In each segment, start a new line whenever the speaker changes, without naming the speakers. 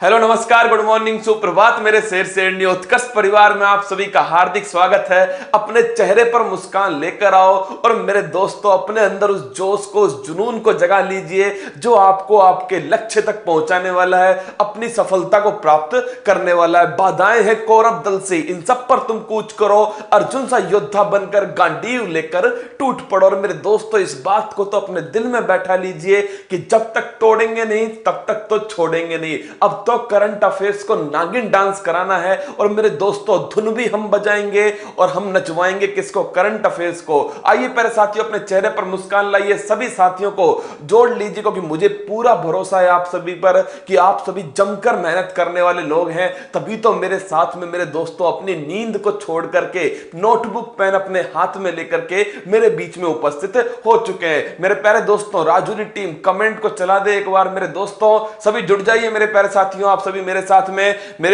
Hello नमस्कार good morning सुप्रभात मेरे शेर शेरनी उत्कर्ष परिवार में आप सभी का हार्दिक स्वागत है। अपने चेहरे पर मुस्कान लेकर आओ और मेरे दोस्तों अपने अंदर उस जोश को उस जुनून को जगा लीजिए जो आपको आपके लक्ष्य तक पहुंचाने वाला है, अपनी सफलता को प्राप्त करने वाला है। बाधाएं हैं कौरव दल से, इन सब पर तुम कूच करो, अर्जुन सा योद्धा बनकर गांडीव लेकर टूट पड़ो। और मेरे दोस्तों इस बात को तो अपने दिल में बैठा लीजिए कि जब तक तोड़ेंगे नहीं तब तक तो छोड़ेंगे नहीं। अब तो करंट अफेयर्स को नागिन डांस कराना है और मेरे दोस्तों धुन भी हम बजाएंगे और हम नचवाएंगे किसको? करंट अफेयर्स को। आइए प्यारे साथियों अपने चेहरे पर मुस्कान लाइए, सभी साथियों को जोड़ लीजिए क्योंकि मुझे पूरा भरोसा है आप सभी पर कि आप सभी जमकर मेहनत करने वाले लोग हैं। तभी तो मेरे साथ में मेरे दोस्तों अपनी नींद को छोड़ करके नोटबुक पेन अपने हाथ में लेकर के मेरे बीच में उपस्थित हो चुके हैं। मेरे प्यारे दोस्तों राजूरी टीम कमेंट को चला दे एक बार। मेरे दोस्तों सभी जुड़ जाइए मेरे प्यारे साथियों, आप सभी मेरे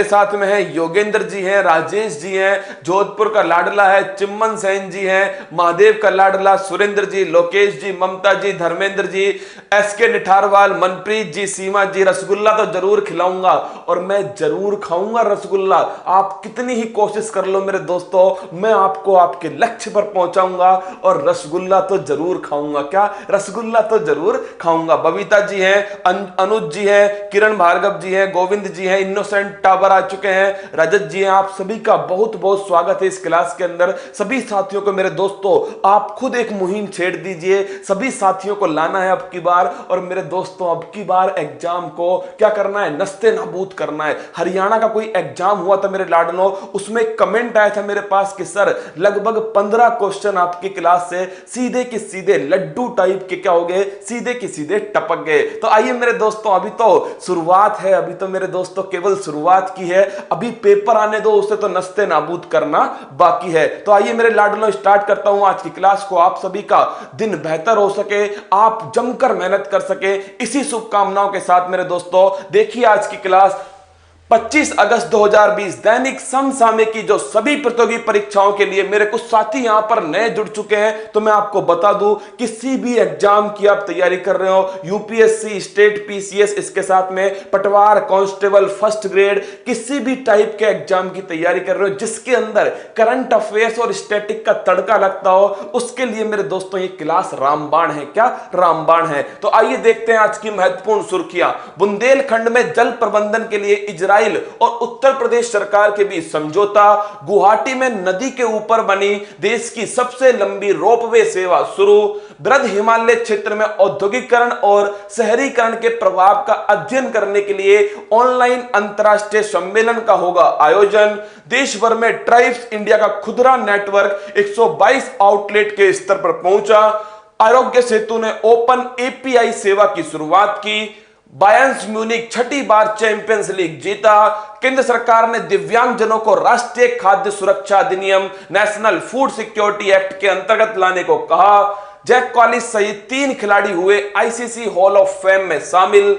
साथ में है। योगेंद्र जी हैं, राजेश जी हैं, जोधपुर का लाडला है चिम्मन सेन जी हैं, महादेव का लाडला सुरेंद्र जी, लोकेश जी, ममता जी, धर्मेंद्र जी, एसके निठारवाल, मनप्रीत जी, सीमा जी। रसगुल्ला तो जरूर खिलाऊंगा और मैं जरूर खाऊंगा रसगुल्ला। आप कितनी ही कोशिश कर लो मेरे दोस्तों, मैं आपको आपके लक्ष्य पर पहुंचाऊंगा और रसगुल्ला तो जरूर खाऊंगा। क्या? रसगुल्ला तो जरूर खाऊंगा। बबीता जी हैं, अनुज जी हैं, किरण भार्गव जी हैं, गोविंद जी हैं, इनोसेंट टावर आ चुके हैं, रजत जी हैं। आप सभी का बहुत बहुत स्वागत है इस क्लास के अंदर। सभी साथियों को मेरे दोस्तों आप खुद एक मुहिम छेड़ दीजिए, सभी साथियों को लाना है अब की बार। और मेरे दोस्तों अब की बार एग्जाम को क्या करना है? नस्ते नाबूद करना है। हरियाणा का कोई एग्जाम हुआ था मेरे लाडलों, उसमें कमेंट आया था मेरे पास कि सर लगभग 15 क्वेश्चन आपकी क्लास से सीधे के सीधे लड्डू टाइप के क्या हो गए, सीधे के सीधे टपक गए। तो आइए मेरे दोस्तों अभी तो शुरुआत है, अभी तो मेरे दोस्तों केवल शुरुआत की है, अभी पेपर आने दो, उसे तो नस्ते नाबूद करना बाकी है। तो आइए मेरे लाडलों स्टार्ट करता हूं आज की क्लास को। आप सभी का दिन बेहतर हो सके, आप जमकर मेहनत कर सके, इसी शुभकामनाओं के साथ मेरे दोस्तों देखिए आज की क्लास 25 अगस्त 2020 दैनिक समसामयिकी जो सभी प्रतियोगी परीक्षाओं के लिए मेरे कुछ साथी यहां पर नए जुड़ चुके हैं। तो मैं आपको बता दूं किसी भी एग्जाम की आप तैयारी कर रहे हो, यूपीएससी, स्टेट पीसीएस, इसके साथ में पटवार, कांस्टेबल, फर्स्ट ग्रेड, किसी भी टाइप के एग्जाम की तैयारी कर रहे हो जिसके अंदर करंट अफेयर्स और स्टैटिक का तड़का लगता हो, उसके लिए मेरे दोस्तों ये क्लास रामबाण है। क्या? रामबाण है। तो आइए देखते हैं आज की महत्वपूर्ण सुर्खियां। बुंदेलखंड में जल प्रबंधन के लिए इजराइल और उत्तर प्रदेश सरकार के बीच समझौता। गुवाहाटी में नदी के ऊपर बनी देश की सबसे लंबी रोपवे सेवा शुरू। बृहद हिमालय क्षेत्र में औद्योगिकरण और शहरीकरण के प्रभाव का अध्ययन करने के लिए ऑनलाइन अंतरराष्ट्रीय सम्मेलन का होगा आयोजन। देश भर में ट्राइब्स इंडिया का खुदरा नेटवर्क 122 आउटलेट के स्तर पर पहुंचा। आरोग्य सेतु ने ओपन एपीआई सेवा की शुरुआत की। बायर्न म्यूनिख छठी बार चैंपियंस लीग जीता। केंद्र सरकार ने दिव्यांगजनों को राष्ट्रीय खाद्य सुरक्षा अधिनियम नेशनल फूड सिक्योरिटी एक्ट के अंतर्गत लाने को कहा। जैक कॉलिस सहित 3 खिलाड़ी हुए आईसीसी हॉल ऑफ फेम में शामिल।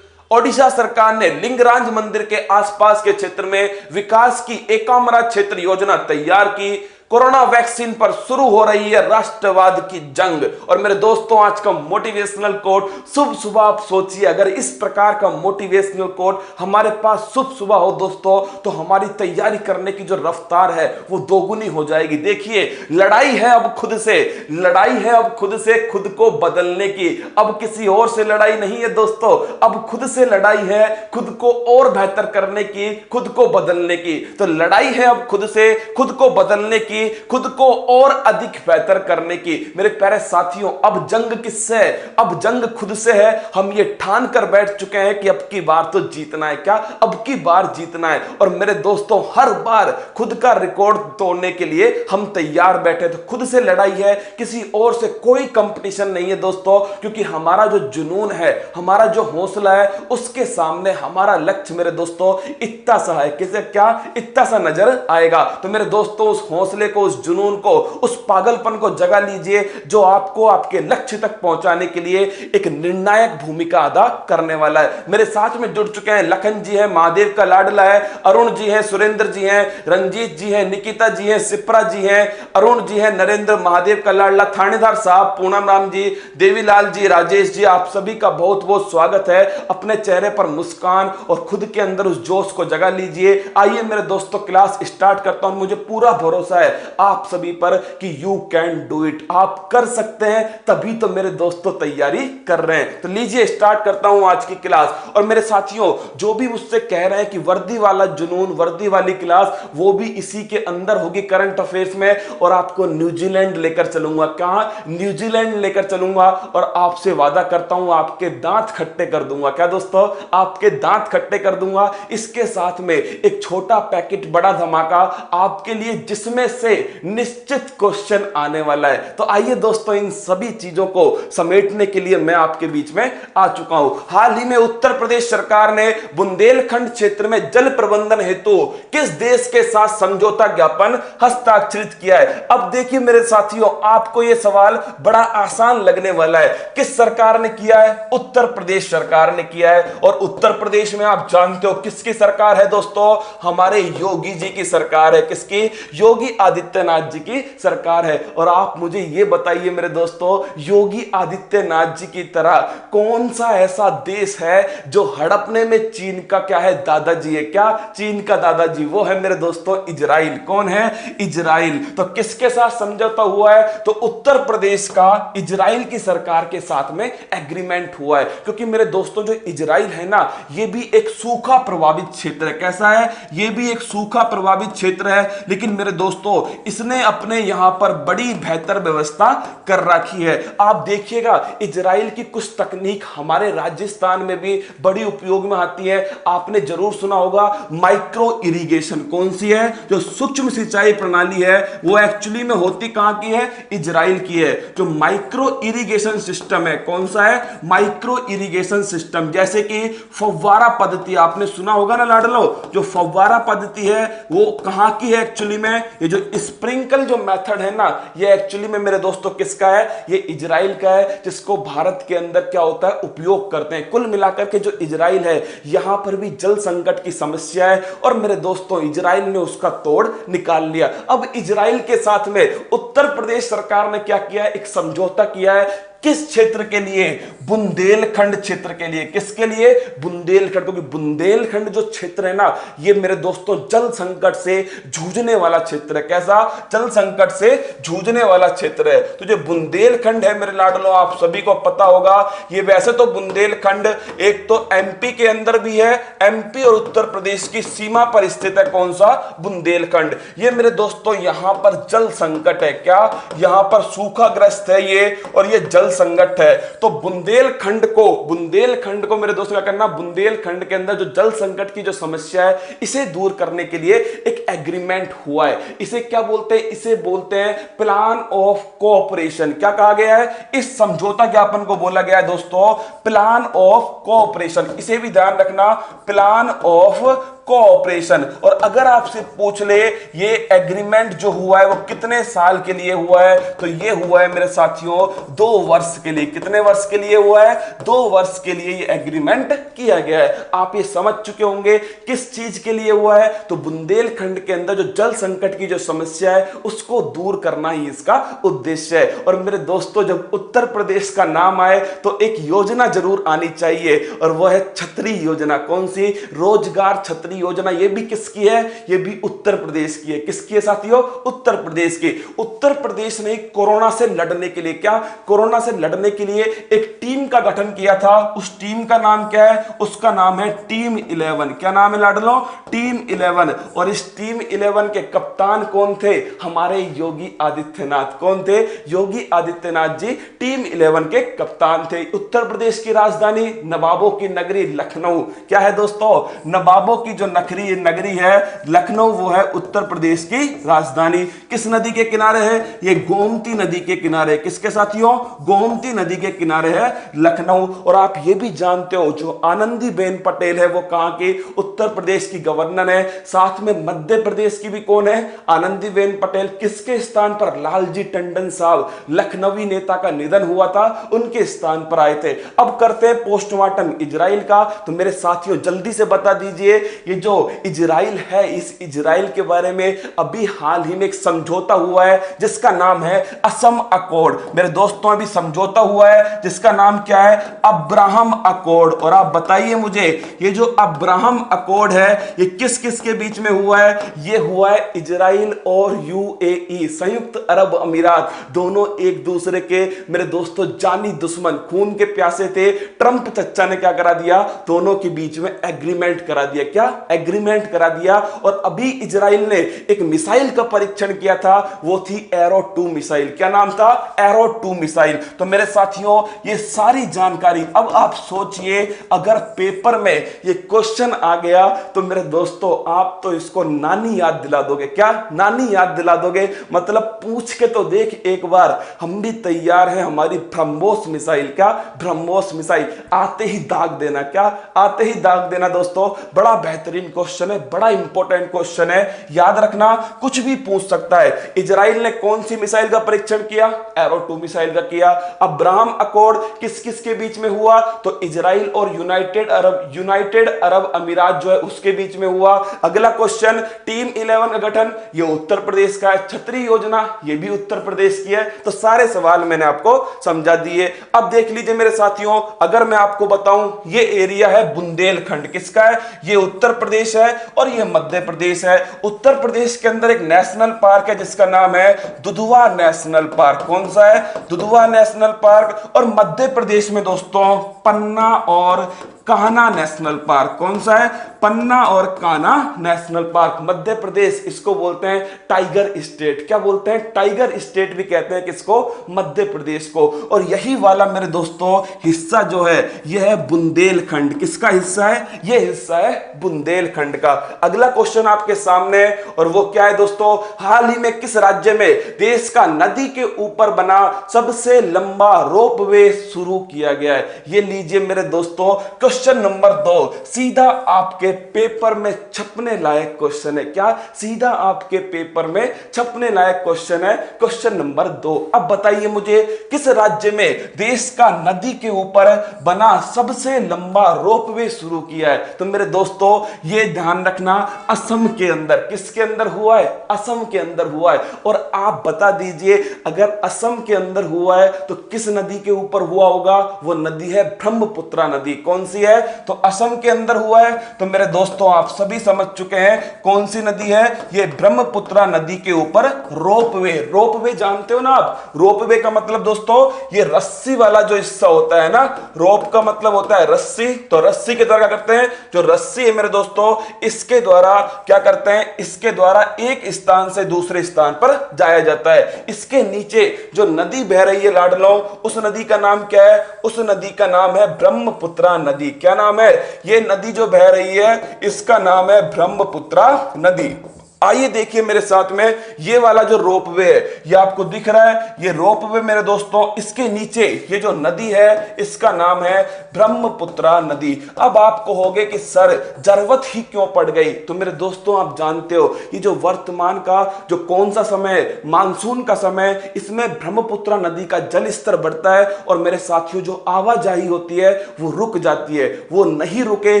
ओडिशा सरकार ने लिंगराज मंदिर के आसपास के क्षेत्र में विकास की एकामरा क्षेत्र योजना तैयार की। कोरोना वैक्सीन पर शुरू हो रही है राष्ट्रवाद की जंग। और मेरे दोस्तों आज का मोटिवेशनल कोट, शुभ सुबह आप सोचिए अगर इस प्रकार का मोटिवेशनल कोट हमारे पास शुभ सुबह हो दोस्तों तो हमारी तैयारी करने की जो रफ्तार है वो दोगुनी हो जाएगी। देखिए लड़ाई है अब खुद से, लड़ाई है अब खुद से खुद को बदलने की। अब किसी और से लड़ाई नहीं है दोस्तों, अब खुद से लड़ाई है खुद को और बेहतर करने की, खुद को बदलने की। तो लड़ाई है अब खुद से खुद को बदलने की, खुद को और अधिक बेहतर करने की। मेरे प्यारे साथियों अब जंग किससे है? अब जंग खुद से है। हम ये ठान कर बैठ चुके हैं कि अब की बार तो जीतना है। क्या? अब की बार जीतना है। और मेरे दोस्तों हर बार खुद का रिकॉर्ड तोड़ने के लिए हम तैयार बैठे। तो खुद से लड़ाई है, किसी और से कोई कंपटीशन नहीं है दोस्तों, क्योंकि हमारा जो जुनून है, हमारा जो हौसला है, उसके सामने हमारा लक्ष्य मेरे दोस्तों इतना सा है। किसे? क्या? इतना सा नजर आएगा। तो मेरे दोस्तों उस हौसले को, उस जुनून को, उस पागलपन को जगा लीजिए जो आपको आपके लक्ष्य तक पहुंचाने के लिए एक निर्णायक भूमिका अदा करने वाला है। मेरे साथ में जुड़ चुके हैं, लखन जी है, महादेव का लाडला है, अरुण जी है, सुरेंद्र जी हैं, रंजीत जी हैं, निकिता जी हैं, सिप्रा जी हैं, अरुण जी हैं, नरेंद्र, महादेव का लाडला, थानेदार साहब, पूनम राम जी, देवीलाल जी, राजेश जी, आप सभी का बहुत बहुत स्वागत है। अपने चेहरे पर मुस्कान और खुद के अंदर उस जोश को जगा लीजिए। आइए मेरे दोस्तों, क्लास स्टार्ट करता हूं। मुझे पूरा भरोसा है आप सभी पर कि यू कैन डू इट, आप कर सकते हैं, तभी तो मेरे दोस्तों तैयारी कर रहे हैं। तो लीजिए स्टार्ट करता हूं आज की क्लास। और मेरे साथियों, जो भी मुझसे कह रहे हैं कि वर्दी वाला जुनून, वर्दी वाली क्लास, वो भी इसी के अंदर होगी, करंट अफेयर्स में। और आपको न्यूजीलैंड लेकर चलूंगा। कहां? न्यूजीलैंड लेकर चलूंगा। और आपसे वादा करता हूं आपके दांत खट्टे कर दूंगा। क्या दोस्तों? आपके दांत खट्टे कर दूंगा। इसके साथ में एक छोटा पैकेट, बड़ा धमाका आपके लिए, जिसमें से निश्चित क्वेश्चन आने वाला है। तो आइए दोस्तों, इन सभी चीजों को समेटने के लिए मैं आपके बीच में आ चुका हूं। हाल ही में उत्तर प्रदेश सरकार ने बुंदेलखंड क्षेत्र में जल प्रबंधन हेतु किस देश के साथ समझौता ज्ञापन हस्ताक्षरित किया है? अब देखिए मेरे साथियों, आपको यह सवाल बड़ा आसान लगने वाला है। किस सरकार ने किया है? उत्तर प्रदेश सरकार ने किया है। और उत्तर प्रदेश में आप जानते हो किसकी सरकार है दोस्तों? हमारे योगी जी की सरकार है। किसकी? योगी आदित्यनाथ जी की सरकार है। और आप मुझे यह बताइए मेरे दोस्तों, योगी आदित्यनाथ जी की तरह कौन सा ऐसा देश है जो हड़पने में चीन का क्या है? दादाजी है। क्या? चीन का दादाजी। वो है मेरे दोस्तों इजराइल। कौन है? इजराइल। तो किसके साथ समझौता हुआ है? तो उत्तर प्रदेश का इजराइल की सरकार के साथ में एग्रीमेंट हुआ है। क्योंकि मेरे दोस्तों, जो इजराइल है ना, ये भी एक सूखा प्रभावित क्षेत्र है। कैसा है? ये भी एक सूखा प्रभावित क्षेत्र है। लेकिन मेरे दोस्तों, इसने अपने यहां पर बड़ी बेहतर व्यवस्था कर रखी है। आप देखिएगा, इजराइल की कुछ तकनीक हमारे राजस्थान में भी बड़ी उपयोग में आती है। आपने जरूर सुना होगा माइक्रो इरिगेशन। कौन सी है? जो सूक्ष्म सिंचाई प्रणाली है, वो एक्चुअली में होती कहां की है? इजराइल की है। जो माइक्रो इरिगेशन सिस्टम है, कौन सा है? Micro irrigation system. जैसे कि फव्वारा पद्धति, आपने सुना होगा ना लाडलो। जो फव्वारा पद्धति है वो कहां की है एक्चुअली में? ये जो स्प्रिंकल जो मेथड है ना, ये एक्चुअली में मेरे दोस्तों किसका है? ये इजराइल का है, जिसको भारत के अंदर क्या होता है? उपयोग करते हैं। कुल मिलाकर के जो इजराइल है, यहां पर भी जल संकट की समस्या है। और मेरे दोस्तों, इजराइल ने उसका तोड़ निकाल लिया। अब इजराइल के साथ में उत्तर प्रदेश सरकार ने क्या किया है? एक समझौता किया है। किस क्षेत्र के लिए? बुंदेलखंड क्षेत्र के लिए। किसके लिए? बुंदेलखंड। क्योंकि बुंदेलखंड जो क्षेत्र है ना, ये मेरे दोस्तों जल संकट से जूझने वाला क्षेत्र है। कैसा? जल संकट से जूझने वाला क्षेत्र है। तो जो बुंदेलखंड है मेरे लाडलो, आप सभी को पता होगा, ये वैसे तो बुंदेलखंड एक तो एमपी के अंदर भी है, एमपी और उत्तर प्रदेश की सीमा पर स्थित है। कौन सा? बुंदेलखंड। ये मेरे दोस्तों यहां पर जल संकट है। क्या? यहां पर सूखाग्रस्त है ये, और ये जल संकट है। तो बुंदेलखंड को मेरे दोस्तों क्या करना? बुंदेलखंड के अंदर जो जल संकट की जो समस्या है, इसे दूर करने के लिए एक एग्रीमेंट हुआ है। इसे क्या बोलते हैं? इसे बोलते हैं प्लान ऑफ कोऑपरेशन। क्या कहा गया है? इस समझौता ज्ञापन को बोला गया है दोस्तों प्लान ऑफ कोऑपरेशन। इसे भी ध्यान रखना, प्लान ऑफ कोऑपरेशन। और अगर आपसे पूछ ले ये एग्रीमेंट जो हुआ है वो कितने साल के लिए हुआ है, तो ये हुआ है मेरे साथियों 2 वर्ष के लिए। कितने वर्ष के लिए हुआ है? 2 वर्ष के लिए ये एग्रीमेंट किया गया है। आप ये समझ चुके होंगे किस चीज के लिए हुआ है। तो बुंदेलखंड के अंदर जो जल संकट की जो समस्या है, उसको दूर करना ही इसका उद्देश्य है। और मेरे दोस्तों, जब उत्तर प्रदेश का नाम आए तो एक योजना जरूर आनी चाहिए, और वह है छतरी योजना। कौन सी? रोजगार छतरी योजना। ये भी किसकी है? ये भी उत्तर प्रदेश की है। किसकी है साथियों? उत्तर प्रदेश की। उत्तर प्रदेश ने कोरोना से लड़ने के लिए क्या? कोरोना से लड़ने के लिए एक टीम का गठन किया था। उस टीम का नाम क्या है? उसका नाम है टीम 11। क्या नाम है लाडलो? टीम 11। और इस टीम 11 के कप्तान कौन थे? हमारे योगी आदित्यनाथ। कौन थे? योगी आदित्यनाथ जी टीम 11 के कप्तान थे। उत्तर प्रदेश की राजधानी नवाबों की नगरी लखनऊ। क्या है दोस्तों? नवाबों की जो नगरी है लखनऊ, वो है उत्तर प्रदेश की राजधानी। किस नदी के किनारे है? ये गोमती नदी के किनारे। किसके साथियों? गोमती नदी के किनारे है लखनऊ। और आप ये भी जानते हो जो आनंदीबेन पटेल है वो कहां की? उत्तर प्रदेश की गवर्नर है। साथ में मध्य प्रदेश की भी कौन है? आनंदीबेन पटेल। किसके स्थान पर? लालजी टंडन साहब, लखनवी नेता का निधन हुआ था, उनके स्थान पर आए थे। अब करते हैं पोस्टमार्टम इजराइल का। तो मेरे साथियों जल्दी से बता दीजिए, ये जो इजराइल है, इस इजराइल के बारे में अभी हाल ही में एक समझौता हुआ है जिसका नाम है असम अकॉर्ड। मेरे दोस्तों अभी समझौता हुआ है जिसका नाम क्या है? Abraham accord. और आप बताइए मुझे, ये जो अब्राहम अकॉर्ड है ये किस किस के बीच में हुआ है? ये हुआ है इजराइल और यूएई, संयुक्त अरब अमीरात। दोनों एक दूसरे के मेरे दोस्तों जानी दुश्मन, खून के प्यासे थे। ट्रंप चच्चा ने क्या करा दिया? दोनों के बीच में एग्रीमेंट करा दिया। क्या? एग्रीमेंट करा दिया। और अभी इजराइल ने एक मिसाइल का परीक्षण किया था, वो थी एरो 2 मिसाइल। क्या नाम था? Arrow 2 missile. तो मेरे साथियों ये सारी जानकारी, अब आप सोचिए अगर पेपर में ये क्वेश्चन आ गया तो मेरे दोस्तों आप तो इसको नानी याद दिला दोगे। क्या? नानी याद दिला दोगे। मतलब पूछ के तो देख एक बार, हम भी तैयार हैं। हमारी ब्रह्मोस मिसाइल, क्या? ब्रह्मोस मिसाइल आते ही दाग देना। क्या? आते ही दाग देना। दोस्तों बड़ा बेहतरीन क्वेश्चन है, बड़ा इंपॉर्टेंट क्वेश्चन है, याद रखना, कुछ भी पूछ सकता है। इजराइल ने कौन सी मिसाइल का परीक्षण किया? एरो 2 मिसाइल का किया। अब्राहम अकॉर्ड किस किस के बीच में हुआ? तो इजराइल और यूनाइटेड अरब अमीरात जो है उसके बीच में हुआ। अगला क्वेश्चन, टीम 11 का गठन, ये उत्तर प्रदेश का है। छतरी योजना, ये भी उत्तर प्रदेश की है। तो सारे सवाल मैंने आपको समझा दिए। अब देख लीजिए मेरे साथियों, अगर मैं आपको बताऊं ये एरिया है बुंदेलखंड, किसका है? ये उत्तर प्रदेश है और ये मध्य प्रदेश है। उत्तर प्रदेश के अंदर एक नेशनल पार्क है जिसका नाम है दुधवा नेशनल पार्क। कौन सा है? Dudhwa national park. और मध्य प्रदेश में दोस्तों पन्ना और कान्हा नेशनल पार्क। कौन सा है? पन्ना और कान्हा नेशनल पार्क। मध्य प्रदेश, इसको बोलते हैं टाइगर स्टेट। क्या बोलते हैं? टाइगर स्टेट भी कहते हैं किसको? मध्य प्रदेश को। और यही वाला मेरे दोस्तों हिस्सा जो है यह है बुंदेलखंड। किसका हिस्सा है? यह हिस्सा है बुंदेलखंड का। अगला क्वेश्चन आपके सामने, और वो क्या है दोस्तों? हाल ही में किस राज्य में देश का नदी के ऊपर बना सबसे लंबा रोपवे शुरू किया गया है? ये लीजिए मेरे दोस्तों क्वेश्चन नंबर 2, सीधा आपके पेपर में छपने लायक क्वेश्चन है। क्या? सीधा आपके पेपर में छपने लायक क्वेश्चन है, क्वेश्चन नंबर 2। अब बताइए मुझे किस राज्य में देश का नदी के ऊपर बना सबसे लंबा रोपवे शुरू किया है? तो मेरे दोस्तों ये ध्यान रखना, असम के अंदर। किसके अंदर हुआ है? असम के अंदर हुआ है। और आप बता दीजिए अगर असम के अंदर हुआ है तो किस नदी के ऊपर हुआ होगा? वो नदी है ब्रह्मपुत्रा नदी। कौन सी है? तो असम के अंदर हुआ है। तो मेरे दोस्तों आप सभी समझ चुके हैं कौन सी नदी है? ये ब्रह्मपुत्रा नदी के ऊपर रोपवे। रोपवे जानते हो ना आप? रोपवे का मतलब दोस्तों ये रस्सी वाला जो हिस्सा होता है ना, रोप का मतलब होता है रस्सी। तो रस्सी के द्वारा क्या करते हैं? जो रस्सी है मेरे दोस्तों इसके द्वारा क्या करते हैं? इसके द्वारा एक स्थान से दूसरे स्थान पर जाया जाता है। इसके नीचे जो नदी बह रही है लाडलों, उस नदी का नाम क्या है? उस नदी का नाम है ब्रह्मपुत्रा नदी। क्या नाम है? ये नदी जो बह रही है इसका नाम है ब्रह्मपुत्रा नदी। आइए देखिए मेरे साथ में, ये वाला जो रोपवे है ये आपको दिख रहा है, ये रोपवे मेरे दोस्तों, इसके नीचे ये जो नदी है इसका नाम है ब्रह्मपुत्रा नदी। अब आप कहोगे कि सर जरूरत ही क्यों पड़ गई? तो मेरे दोस्तों आप जानते हो ये जो वर्तमान का जो कौन सा समय, मानसून का समय, इसमें ब्रह्मपुत्रा नदी का जल स्तर बढ़ता है और मेरे साथियों जो आवाजाही होती है वो रुक जाती है। वो नहीं रुके,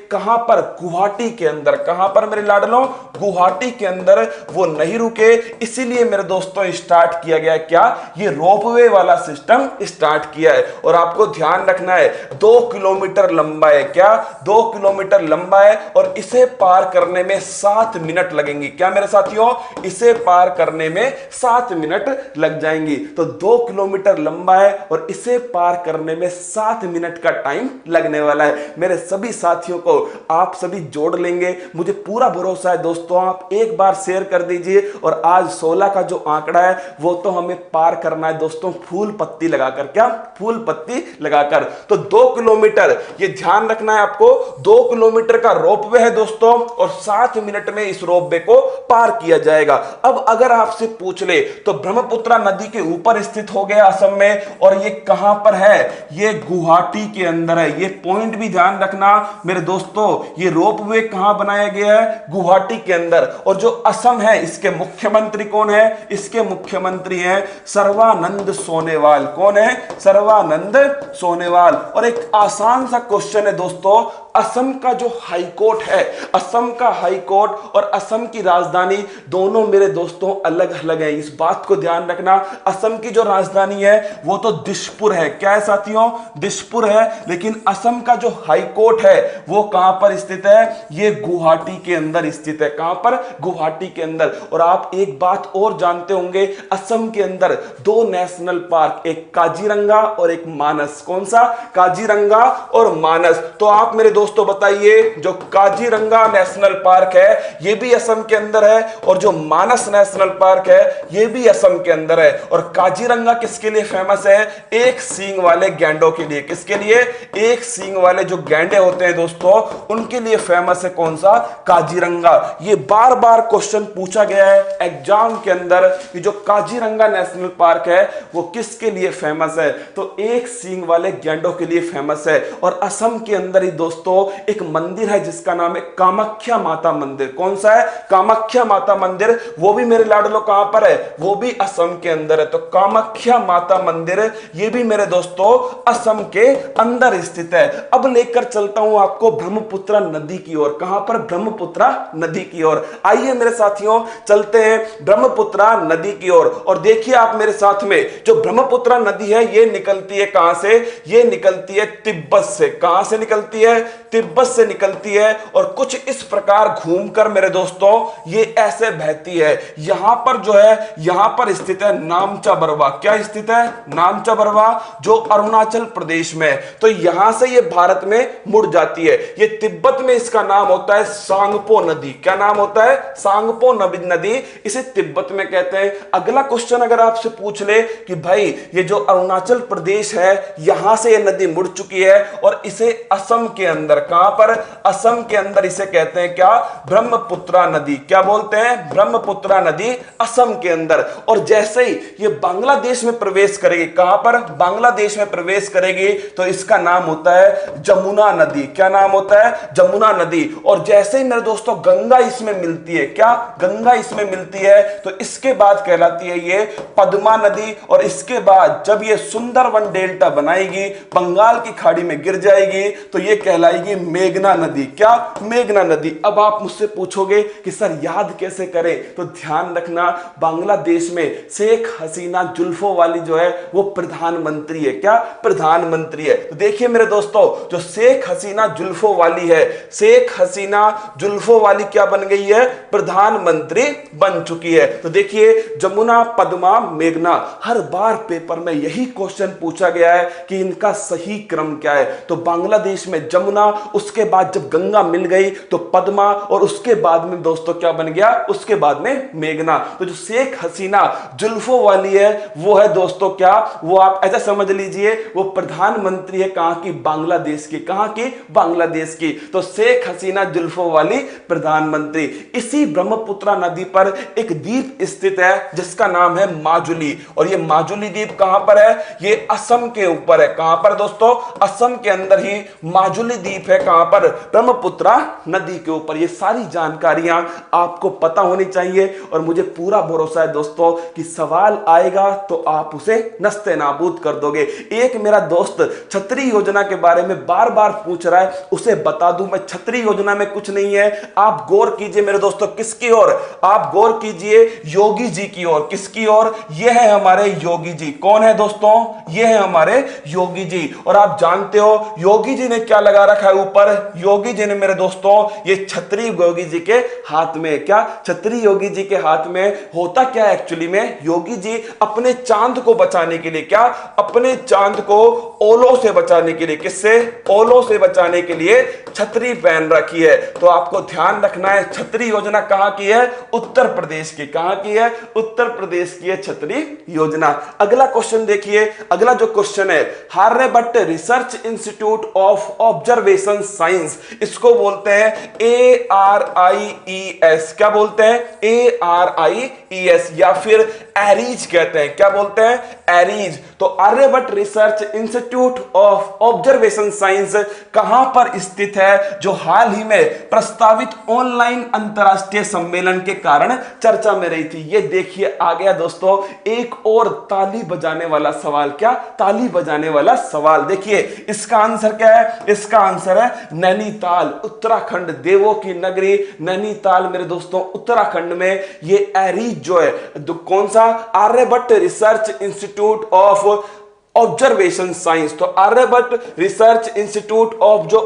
कहां पर? गुवाहाटी के अंदर। कहां पर मेरे लाडलों? गुवाहाटी के अंदर वो नहीं रुके। इसीलिए मेरे दोस्तों स्टार्ट किया गया क्या? ये रोपवे वाला सिस्टम स्टार्ट किया है। और आपको ध्यान रखना है 2 किलोमीटर लंबा है। क्या? 2 किलोमीटर लंबा है और इसे पार करने में 7 मिनट लगेंगे। क्या मेरे साथियों? इसे पार करने में 7 मिनट लग जाएंगी। तो 2 किलोमीटर लंबा है और इसे पार करने में 7 मिनट का टाइम लगने वाला है। मेरे सभी साथियों को आप सभी जोड़ लेंगे, मुझे पूरा भरोसा है दोस्तों। आप एक बार बार शेयर कर दीजिए। और आज 16 का जो आंकड़ा है वो तो हमें पार करना है दोस्तों, फूल पत्ती लगाकर। क्या? फूल पत्ती लगाकर। तो 2 किलोमीटर, ये ध्यान रखना है आपको, 2 किलोमीटर का रोपवे है दोस्तों, और 7 मिनट में इस रोपवे को पार किया जाएगा। अब अगर आपसे पूछ ले तो ब्रह्मपुत्र नदी के ऊपर स्थित हो गया असम में, और ये कहां पर है? ये गुवाहाटी के अंदर है। ये पॉइंट भी ध्यान रखना मेरे दोस्तों, ये रोपवे कहां बनाया गया है? गुवाहाटी के अंदर। और जो असम है इसके मुख्यमंत्री कौन है? इसके मुख्यमंत्री हैं सर्बानंद सोनोवाल। कौन है? सर्बानंद सोनोवाल। और एक आसान सा क्वेश्चन है दोस्तों, असम का जो हाई कोर्ट है, असम का हाई कोर्ट और असम की राजधानी दोनों मेरे दोस्तों अलग अलग है। इस बात को ध्यान रखना। असम की जो राजधानी है वो तो दिसपुर है। क्या है साथियों? दिसपुर है। लेकिन असम का जो हाई कोर्ट है वो कहां पर स्थित है? ये गुवाहाटी के अंदर स्थित है। कहां पर? गुवाहाटी के अंदर। और आप एक बात और जानते होंगे, असम के अंदर 2 नेशनल पार्क, एक काजीरंगा और एक मानस। कौन सा? काजीरंगा और मानस। तो आप मेरे दोस्तों बताइए, जो काजीरंगा नेशनल पार्क है ये भी असम के अंदर है, और जो मानस नेशनल पार्क है ये भी असम के अंदर है। और काजीरंगा किसके लिए फेमस है? एक सींग वाले गैंडों के लिए। किसके लिए? एक सींग वाले जो गैंडे होते हैं दोस्तों, उनके लिए फेमस है। कौन सा? काजीरंगा। ये बार बार क्वेश्चन पूछा गया है एग्जाम के अंदर कि जो काजीरंगा नेशनल पार्क है वो किसके लिए फेमस है? तो एक सींग वाले गैंडों के लिए फेमस है। और असम के अंदर ही दोस्तों एक मंदिर है जिसका नाम है कामाख्या माता मंदिर। कौन सा है? कामाख्या माता मंदिर। वो भी मेरे लाडलो कहां पर है? वो भी असम के अंदर है। तो कामाख्या माता मंदिर ये भी मेरे दोस्तों असम के अंदर स्थित है। अब लेकर चलता हूं आपको ब्रह्मपुत्र नदी की ओर। कहां पर? ब्रह्मपुत्र नदी की ओर। आइए मेरे साथियों चलते हैं ब्रह्मपुत्र नदी की ओर। और देखिए आप मेरे साथ में, जो ब्रह्मपुत्र नदी है ये निकलती है कहां से? ये निकलती है तिब्बत से। कहां से निकलती है? तिब्बत से निकलती है। और कुछ इस प्रकार घूमकर मेरे दोस्तों ये ऐसे बहती है। यहां पर जो है, यहां पर स्थित है नामचा बरवा। क्या स्थित है? नामचा बरवा, जो अरुणाचल प्रदेश में। तो यहां से ये भारत में मुड़ जाती है। ये तिब्बत में इसका नाम होता है सांगपो नदी। क्या नाम होता है? सांगपो नदी। इसे तिब्बत में कहते हैं। अगला क्वेश्चन अगर आपसे पूछ ले कि भाई ये जो अरुणाचल प्रदेश है यहां से ये नदी मुड़ चुकी है, और इसे असम के अंदर, कहां पर? असम के अंदर इसे कहते हैं क्या? ब्रह्मपुत्र नदी। क्या बोलते हैं? ब्रह्मपुत्र नदी असम के अंदर। और जैसे ही ये बांग्लादेश में प्रवेश करेगी, कहां पर? बांग्लादेश में प्रवेश करेगी, तो इसका नाम होता है जमुना नदी। क्या नाम होता है? जमुना नदी। और जैसे ही मेरे दोस्तों गंगा इसमें मिलती है, क्या? गंगा इसमें मिलती है, तो इसके बाद कहलाती है ये पद्मा नदी। और इसके बाद जब ये सुंदरवन डेल्टा बनाएगी, बंगाल की खाड़ी में गिर जाएगी, तो ये कहलाएगी मेघना नदी। क्या? मेघना नदी। अब आप मुझसे पूछोगे कि सर याद कैसे करें? तो ध्यान रखना, बांग्लादेश में शेख हसीना जुल्फों वाली जो है वो प्रधानमंत्री है। क्या? प्रधानमंत्री है। तो देखिए मेरे दोस्तों, जो शेख हसीना जुल्फों वाली है, शेख हसीना जुल्फों वाली क्या बन गई है? प्रधानमंत्री बन चुकी है। तो देखिए जमुना, पद्मा, मेघना, हर बार पेपर में यही क्वेश्चन पूछा गया है कि इनका सही क्रम क्या है। तो बांग्लादेश में जमुना, उसके बाद जब गंगा मिल गई तो पद्मा, और उसके बाद में दोस्तों क्या बन गया? उसके बाद में मेघना। तो जो शेख हसीना जुल्फों वाली है वो है दोस्तों क्या? वो आप ऐसा समझ लीजिए वो प्रधानमंत्री है। कहां की? बांग्लादेश की। कहां की? बांग्लादेश की। तो शेख हसीना जुल्फों वाली प्रधानमंत्री। इसी ब्रह्मपुत्र नदी पर एक द्वीप स्थित है जिसका नाम है माजुली। और ये माजुली द्वीप कहां पर है? ये असम के ऊपर है। कहां पर दोस्तों? असम के अंदर ही माजुली द्वीप है। कहां पर? ब्रह्मपुत्र नदी के ऊपर। ये सारी जानकारियां आपको पता होनी चाहिए, और मुझे पूरा भरोसा है दोस्तों कि सवाल आएगा तो आप उसे नस्ते नाबूद कर दोगे। एक मेरा दोस्त छतरी योजना के बारे में बार बार पूछ रहा है, उसे बता दूं मैं, छतरी योजना में कुछ नहीं है। आप गौर कीजिए मेरे दोस्तों, किसकी ओर? आप गौर कीजिए योगी जी की ओर। किसकी ओर? ये है हमारे योगी जी। कौन है दोस्तों? ये है हमारे योगी जी। और आप जानते हो योगी जी ने क्या लगा रखा है ऊपर, योगी जी ने मेरे दोस्तों ये छतरी योगी जी के हाथ में, क्या छतरी योगी जी के हाथ में। होता क्या एक्चुअली में, योगी जी अपने चांद को बचाने के लिए, क्या अपने चांद को ओलों से बचाने के लिए, किससे, ओलों से बचाने के लिए छतरी पहन रखी है। तो आपको ध्यान रखना है छतरी योजना कहां की है, उत्तर प्रदेश की। कहां की है, उत्तर प्रदेश की है छतरी योजना। अगला क्वेश्चन देखिए, अगला जो क्वेश्चन है, Aryabhatta research institute of observation science, इसको बोलते हैं ARIES। क्या बोलते हैं, ARIES, या फिर एरीज कहते हैं। क्या बोलते हैं, एरीज। तो Aryabhatta research institute of observation science कहां पर स्थित है, जो हाल ही में प्रस्तावित ऑनलाइन अंतरराष्ट्रीय सम्मेलन के कारण चर्चा में रही थी। ये देखिए आ गया दोस्तों एक और ताली बजाने वाला सवाल। क्या, ताली बजाने वाला सवाल। देखिए इसका आंसर क्या है, इसका आंसर है नैनीताल, उत्तराखंड, देवों की नगरी नैनीताल मेरे दोस्तों उत्तराखंड में ये एरीज जो है, कौन सा, Aryabhatta research institute of observation science. तो आर्यभट्ट रिसर्च इंस्टीट्यूट ऑफ जो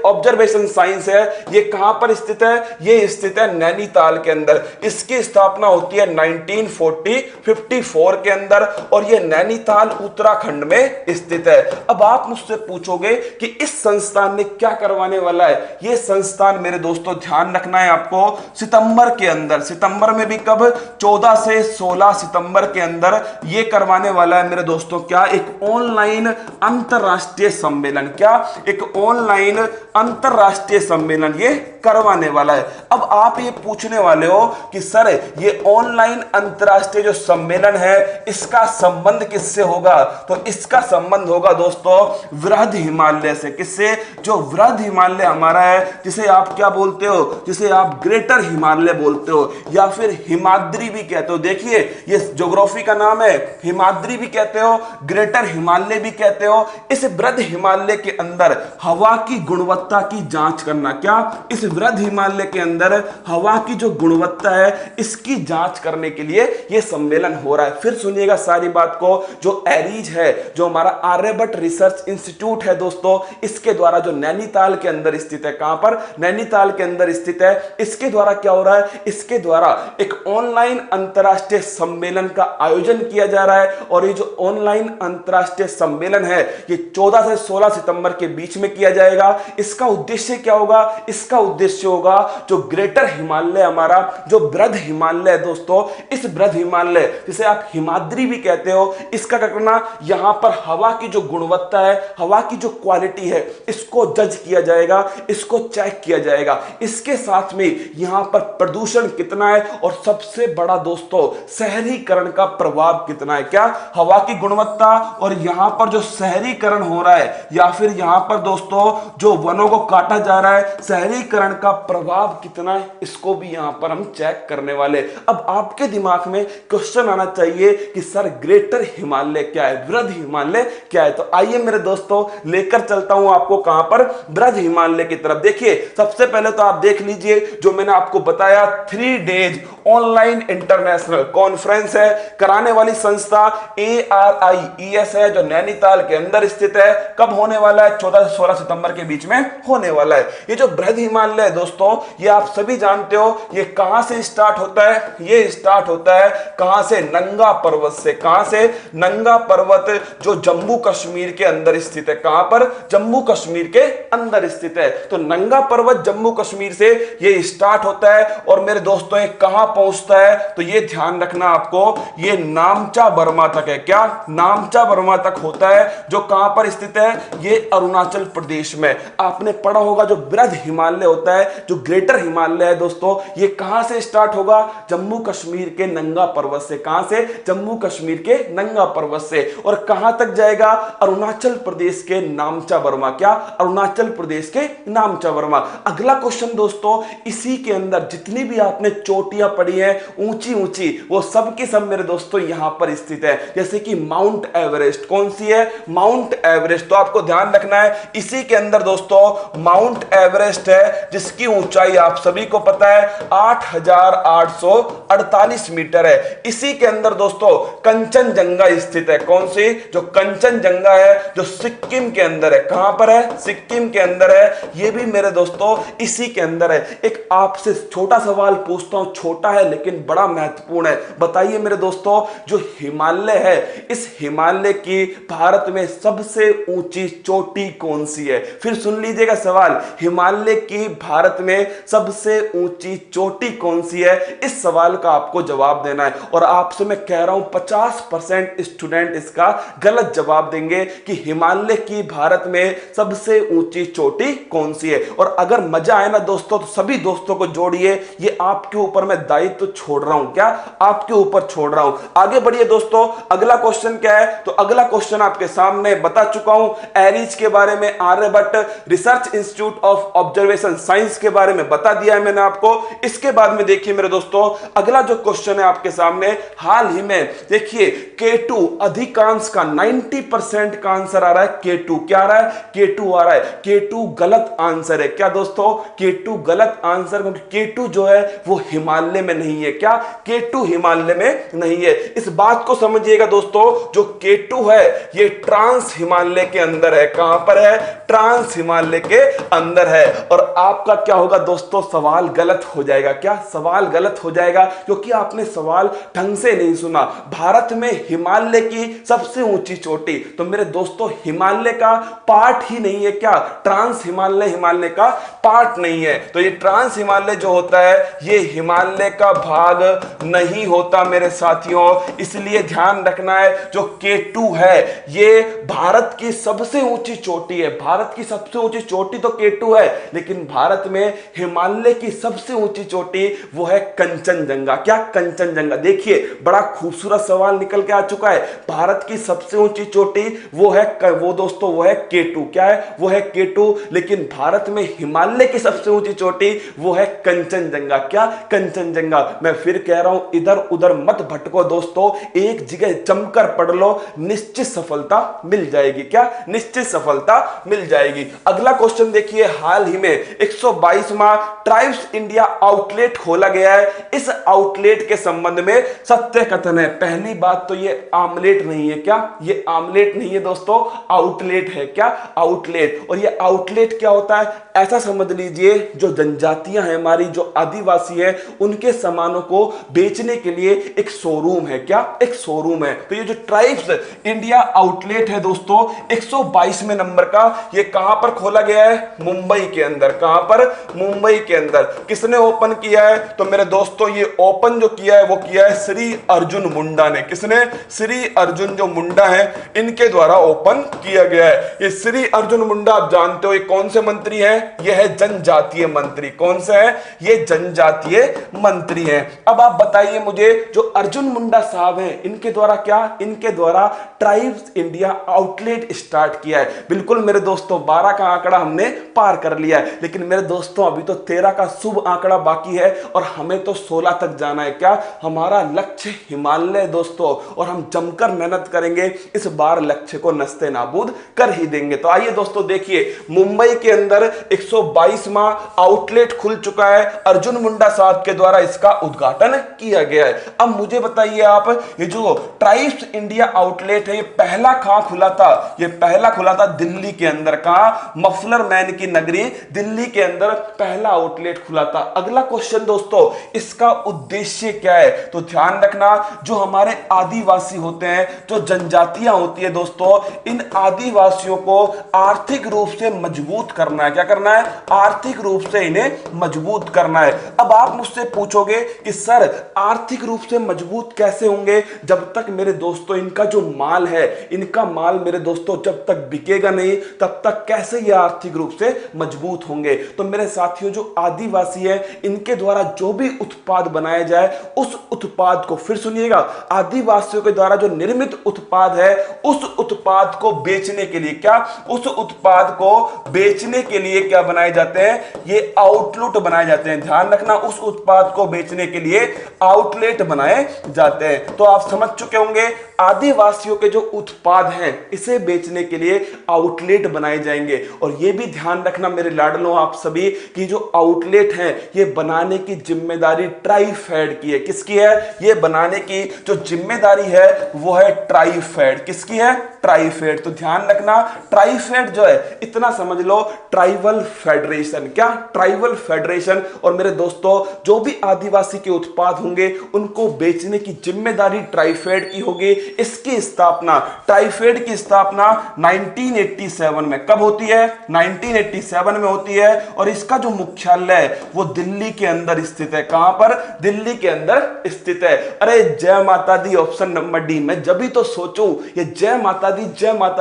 ऑब्जर्वेशन साइंस है ये कहां पर स्थित है, ये स्थित है नैनीताल के अंदर। इसकी स्थापना होती है 1954 के अंदर और ये नैनीताल उत्तराखंड में स्थित है। अब आप मुझसे पूछोगे कि इस संस्थान ने क्या करवाने वाला है। ये संस्थान मेरे दोस्तों ध्यान रखना है आपको, सितंबर के अंदर, सितंबर में भी कब, 14 से 16 सितंबर के अंदर ये करवाने वाला है मेरे दोस्तों, क्या, एक ऑनलाइन अंतरराष्ट्रीय सम्मेलन। क्या, एक ऑनलाइन अंतरराष्ट्रीय सम्मेलन ये करवाने वाला है। अब आप ये पूछने वाले हो कि सर ये ऑनलाइन अंतरराष्ट्रीय जो सम्मेलन है इसका संबंध किससे होगा। तो इसका संबंध होगा दोस्तों वृहद हिमालय से। किससे, जो वृहद हिमालय हमारा है, जिसे आप क्या बोलते हो, जिसे आप ग्रेटर हिमालय बोलते हो या फिर हिमाद्री भी कहते हो। देखिए ये ज्योग्राफी का नाम है, हिमाद्री भी कहते हो, ग्रेटर हिमालय भी कहते हो। इस वृहद हिमालय के अंदर हवा की गुणवत्ता की जांच करना। क्या, इस वृहद हिमालय के अंदर हवा की जो गुणवत्ता है इसकी जांच करने के लिए यह सम्मेलन हो रहा है। फिर सुनिएगा सारी बात को, जो एरीज है, जो हमारा आर्यभट्ट रिसर्च इंस्टीट्यूट है दोस्तों, इसके द्वारा जो नैनीताल के अंदर स्थित है, कहां पर, नैनीताल के अंदर स्थित है, इसके द्वारा क्या हो रहा है, इसके द्वारा एक ऑनलाइन अंतरराष्ट्रीय सम्मेलन का आयोजन किया जा रहा है। और ये जो ऑनलाइन अंतरराष्ट्रीय सम्मेलन है ये 14 से 16 सितंबर के बीच में किया जाएगा। इसका उद्देश्य क्या होगा, इसका उद्देश्य होगा जो ग्रेटर हिमालय हमारा जो वृहद हिमालय है दोस्तों, इस वृहद हिमालय जिसे आप हिमाद्री भी कहते हो, इसका क्या करना, यहां पर हवा की जो गुणवत्ता है, हवा की जो क्वालिटी है, इसको जज किया जाएगा, इसको चेक किया जाएगा। इसके साथ में यहां पर प्रदूषण कितना है और सबसे बड़ा दोस्तों शहरीकरण का प्रभाव कितना है। क्या, हवा की गुणवत्ता और यहां पर जो शहरीकरण हो रहा है या फिर यहां पर दोस्तों जो वनों को काटा जा रहा है, शहरीकरण का प्रभाव कितना है, इसको भी यहां पर हम चेक करने वाले। अब आपके दिमाग में क्वेश्चन आना चाहिए कि सर ग्रेटर हिमालय क्या है, वृहद हिमालय क्या है। तो आइए मेरे दोस्तों लेकर चलता हूं आपको कहां पर, वृहद हिमालय की तरफ। देखिए सबसे पहले तो आप देख लीजिए जो मैंने आपको बताया 3 डेज ऑनलाइन इंटरनेशनल कॉन्फ्रेंस है, कराने वाली संस्था ARIES है जो नैनीताल के अंदर स्थित है। कब होने वाला है, 14 से 16 सितंबर के बीच में होने वाला है। ये जो वृहद हिमालय है दोस्तों, ये आप सभी जानते हो ये कहां से स्टार्ट होता है, ये स्टार्ट होता है कहां से, नंगा पर्वत से। कहां से, नंगा पर्वत जो जम्मू कश्मीर के अंदर स्थित है। कहां पर, जम्मू कश्मीर के अंदर स्थित है। तो नंगा पर्वत जम्मू कश्मीर से ये स्टार्ट होता है और मेरे दोस्तों ये कहां पहुंचता है, तो ये ध्यान रखना आपको, ये नामचा बर्मा तक है। क्या, नामचा बर्मा तक होता है, जो कहां पर स्थित है, ये अरुणाचल प्रदेश में। आपने पढ़ा होगा जो वृहद हिमालय होता है, जो ग्रेटर हिमालय है दोस्तों, ये कहां से स्टार्ट होगा, जम्मू कश्मीर के नंगा पर्वत से। कहां से, जम्मू कश्मीर के नंगा पर्वत से। और कहां तक जाएगा, अरुणाचल प्रदेश के नामचा बर्मा। क्या, अरुणाचल प्रदेश के नामचा बर्मा। अगला क्वेश्चन दोस्तों, इसी के अंदर जितनी भी आपने चोटियां पढ़ी है ऊंची ऊंची, वो सब के सब मेरे दोस्तों यहां पर स्थित है। जैसे कि माउंट एवरेस्ट, एवरेस्ट। कौन सी है? Mount Everest. तो आपको ध्यान रखना है इसी के अंदर दोस्तों माउंट एवरेस्ट है, जिसकी ऊंचाई आप सभी को पता है 8,848 मीटर है। इसी के अंदर दोस्तों कंचनजंगा स्थित है। कौन सी? जो कंचनजंगा है जो सिक्किम के अंदर है। कहां पर है? सिक्किम के अंदर है। ये भी मेरे दोस्तों इसी के अंदर है। एक आपसे छोटा सवाल पूछता हूं, छोटा है लेकिन बड़ा महत्वपूर्ण है। बताइए मेरे दोस्तों, जो हिमालय है, इस हिमालय की भारत में सबसे ऊंची चोटी कौन सी है? फिर सुन लीजिएगा सवाल, हिमालय की भारत में सबसे ऊंची चोटी कौन सी है? इस सवाल का आपको जवाब देना है। और आपसे मैं कह रहा हूं 50% स्टूडेंट इसका गलत जवाब देंगे कि हिमालय की भारत में सबसे ऊंची चोटी कौन सी है। और अगर मजा आए ना दोस्तों तो सभी दोस्तों को जोड़िए। ये आपके ऊपर मैं दायित्व छोड़ रहा हूं। क्या? आपके ऊपर छोड़ रहा हूं। आगे बढ़िए दोस्तों, अगला क्वेश्चन क्या है? तो अगला क्वेश्चन आपके सामने बता चुका हूं, एरीज के बारे में, Aryabhatta research institute of observation science के बारे में बता दिया है मैंने आपको। इसके बाद में देखिए मेरे दोस्तों, अगला जो क्वेश्चन है आपके सामने, हाल ही में देखिए K2 अधिकांश का 90% का आंसर आ रहा है K2। क्या आ रहा है? K2 आ रहा है। K2 गलत आंसर है। क्या दोस्तों? K2 गलत आंसर, क्योंकि K2 जो है वो हिमालय में नहीं है। क्या? K2 हिमालय में नहीं है। इस बात को समझिएगा दोस्तों, जो K2 है ये ट्रांस हिमालय के अंदर है। कहां पर है? ट्रांस हिमालय के अंदर है। और आपका क्या होगा दोस्तों? सवाल गलत हो जाएगा। क्या? सवाल गलत हो जाएगा क्योंकि आपने सवाल ढंग से नहीं सुना। भारत में हिमालय की सबसे ऊंची चोटी, तो मेरे दोस्तों हिमालय का पार्ट ही नहीं है। क्या? ट्रांस हिमालय हिमालय का पार्ट नहीं है। तो ये ट्रांस हिमालय जो होता है ये हिमालय का भाग नहीं होता मेरे साथियों। इसलिए ध्यान रखना है, जो K2 है ये भारत की सबसे ऊंची चोटी है। भारत की सबसे ऊंची चोटी तो K2 है, लेकिन भारत में हिमालय की सबसे ऊंची चोटी वो है कंचनजंगा। क्या? कंचनजंगा। देखिए बड़ा खूबसूरत सवाल निकल के आ चुका है। भारत की सबसे ऊंची चोटी वो है, वो दोस्तों वो है K2। क्या है? वो है K2। लेकिन भारत में हिमालय की सबसे ऊंची चोटी वो है कंचनजंगा। क्या? कंचनजंगा। मैं फिर कह रहा हूं, इधर उधर मत भटको दोस्तों, एक जगह जमकर पढ़ लो, निश्चित सफलता मिल जाएगी। क्या? निश्चित सफलता मिल जाएगी। अगला क्वेश्चन देखिए, हाल ही में 122वां ट्राइब्स इंडिया आउटलेट खोला गया है। इस आउटलेट के संबंध में सत्य कथन है। पहली बात तो ये आमलेट नहीं है। क्या? ये आमलेट नहीं है दोस्तों, आउटलेट है। क्या? आउटलेट। और ये आउटलेट क्या होता है? ऐसा समझ लीजिए, जो जनजातियां हैं हमारी, जो आदिवासी है, उनके सामानों को बेचने के लिए एक शोरूम है। क्या? एक शोरूम है। तो ये जो ट्राइब्स इंडिया आउटलेट है दोस्तों 122वें नंबर का, ये कहां पर खोला गया है? मुंबई के अंदर। कहां पर? मुंबई के अंदर। किसने ओपन किया है? तो मेरे दोस्तों ये ओपन जो किया है वो किया है श्री अर्जुन मुंडा ने। किसने? श्री अर्जुन जो मुंडा है इनके द्वारा ओपन किया गया है। ये श्री अर्जुन मुंडा आप जानते हो ये कौन से मंत्री हैं? ये है जनजातीय मंत्री। कौन से है? ये जनजातीय मंत्री हैं। अब आप बताइए मुझे, जो अर्जुन मुंडा साहब हैं इनके द्वारा क्या? इनके द्वारा ट्राइब्स इंडिया आउटलेट स्टार्ट किया है। बिल्कुल मेरे दोस्तों 12 का आंकड़ा हमने पार कर लिया है, लेकिन मेरे दोस्तों अभी तो 13 का शुभ आंकड़ा बाकी है और हमें तो 16 तक जाना है। क्या? हमारा लक्ष्य हिमालय दोस्तों, और हम जमकर मेहनत करेंगे, इस बार लक्ष्य को नस्ते नाबूद कर ही देंगे। तो आइए दोस्तों देखिए, मुंबई के अंदर 122वां आउटलेट खुल चुका है। अर्जुन मुंडा साहब के द्वारा इसका उद्घाटन किया गया है। अब मुझे बताइए आप, ये जो ट्राइब्स इंडिया आउटलेट है ये पहला कहां खुला था? ये पहला खुला था दिल्ली के अंदर। कहां? मफलर मैन की नगरी दिल्ली के अंदर पहला आउटलेट खुला था। अगला क्वेश्चन दोस्तों, इसका उद्देश्य क्या है? तो ध्यान रखना, जो हमारे आदिवासी होते हैं, जो जनजातियां होती है दोस्तों, इन आदिवासियों को आर्थिक रूप से मजबूत करना है। क्या करना है? आर्थिक रूप से इन्हें मजबूत करना है। अब आप मुझसे पूछोगे कि सर आर्थिक रूप से मजबूत कैसे होंगे? जब तक मेरे दोस्तों इनका जो माल है, इनका माल मेरे दोस्तों जब तक बिकेगा नहीं तब तक कैसे ये आर्थिक रूप से मजबूत होंगे? तो मेरे साथियों, जो आदिवासी है इनके द्वारा जो भी उत्पाद बनाया जाए, उस उत्पाद को, फिर सुनिएगा, आदिवासियों के द्वारा जो निर्मित उत्पाद है उस उत्पाद को बेचने के लिए, क्या? उस उत्पाद को बेचने के लिए क्या बनाए जाते हैं? ये आउटलेट बनाए जाते हैं। ध्यान रखना, उस उत्पाद को बेचने के लिए आउटलेट बनाए जाते हैं। तो आप समझ चुके होंगे आदिवासियों आदिवासियों के जो उत्पाद हैं इसे बेचने के लिए आउटलेट बनाए जाएंगे। और ये भी ध्यान रखना मेरे लाडलों आप सभी कि जो आउटलेट हैं ये बनाने की जिम्मेदारी ट्राइफेड की है। किसकी है? ये बनाने की जो जिम्मेदारी है वो है ट्राइफेड। किसकी है? ट्राइफेड। तो ध्यान रखना ट्राइफेड जो है इतना समझ लो, ट्राइबल फेडरेशन। क्या? Tribal federation. और मेरे दोस्तों जो भी आदिवासी के उत्पाद होंगे उनको बेचने की जिम्मेदारी ट्राइफेड की होगी। इसकी स्थापना, ट्राइफेड की स्थापना 1987 में कब होती है? 1987 में होती है। और इसका जो मुख्यालय है वो दिल्ली के अंदर स्थित है। कहां पर? दिल्ली के अंदर स्थित है। अरे जय माता दी, ऑप्शन नंबर डी। मैं जब भी तो सोचूं ये जय माता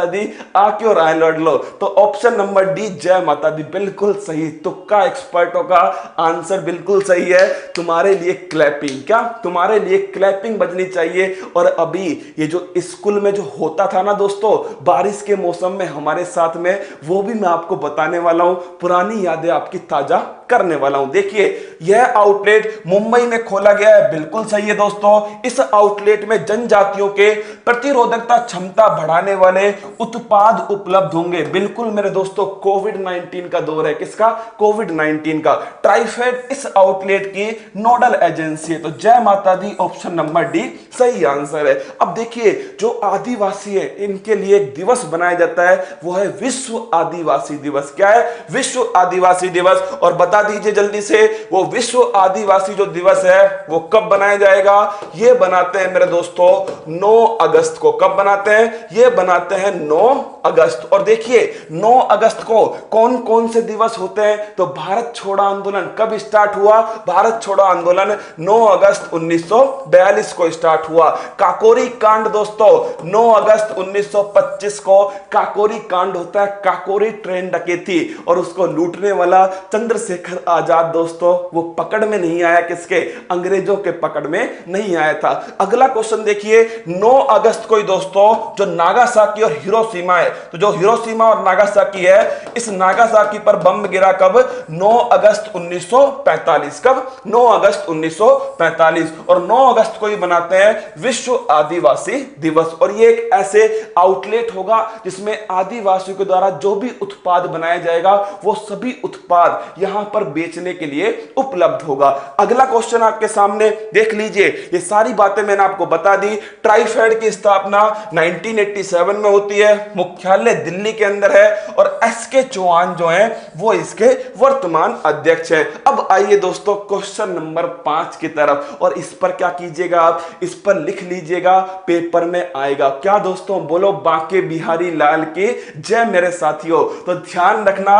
दी आ क्यों रहा है लड़ लो, तो ऑप्शन नंबर डी जय माता दी बिल्कुल सही। तुक्का एक्सपर्टों का आंसर बिल्कुल सही है। तुम्हारे लिए क्लैपिंग, क्या तुम्हारे लिए क्लैपिंग बजनी चाहिए। और अभी ये जो स्कूल में जो होता था ना दोस्तों बारिश के मौसम में हमारे साथ में, वो भी मैं आपको बताने वाला हूं, पुरानी यादें आपकी ताजा करने वाला हूं। देखिए यह आउटलेट मुंबई में खोला गया है, बिल्कुल सही है दोस्तों। इस आउटलेट में जनजातियों के प्रतिरोधकता क्षमता बढ़ाने वाले उत्पाद उपलब्ध होंगे। बिल्कुल मेरे दोस्तों कोविड-19 का दौर है। किसका? कोविड-19 का। ट्राइफेड इस आउटलेट की नोडल एजेंसी है। तो जय माता दी ऑप्शन नंबर डी सही आंसर है। अब देखिए जो आदिवासी है इनके लिए एक दिवस बनाया जाता है, वो है विश्व आदिवासी दिवस। क्या है? विश्व आदिवासी दिवस। और बता दीजिए जल्दी से वो विश्व आदिवासी जो दिवस है वो कब बनाया जाएगा? ये बनाते हैं मेरे दोस्तों 9 अगस्त को। कब बनाते हैं? ये बनाते हैं 9 अगस्त। और देखिए 9 अगस्त को कौन कौन से दिवस होते हैं? तो भारत छोड़ो आंदोलन कब स्टार्ट हुआ? भारत छोड़ो आंदोलन 9 अगस्त 1942 को स्टार्ट हुआ। काकोरी कांड दोस्तों 9 अगस्त 1925 को काकोरी कांड होता है। काकोरी ट्रेन डकैती और उसको लूटने वाला चंद्रशेखर आजाद दोस्तों वो पकड़ में नहीं आया। किसके? अंग्रेजों के पकड़ में नहीं आया था। अगला क्वेश्चन देखिए 9 अगस्त को ही दोस्तों जो नागासाकी और हिरोशिमा है, तो जो हिरोशिमा और नागासाकी है इस नागासाकी पर बम गिरा कब? 9 अगस्त 1945। कब? 9 अगस्त 1945। और 9 अगस्त को ही बनाते हैं विश्व आदिवासी दिवस। और ये एक ऐसे आउटलेट होगा जिसमें आदिवासियों के द्वारा जो भी उत्पाद बनाया जाएगा वो सभी उत्पाद यहां पर बेचने के लिए उपलब्ध होगा। अगला क्वेश्चन आपके सामने देख लीजिए। ये सारी बातें मैंने आपको बता दी। ट्राइफेड की स्थापना 1987 में होती है, मुख्यालय दिल्ली के अंदर है और एसके चौहान जो हैं वो इसके वर्तमान अध्यक्ष हैं। अब आइए दोस्तों क्वेश्चन नंबर 5 की तरफ। और इस पर क्या कीजिएगा आप? इस पर लिख लीजिएगा, पेपर में आएगा। क्या दोस्तों? बोलो बांके बिहारी लाल की जय मेरे साथियों। तो ध्यान रखना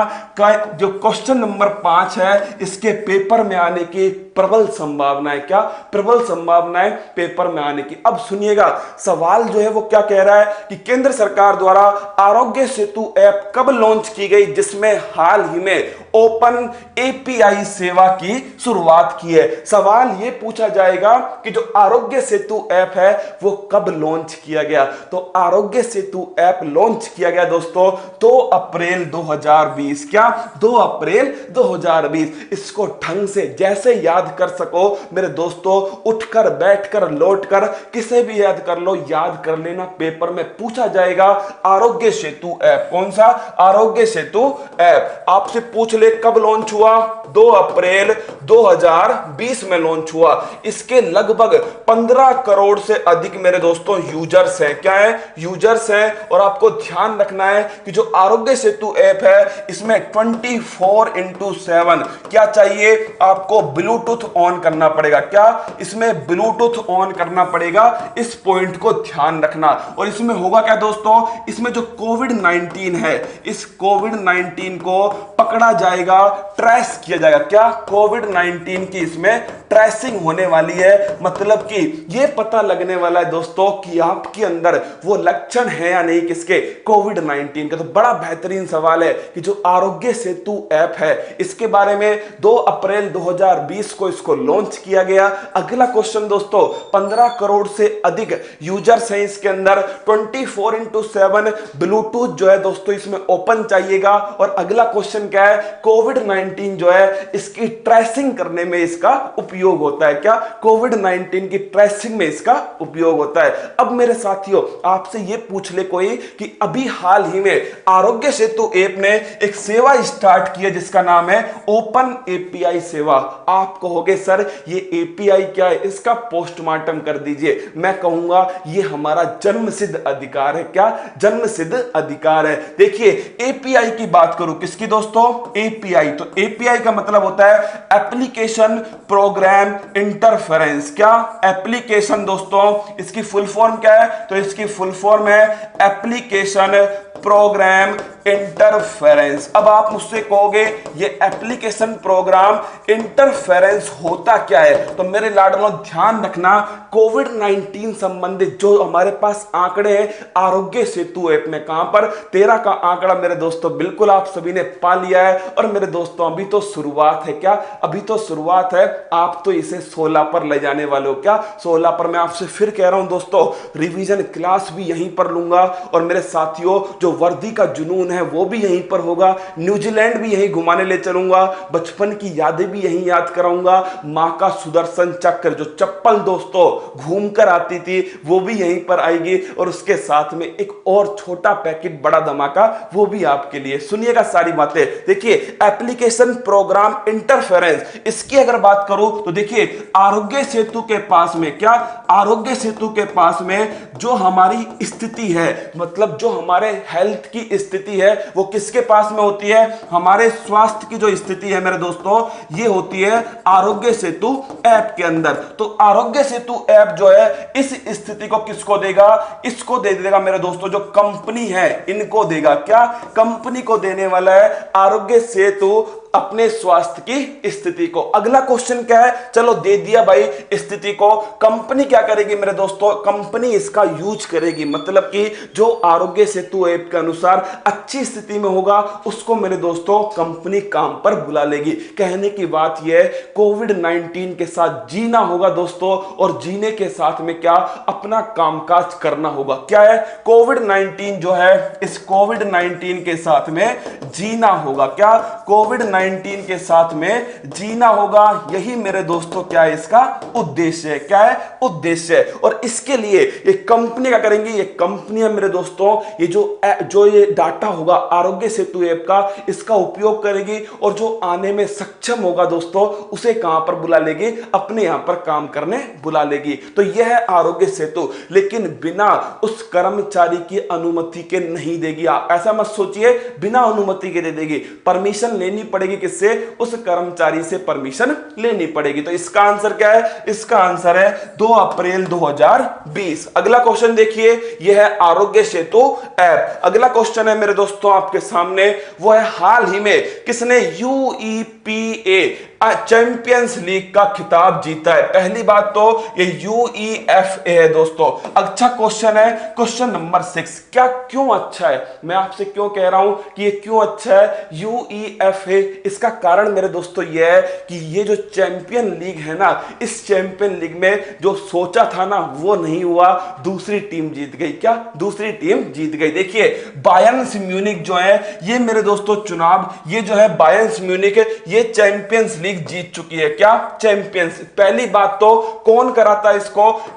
जो क्वेश्चन नंबर 5 है इसके पेपर में आने की प्रबल संभावना है। क्या? प्रबल संभावना है पेपर में आने की। अब सुनिएगा सवाल जो है वो क्या कह रहा है कि केंद्र सरकार द्वारा आरोग्य सेतु ऐप कब लॉन्च की गई, जिसमें हाल ही में ओपन एपीआई सेवा की शुरुआत की है। सवाल ये पूछा जाएगा कि जो आरोग्य सेतु ऐप है वो कब लॉन्च किया गया। तो आरोग्य सेतु ऐप लॉन्च किया गया दोस्तों 2 अप्रैल 2020। क्या? 2 अप्रैल 2020। इसको ढंग से जैसे याद कर सको मेरे दोस्तों, उठकर बैठकर लौटकर किसे भी याद कर लो, याद कर लेना, पेपर में पूछा जाएगा आरोग्य सेतु ऐप। कौन सा? आरोग्य सेतु ऐप। आपसे पूछ ले कब लॉन्च हुआ? 2 अप्रैल 2020 में लॉन्च हुआ। इसके लगभग 15 करोड़ से अधिक मेरे दोस्तों यूजर्स हैं। क्या है? यूजर्स हैं। और आपको ध्यान रखना है कि जो आरोग्य सेतु ऐप है इसमें 24/7 क्या चाहिए आपको? ब्लूटूथ ऑन करना पड़ेगा। क्या? इसमें ब्लूटूथ ऑन करना पड़ेगा। इस पॉइंट को ध्यान रखना। और इसमें होगा क्या दोस्तों? इसमें जो कोविड-19 है इस कोविड-19 को पकड़ा जाएगा, ट्रेस किया जाएगा। क्या? कोविड-19 की इसमें ट्रेसिंग होने वाली है। मतलब कि यह पता लगने वाला है दोस्तों कि आपके अंदर वो लक्षण है या नहीं, किसके? कोविड-19 का। तो बड़ा बेहतरीन सवाल है कि जो आरोग्य सेतु ऐप है इसके बारे में 2 अप्रैल 2020 को इसको लॉन्च किया गया। अगला क्वेश्चन दोस्तों 15 करोड़ से अधिक यूजर्स हैं इसके अंदर, 24/7 ब्लूटूथ जो है दोस्तों इसमें ओपन चाहिएगा। और अगला क्वेश्चन क्या क्या है, कोविड-19 जो है इसकी ट्रेसिंग करने में इसका उपयोग होता है। क्या, कोविड-19 की ट्रेसिंग में इसका उपयोग होता है। अब मेरे साथियों आपसे ये पूछ ले कोई कि अभी हाल ही में आरोग्य सेतु ऐप ने एक सेवा स्टार्ट की है जिसका नाम है ओपन एपीआई सेवा। आप कहोगे सर ये एपीआई क्या है, इसका पोस्टमार्टम कर दीजिए। मैं कहूंगा ये हमारा जन्मसिद्ध अधिकार है। क्या, जन्मसिद्ध अधिकार है। देखिए एपीआई की बात करूं, किसकी दोस्तों, एपीआई। तो एपीआई का मतलब होता है एप्लीकेशन प्रोग्राम इंटरफेरेंस। क्या, एप्लीकेशन दोस्तों इसकी फुल फॉर्म क्या है, तो इसकी फुल फॉर्म है एप्लीकेशन प्रोग्राम इंटरफेरेंस। अब आप मुझसे कहोगे ये एप्लीकेशन प्रोग्राम इंटरफेरेंस होता क्या है, तो मेरे लाडलों ध्यान रखना, कोविड-19 संबंधित जो हमारे पास आंकड़े हैं आरोग्य सेतु ऐप में, कहां पर 13 का आंकड़ा मेरे दोस्तों बिल्कुल आप सभी ने पा लिया है। और मेरे दोस्तों अभी तो शुरुआत है। क्या, अभी तो शुरुआत है, आप तो इसे 16 पर ले जाने वाले हो। क्या, 16 पर। मैं आपसे फिर कह रहा हूं दोस्तों, रिवीजन क्लास भी यहीं पर लूंगा और मेरे साथियों जो वर्दी का जुनून है वो भी यहीं पर होगा। न्यूजीलैंड भी यहीं घुमाने ले चलूंगा, बचपन की यादें भी यहीं याद कराऊंगा। मां का सुदर्शन चक्र जो चप्पल दोस्तों घूमकर आती थी वो भी यहीं पर आएगी और उसके साथ में एक और छोटा पैकेट बड़ा धमाका वो भी आपके लिए। सुनिएगा सारी बातें। देखिए एप्लीकेशन प्रोग्राम इंटरफेरेंस, इसकी अगर बात करूं तो देखिए आरोग्य सेतु के पास में, क्या, आरोग्य सेतु के पास में जो हमारी स्थिति है, मतलब जो हमारे हेल्थ की स्थिति है वो किसके पास में होती है, हमारे स्वास्थ्य की जो स्थिति है मेरे दोस्तों ये होती है आरोग्य सेतु ऐप के अंदर। तो आरोग्य सेतु ऐप जो है इस स्थिति को किसको देगा, इसको दे देगा मेरे दोस्तों जो कंपनी है इनको देगा। क्या, कंपनी को देने वाला है आरोग्य सेतु अपने स्वास्थ्य की स्थिति को। अगला क्वेश्चन क्या है, चलो दे दिया भाई स्थिति को, कंपनी क्या करेगी मेरे दोस्तों, कंपनी इसका यूज करेगी। मतलब कि जो आरोग्य सेतु ऐप के अनुसार अच्छी स्थिति में होगा उसको मेरे दोस्तों कंपनी काम पर बुला लेगी। कहने की बात यह है कोविड-19 के साथ जीना होगा दोस्तों, और जीने के साथ में क्या, अपना कामकाज करना होगा। क्या है, कोविड-19 जो है इस कोविड-19 के साथ में जीना होगा। क्या, कोविड-19 के साथ में जीना होगा, यही मेरे दोस्तों क्या है इसका उद्देश्य है। क्या है, उद्देश्य है। और इसके लिए ये कंपनी क्या करेंगी, ये कंपनियां मेरे दोस्तों ये जो ये डाटा होगा आरोग्य सेतु ऐप का इसका उपयोग करेगी और जो आने में सक्षम होगा दोस्तों उसे कहां पर बुला लेगी, अपने यहां पर काम करने बुला लेगी। तो यह है आरोग्य सेतु, लेकिन बिना उस कर्मचारी की अनुमति के नहीं देगी। आप ऐसा मत सोचिए बिना अनुमति के दे देगी, परमिशन लेनी पड़ेगी। किससे, उस कर्मचारी से परमिशन लेनी पड़ेगी। तो इसका आंसर क्या है, इसका आंसर है 2 अप्रैल 2020। अगला क्वेश्चन देखिए, यह है आरोग्य सेतु ऐप। अगला क्वेश्चन है मेरे दोस्तों आपके सामने, वो है हाल ही में किसने यूईपीए चैंपियंस लीग का खिताब जीता है। पहली बात तो ये यूईएफए है दोस्तों। अच्छा क्वेश्चन है, क्वेश्चन नंबर 6। क्या, क्यों अच्छा है, मैं आपसे क्यों कह रहा हूं कि ये क्यों अच्छा है यूईएफए, इसका कारण मेरे दोस्तों ये है कि ये जो चैंपियन लीग है ना, इस चैंपियन लीग में जो सोचा था ना वो नहीं हुआ, दूसरी टीम जीत गई। क्या, दूसरी टीम जीत गई। देखिए बायर्न म्यूनिख जो है ये मेरे दोस्तों चुनाव, ये जो है बायर्न म्यूनिख ये चैंपियंस लीग जीत चुकी है। क्या, चैंपियंस। पहली बात तो कौन कराता है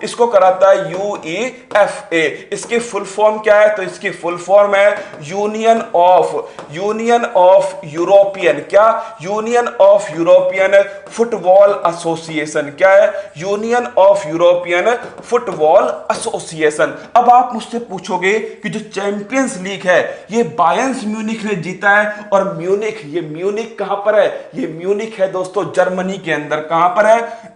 इसको कराता है यूईएफए। इसकी फुल फॉर्म क्या है, तो इसकी फुल फॉर्म है यूनियन ऑफ यूरोपियन, क्या, union of European football association. क्या है, union of European football association. अब आप मुझसे पूछोगे कि जो चैंपियंस लीग है ये बायर्न म्यूनिख ने जीता है, और म्यूनिख, ये म्यूनिख कहां पर है, ये म्यूनिख है दोस्तों जर्मनी के अंदर। कहां पर है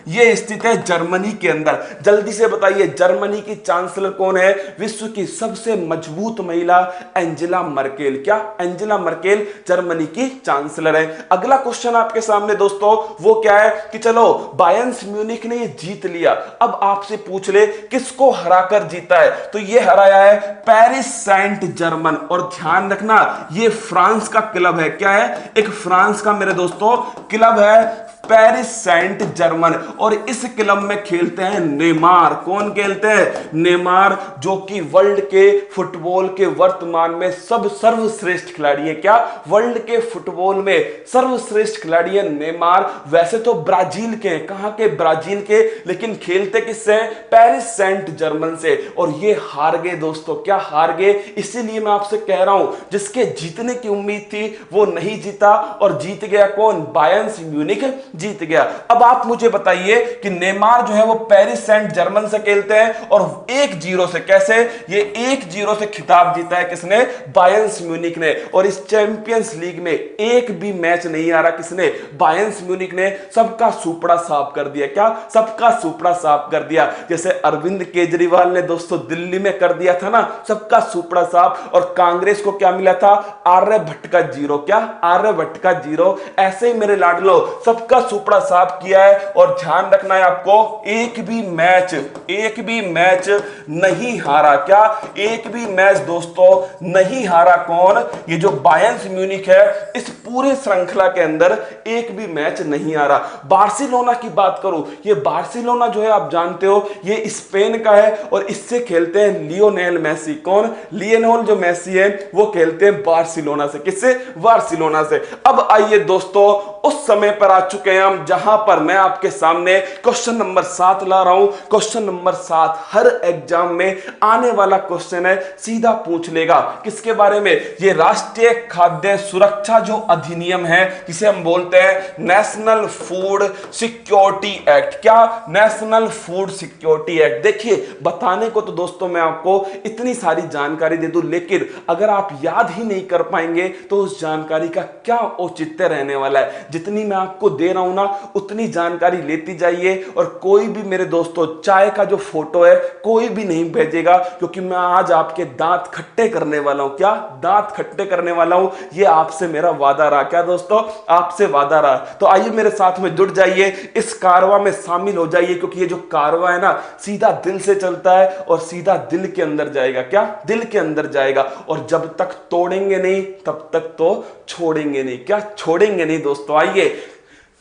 ये स्थित है जर्मनी के अंदर। जल्दी से बताइए जर्मनी की चांसलर कौन है, विश्व की सबसे मजबूत महिला एंजेला मर्केल। क्या, एंजेला मर्केल जर्मनी की चांसलर है। अगला क्वेश्चन आपके सामने दोस्तों वो क्या है कि चलो बायर्न म्यूनिख ने ये जीत लिया, अब आपसे पूछ ले किसको हराकर जीता है, तो ये हराया है पेरिस सेंट जर्मन। और ध्यान रखना ये फ्रांस का क्लब है। क्या है, एक फ्रांस का मेरे दोस्तों क्लब है पेरिस सेंट जर्मन। और इस क्लब में खेलते हैं नेमार। कौन खेलते हैं? नेमार, जो कि वर्ल्ड के फुटबॉल के वर्तमान में सर्वश्रेष्ठ खिलाड़ी है। क्या? वर्ल्ड के फुटबॉल में सर्वश्रेष्ठ खिलाड़ी है नेमार। वैसे तो ब्राजील के हैं, कहां के? ब्राजील के, लेकिन खेलते किससे? पेरिस सेंट जर्मन से। और ये हार गए दोस्तों। क्या हार गए? इसीलिए मैं आपसे कह रहा हूं, जिसके जीतने की उम्मीद थी वो नहीं जीता, और जीत गया कौन? बायर्न म्यूनिख जीत गया। अब आप मुझे बताइए कि नेमार जो है वो पेरिस सेंट जर्मन से खेलते हैं और 1-0 से, कैसे? ये 1-0 से खिताब जीता है किसने? बायर्न म्यूनिख ने। और इस चैंपियंस लीग में एक भी मैच नहीं आ रहा किसने? बायर्न म्यूनिख ने। सबका सुपड़ा साफ कर दिया। क्या? सबका सुपड़ा साफ कर दिया। जैसे अरविंद केजरीवाल ने दोस्तों दिल्ली में कर दिया था ना, सबका सुपड़ा साफ। और कांग्रेस को क्या मिला था? आर्यभट्ट का 0। क्या? आर्यभट्ट का 0। ऐसे ही मेरे लाडलो सबका सुपड़ा साफ किया है। और ध्यान रखना है आपको, एक भी मैच नहीं हारा। क्या? एक भी मैच दोस्तों नहीं हारा। कौन? ये जो बायर्न म्यूनिख है, इस पूरे श्रृंखला के अंदर एक भी मैच नहीं हारा। बार्सिलोना की बात करूं, ये बार्सिलोना जो है आप जानते हो ये स्पेन का है और इससे खेलते हैं लियोनेल मेसी। कौन? लियोनेल जो मेसी है वो खेलते हैं बार्सिलोना से। किससे? बार्सिलोना से। अब आइए दोस्तों, उस समय पर आ चुके हैं हम जहां पर मैं आपके सामने क्वेश्चन नंबर 7 ला रहा हूं। क्वेश्चन नंबर 7 हर एग्जाम में आने वाला क्वेश्चन है, सीधा पूछ लेगा। किसके बारे में? ये राष्ट्रीय खाद्य सुरक्षा जो अधिनियम है, जिसे हम बोलते हैं नेशनल फूड सिक्योरिटी एक्ट। क्या? National food security act. देखिए, बताने को तो दोस्तों मैं आपको इतनी सारी जानकारी दे दूं, लेकिन अगर आप याद ही नहीं कर पाएंगे तो उस जानकारी का क्या औचित्य रहने वाला है। जितनी मैं आपको दे रहा हूं ना, उतनी जानकारी लेती जाइए। और कोई भी मेरे दोस्तों चाय का जो फोटो है कोई भी नहीं भेजेगा, क्योंकि मैं आज आपके दांत खट्टे करने वाला हूं। क्या? दांत खट्टे करने वाला हूं। ये आपसे मेरा वादा रहा। क्या दोस्तों? आपसे वादा रहा। तो आइए मेरे साथ में जुड़ जाइए, इस कारवा में शामिल हो जाइए, क्योंकि ये जो कारवा है ना, सीधा दिल से चलता है और सीधा दिल के अंदर जाएगा। क्या? दिल के अंदर जाएगा। और जब तक तोड़ेंगे नहीं तब तक तो छोड़ेंगे नहीं। क्या? छोड़ेंगे नहीं दोस्तों। आइए,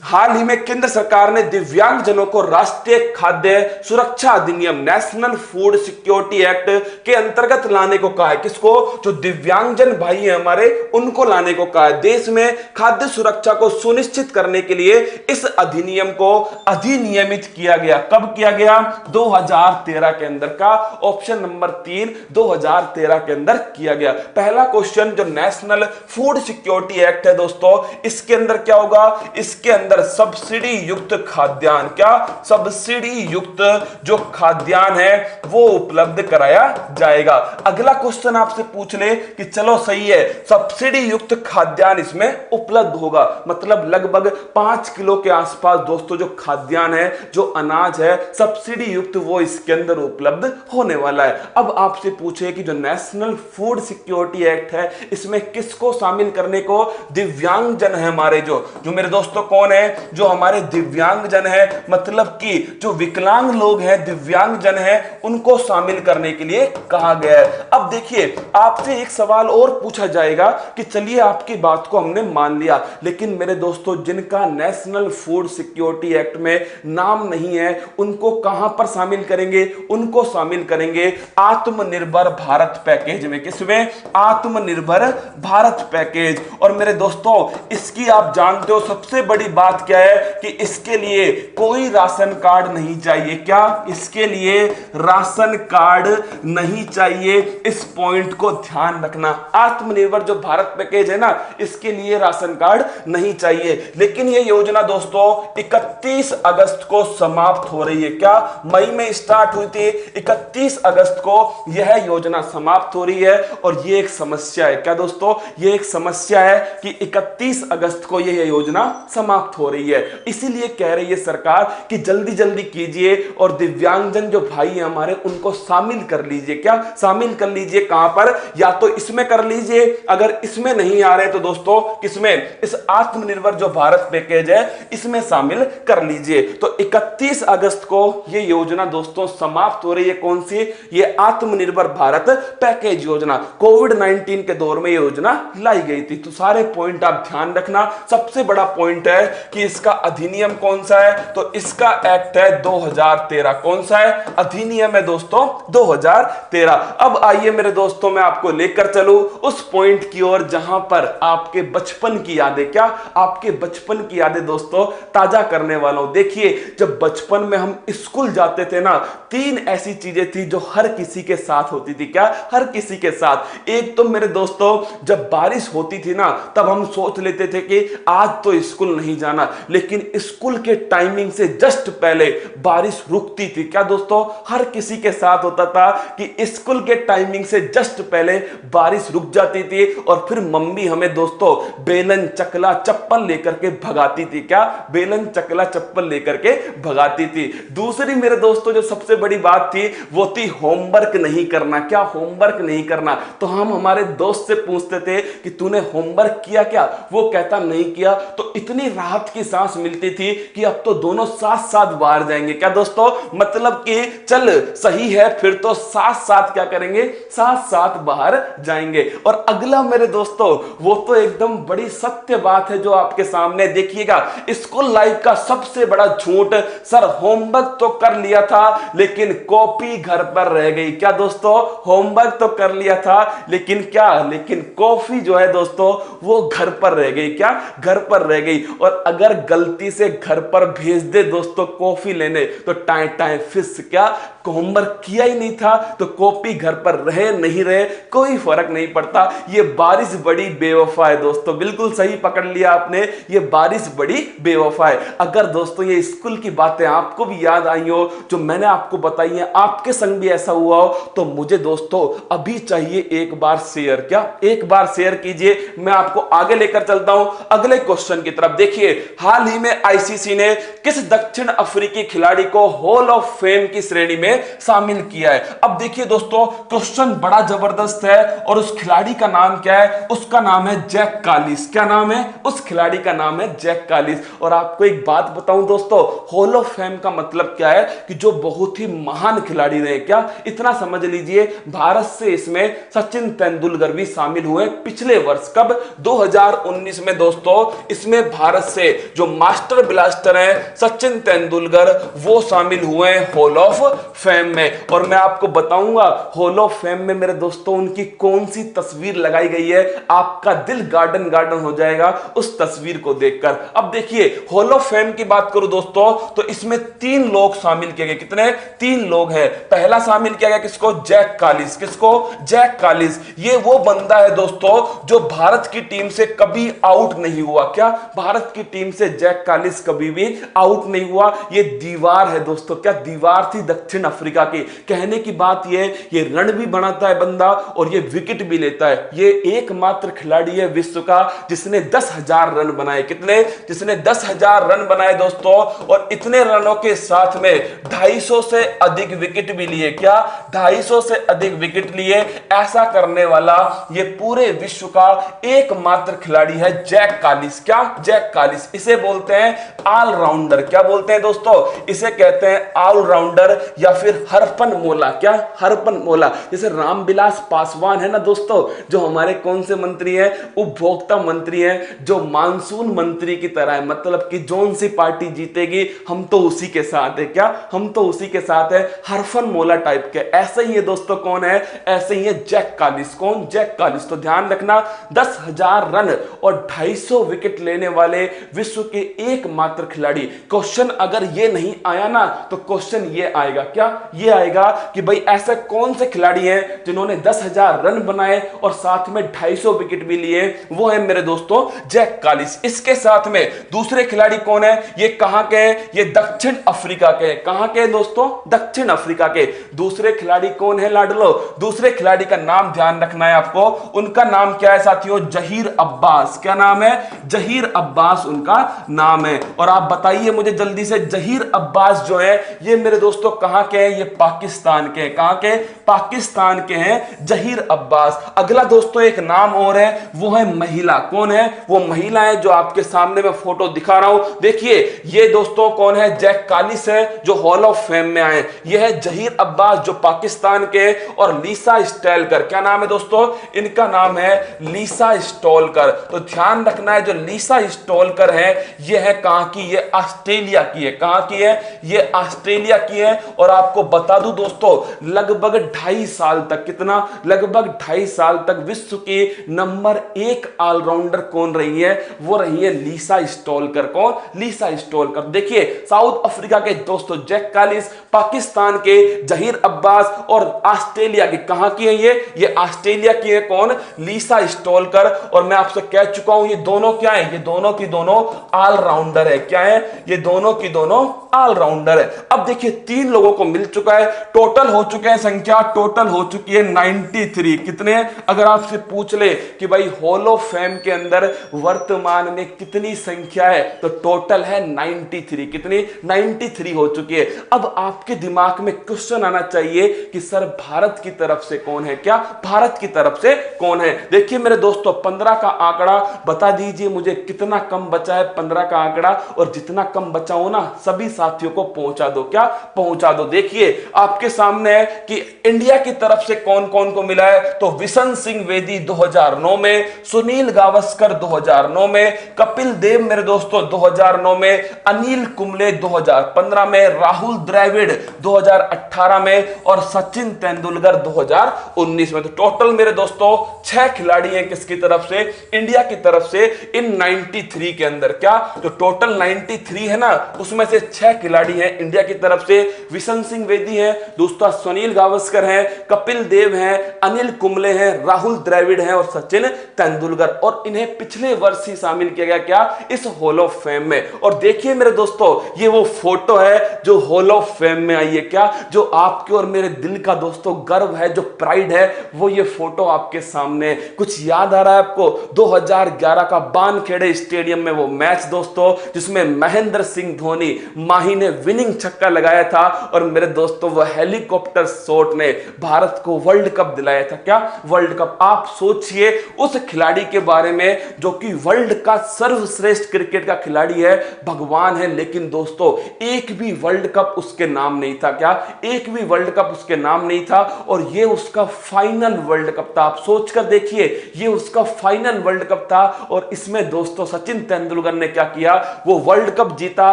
हाल ही में केंद्र सरकार ने दिव्यांगजनों को राष्ट्रीय खाद्य सुरक्षा अधिनियम नेशनल फूड सिक्योरिटी एक्ट के अंतर्गत लाने को कहा है। किसको? जो दिव्यांगजन भाई हैं हमारे, उनको लाने को कहा है। देश में खाद्य सुरक्षा को सुनिश्चित करने के लिए इस अधिनियम को अधिनियमित किया गया। कब किया गया? 2013 के अंदर का ऑप्शन नंबर 3 2013 के अंदर किया गया। पहला क्वेश्चन जो नेशनल फूड सिक्योरिटी एक्ट है दोस्तों, इसके अंदर क्या होगा? इसके अंदर सब्सिडी युक्त खाद्यान्न। क्या? सब्सिडी युक्त जो खाद्यान्न है वो उपलब्ध कराया जाएगा। अगला क्वेश्चन आपसे पूछ ले कि चलो सही है, सब्सिडी युक्त खाद्यान्न इसमें उपलब्ध होगा, मतलब लगभग 5 किलो के आसपास दोस्तों जो खाद्यान्न है, जो अनाज है सब्सिडी युक्त, वो इसके अंदर उपलब्ध होने वाला है। अब आपसे पूछे कि जो नेशनल फूड सिक्योरिटी एक्ट है, इसमें किसको शामिल करने को? दिव्यांगजन है हमारे, जो मेरे दोस्तों कौन है? जो हमारे दिव्यांगजन है, मतलब कि जो विकलांग लोग हैं, दिव्यांगजन हैं, उनको शामिल करने के लिए कहा गया है। अब देखिए, आपसे एक सवाल और पूछा जाएगा कि चलिए आपकी बात को हमने मान लिया, लेकिन मेरे दोस्तों जिनका नेशनल फूड सिक्योरिटी एक्ट में नाम नहीं है, उनको कहां पर शामिल करेंगे? उनको शामिल करेंगे आत्मनिर्भर भारत पैकेज में। किसमें? आत्मनिर्भर भारत पैकेज। और मेरे दोस्तों, इसकी आप जानते हो सबसे बड़ी बात क्या है कि इसके लिए कोई राशन कार्ड नहीं चाहिए। क्या? इसके लिए राशन कार्ड नहीं चाहिए। इस पॉइंट को ध्यान रखना। आत्मनिर्भर जो भारत पैकेज है ना, इसके लिए राशन कार्ड नहीं चाहिए। लेकिन यह योजना दोस्तों 31 अगस्त को समाप्त हो रही है। क्या? मई में स्टार्ट हुई थी, 31 अगस्त को यह योजना समाप्त हो रही है। और यह एक समस्या है। क्या दोस्तों? यह एक समस्या है कि 31 अगस्त को यह योजना समाप्त हो रही है। इसीलिए कह रही है सरकार कि जल्दी जल्दी कीजिए और दिव्यांगजन जो भाई हैं हमारे, उनको शामिल कर लीजिए। क्या? शामिल कर लीजिए। कहां पर? या तो इसमें कर लीजिए, अगर इसमें नहीं आ रहे तो दोस्तों किसमें? इस आत्मनिर्भर जो भारत पैकेज है, इसमें शामिल कर लीजिए। तो 31 अगस्त को यह योजना दोस्तों समाप्त हो रही है। कौन सी? ये आत्मनिर्भर भारत पैकेज योजना। कोविड-19 के दौर में यह योजना लाई गई थी। तो सारे पॉइंट आप ध्यान रखना। सबसे बड़ा पॉइंट है कि इसका अधिनियम कौन सा है, तो इसका एक्ट है 2013। कौन सा है? अधिनियम है दोस्तों 2013। अब आइए मेरे दोस्तों, मैं आपको लेकर चलूं उस पॉइंट की ओर जहां पर आपके बचपन की यादें, क्या आपके बचपन की यादें दोस्तों ताजा करने वाला हूं। देखिए, जब बचपन में हम स्कूल जाते थे ना, 3 ऐसी चीजें थी जो हर किसी के साथ होती थी। क्या? हर किसी के साथ। एक तो मेरे दोस्तों, जब बारिश होती थी ना, तब हम सोच लेते थे कि आज तो स्कूल नहीं जाना, लेकिन स्कूल के टाइमिंग से जस्ट पहले बारिश रुकती थी। क्या दोस्तों? हर किसी के साथ होता था कि स्कूल के टाइमिंग से जस्ट पहले बारिश रुक जाती थी और फिर मम्मी हमें दोस्तों बेलन चकला चप्पल लेकर के भगाती थी। क्या? बेलन चकला चप्पल लेकर के भगाती थी। दूसरी मेरे दोस्तों जो सबसे बड़ी बात थी वो थी होमवर्क नहीं करना। क्या? होमवर्क नहीं करना। तो हम हमारे दोस्त से पूछते थे कि तूने होमवर्क किया क्या? वो कहता नहीं किया, तो इतनी राहत की सांस मिलती थी कि अब तो दोनों साथ साथ बाहर जाएंगे। क्या दोस्तों? मतलब कि चल सही है, फिर तो साथ साथ क्या करेंगे? साथ साथ बाहर जाएंगे। और अगला मेरे दोस्तों, वो तो एकदम बड़ी सत्य बात है जो आपके सामने। देखिएगा, स्कूल लाइफ का सबसे बड़ा झूठ, सर होमवर्क तो कर लिया था लेकिन कॉपी घर पर रह गई। क्या दोस्तों? होमवर्क तो कर लिया था लेकिन क्या? लेकिन कॉपी जो है दोस्तों वो घर पर रह गई। क्या? घर पर रह गई। और अगर गलती से घर पर भेज दे दोस्तों कॉफी लेने, तो टाइम टाइम फिस। क्या? होमवर्क किया ही नहीं था तो कॉपी घर पर रहे नहीं रहे कोई फर्क नहीं पड़ता। ये बारिश बड़ी बेवफा है दोस्तों। बिल्कुल सही पकड़ लिया आपने, ये बारिश बड़ी बेवफा है। अगर दोस्तों ये स्कूल की बातें आपको भी याद आई हो जो मैंने आपको बताई है, आपके संग भी ऐसा हुआ हो, तो मुझे दोस्तों अभी चाहिए एक बार शेयर। क्या? एक बार शेयर कीजिए। मैं आपको आगे लेकर चलता हूं अगले क्वेश्चन की तरफ। देखिए, हाल ही में आईसीसी ने किस दक्षिण अफ्रीकी खिलाड़ी को हॉल ऑफ फेम की श्रेणी में शामिल किया है? अब देखिए दोस्तों, क्वेश्चन बड़ा जबरदस्त है और उस खिलाड़ी का नाम क्या है? उसका नाम है जैक कालिस। क्या नाम है? उस खिलाड़ी का नाम है जैक कालिस। और आपको एक बात बताऊं दोस्तों, हॉल ऑफ फेम का मतलब क्या है? कि जो बहुत ही महान खिलाड़ी रहे। क्या? इतना समझ लीजिए, भारत से इसमें सचिन तेंदुलकर भी शामिल हुए पिछले वर्ष। कब? 2019 में दोस्तों इसमें भारत से जो मास्टर ब्लास्टर है सचिन तेंदुलकर, वो शामिल हुए हॉल ऑफ फेम में। और मैं आपको बताऊंगा हॉल ऑफ फेम में मेरे दोस्तों उनकी कौन सी तस्वीर लगाई गई है, आपका दिल गार्डन गार्डन हो जाएगा उस तस्वीर को देखकर। अब देखिए, हॉल ऑफ फेम की बात करूं दोस्तों तो इसमें 3 लोग शामिल किए गए। कितने? 3 लोग हैं। पहला शामिल किया गया किसको? जैक कालिस। किसको? जैक कालिस। ये वो बंदा है दोस्तों जो भारत की टीम से कभी आउट नहीं हुआ। क्या? भारत की टीम से जैक कालिस कभी भी आउट नहीं हुआ। ये दीवार है दोस्तों। क्या? दीवार थी दक्षिण अफ्रीका की। कहने की बात ये रन भी बनाता है बंदा और ये विकेट भी लेता है। ये एकमात्र खिलाड़ी है विश्व का जिसने 10,000 रन बनाए। कितने? जिसने 10,000 रन बनाए दोस्तों। और इतने रनों के साथ में 250 से अधिक विकेट भी लिए। क्या? 250 से अधिक विकेट लिए। ऐसा करने वाला ये पूरे विश्व का एकमात्र खिलाड़ी है जैक कालिस। क्या? जैक कालिस। इसे बोलते हैं ऑलराउंडर। क्या बोलते हैं दोस्तों? इसे कहते हैं ऑलराउंडर या फिर हरपन मौला। क्या? हरपन मौला। जैसे रामविलास पासवान है ना दोस्तों, जो हमारे कौन से मंत्री हैं? उपभोक्ता मंत्री हैं, जो मानसून मंत्री की तरह है। मतलब कि जौन सी पार्टी जीतेगी हम तो उसी के साथ है। क्या? हम तो उसी के साथ है। हरफन मौला टाइप के। ऐसे ही है दोस्तों। कौन है? ऐसे ही है जैक कालिस। कौन? जैक कालिस। तो ध्यान रखना, 10,000 रन और 250 विकेट लेने वाले विश्व के एकमात्र खिलाड़ी। क्वेश्चन अगर ये नहीं आया ना तो क्वेश्चन ये आएगा। क्या? ये आएगा कि भाई ऐसे कौन से खिलाड़ी हैं जिन्होंने 10,000 रन बनाए और साथ में 250 विकेट भी लिए? वो है मेरे दोस्तों जैक कालिस। इसके साथ में दूसरे खिलाड़ी कौन है? ये कहां के हैं? ये दक्षिण अफ्रीका के। कहां के दोस्तों? दक्षिण अफ्रीका के। दूसरे खिलाड़ी कौन है लाडलो? दूसरे खिलाड़ी का नाम ध्यान रखना है आपको। उनका नाम क्या है साथियों? जहीर अब्बास। क्या नाम है? जहीर अब्बास उनका नाम है। और आप बताइए मुझे जल्दी से, जहीर अब्बास जो है ये मेरे दोस्तों कहां के हैं? ये पाकिस्तान के। कहां के? पाकिस्तान के हैं जहीर अब्बास। अगला दोस्तों एक नाम और है, वो है महिला। कौन है? वो महिला है जो आपके सामने मैं फोटो दिखा रहा हूं। देखिए, ये दोस्तों कौन है? जैक कालिस है जो हॉल ऑफ फेम में आए। ये है जहीर अब्बास जो पाकिस्तान के, और लीसा स्टॉलकर। क्या नाम है दोस्तों? इनका नाम है लीसा स्टॉलकर। तो ध्यान रखना है, जो लीसा स्टॉलकर है यह है कहां की, ये ऑस्ट्रेलिया की है। कहां की है? ये ऑस्ट्रेलिया की है। और आपको बता दूं दोस्तों, लगभग 2.5 साल तक, कितना, लगभग 2.5 साल तक विश्व के नंबर 1 ऑलराउंडर कौन रही है? वो रही है लिसा स्टोलकर। कौन? लिसा स्टोलकर। देखिए, साउथ अफ्रीका के दोस्तों जैक कालिस, पाकिस्तान के जहीर अब्बास और ऑस्ट्रेलिया की, कहां की है ये ऑस्ट्रेलिया की है। कौन? लिसा स्टोलकर। और मैं आपसे कह चुका हूं, ये दोनों क्या है? ये दोनों की दोनों ऑलराउंडर है। क्या है? ये दोनों की दोनों ऑलराउंडर है। अब देखिए, 3 लोगों को मिल चुका है, टोटल हो चुके हैं संख्या, टोटल हो चुकी है 93। कितने? अगर आपसे पूछ ले कि भाई हॉल ऑफ फेम के अंदर वर्तमान में कितनी संख्या है, तो टोटल है 93। कितनी? 93 हो चुकी है। अब आपके दिमाग में क्वेश्चन आना चाहिए कि सर भारत की तरफ से कौन है? क्या भारत की तरफ से कौन है? देखिए मेरे दोस्तों, 15 का आंकड़ा बता दीजिए मुझे कितना कम बचा है 15 का आंकड़ा, और जितना कम बचा हो ना सभी साथियों को पहुंचा दो। क्या? पहुंचा दो। देखिए आपके सामने है कि इंडिया की तरफ से कौन कौन को मिला है, तो विशन सिंह वेदी 2009 में, सुनील गावस्कर 2009 में, कपिल देव मेरे दोस्तों 2009 में, अनिल कुंबले 2015 में, राहुल द्रविड़ 2018 में और सचिन तेंदुलकर 2019 में। तो टोटल मेरे दोस्तों 6 खिलाड़ी हैं किसकी तरफ से? इंडिया की तरफ से इन 93 के अंदर। क्या? तो टोटल 93 है ना, उसमें से 6 खिलाड़ी हैं इंडिया की तरफ से। विशन सिंह वेदी है दोस्तों, सुनील गावस्कर हैं, कपिल देव हैं, अनिल कुंबले हैं, राहुल द्रविड़ हैं और सचिन तेंदुलकर। और इन्हें पिछले वर्ष ही शामिल किया गया क्या? इस हॉल ऑफ फेम में। और देखिए मेरे दोस्तों, ये वो फोटो है जो हॉल ऑफ फेम में आई है। क्या? जो आपके और मेरे दिल का दोस्तों गर्व है, जो प्राइड है, वो ये फोटो आपके सामने। कुछ याद आ रहा है आपको? 2011 का वानखेड़े स्टेडियम में वो मैच दोस्तों, जिसमें महेंद्र सिंह धोनी माही ने विनिंग छक्का लगाया था और मेरे दोस्तों वो हेलीकॉप्टर शॉट ने भारत को वर्ल्ड कप दिलाया था। क्या? World cup. आप सोचिए उस खिलाड़ी के बारे में जो कि वर्ल्ड का सर्वश्रेष्ठ क्रिकेट का खिलाड़ी है, भगवान है, लेकिन दोस्तों एक भी वर्ल्ड कप उसके नाम नहीं था। क्या? एक भी वर्ल्ड कप उसके नाम नहीं था। और ये उसका फाइनल वर्ल्ड कप था। आप सोचकर देखिए, ये उसका फाइनल वर्ल्ड कप था और इसमें दोस्तों सचिन तेंदुलकर ने क्या किया? वो वर्ल्ड कप जीता।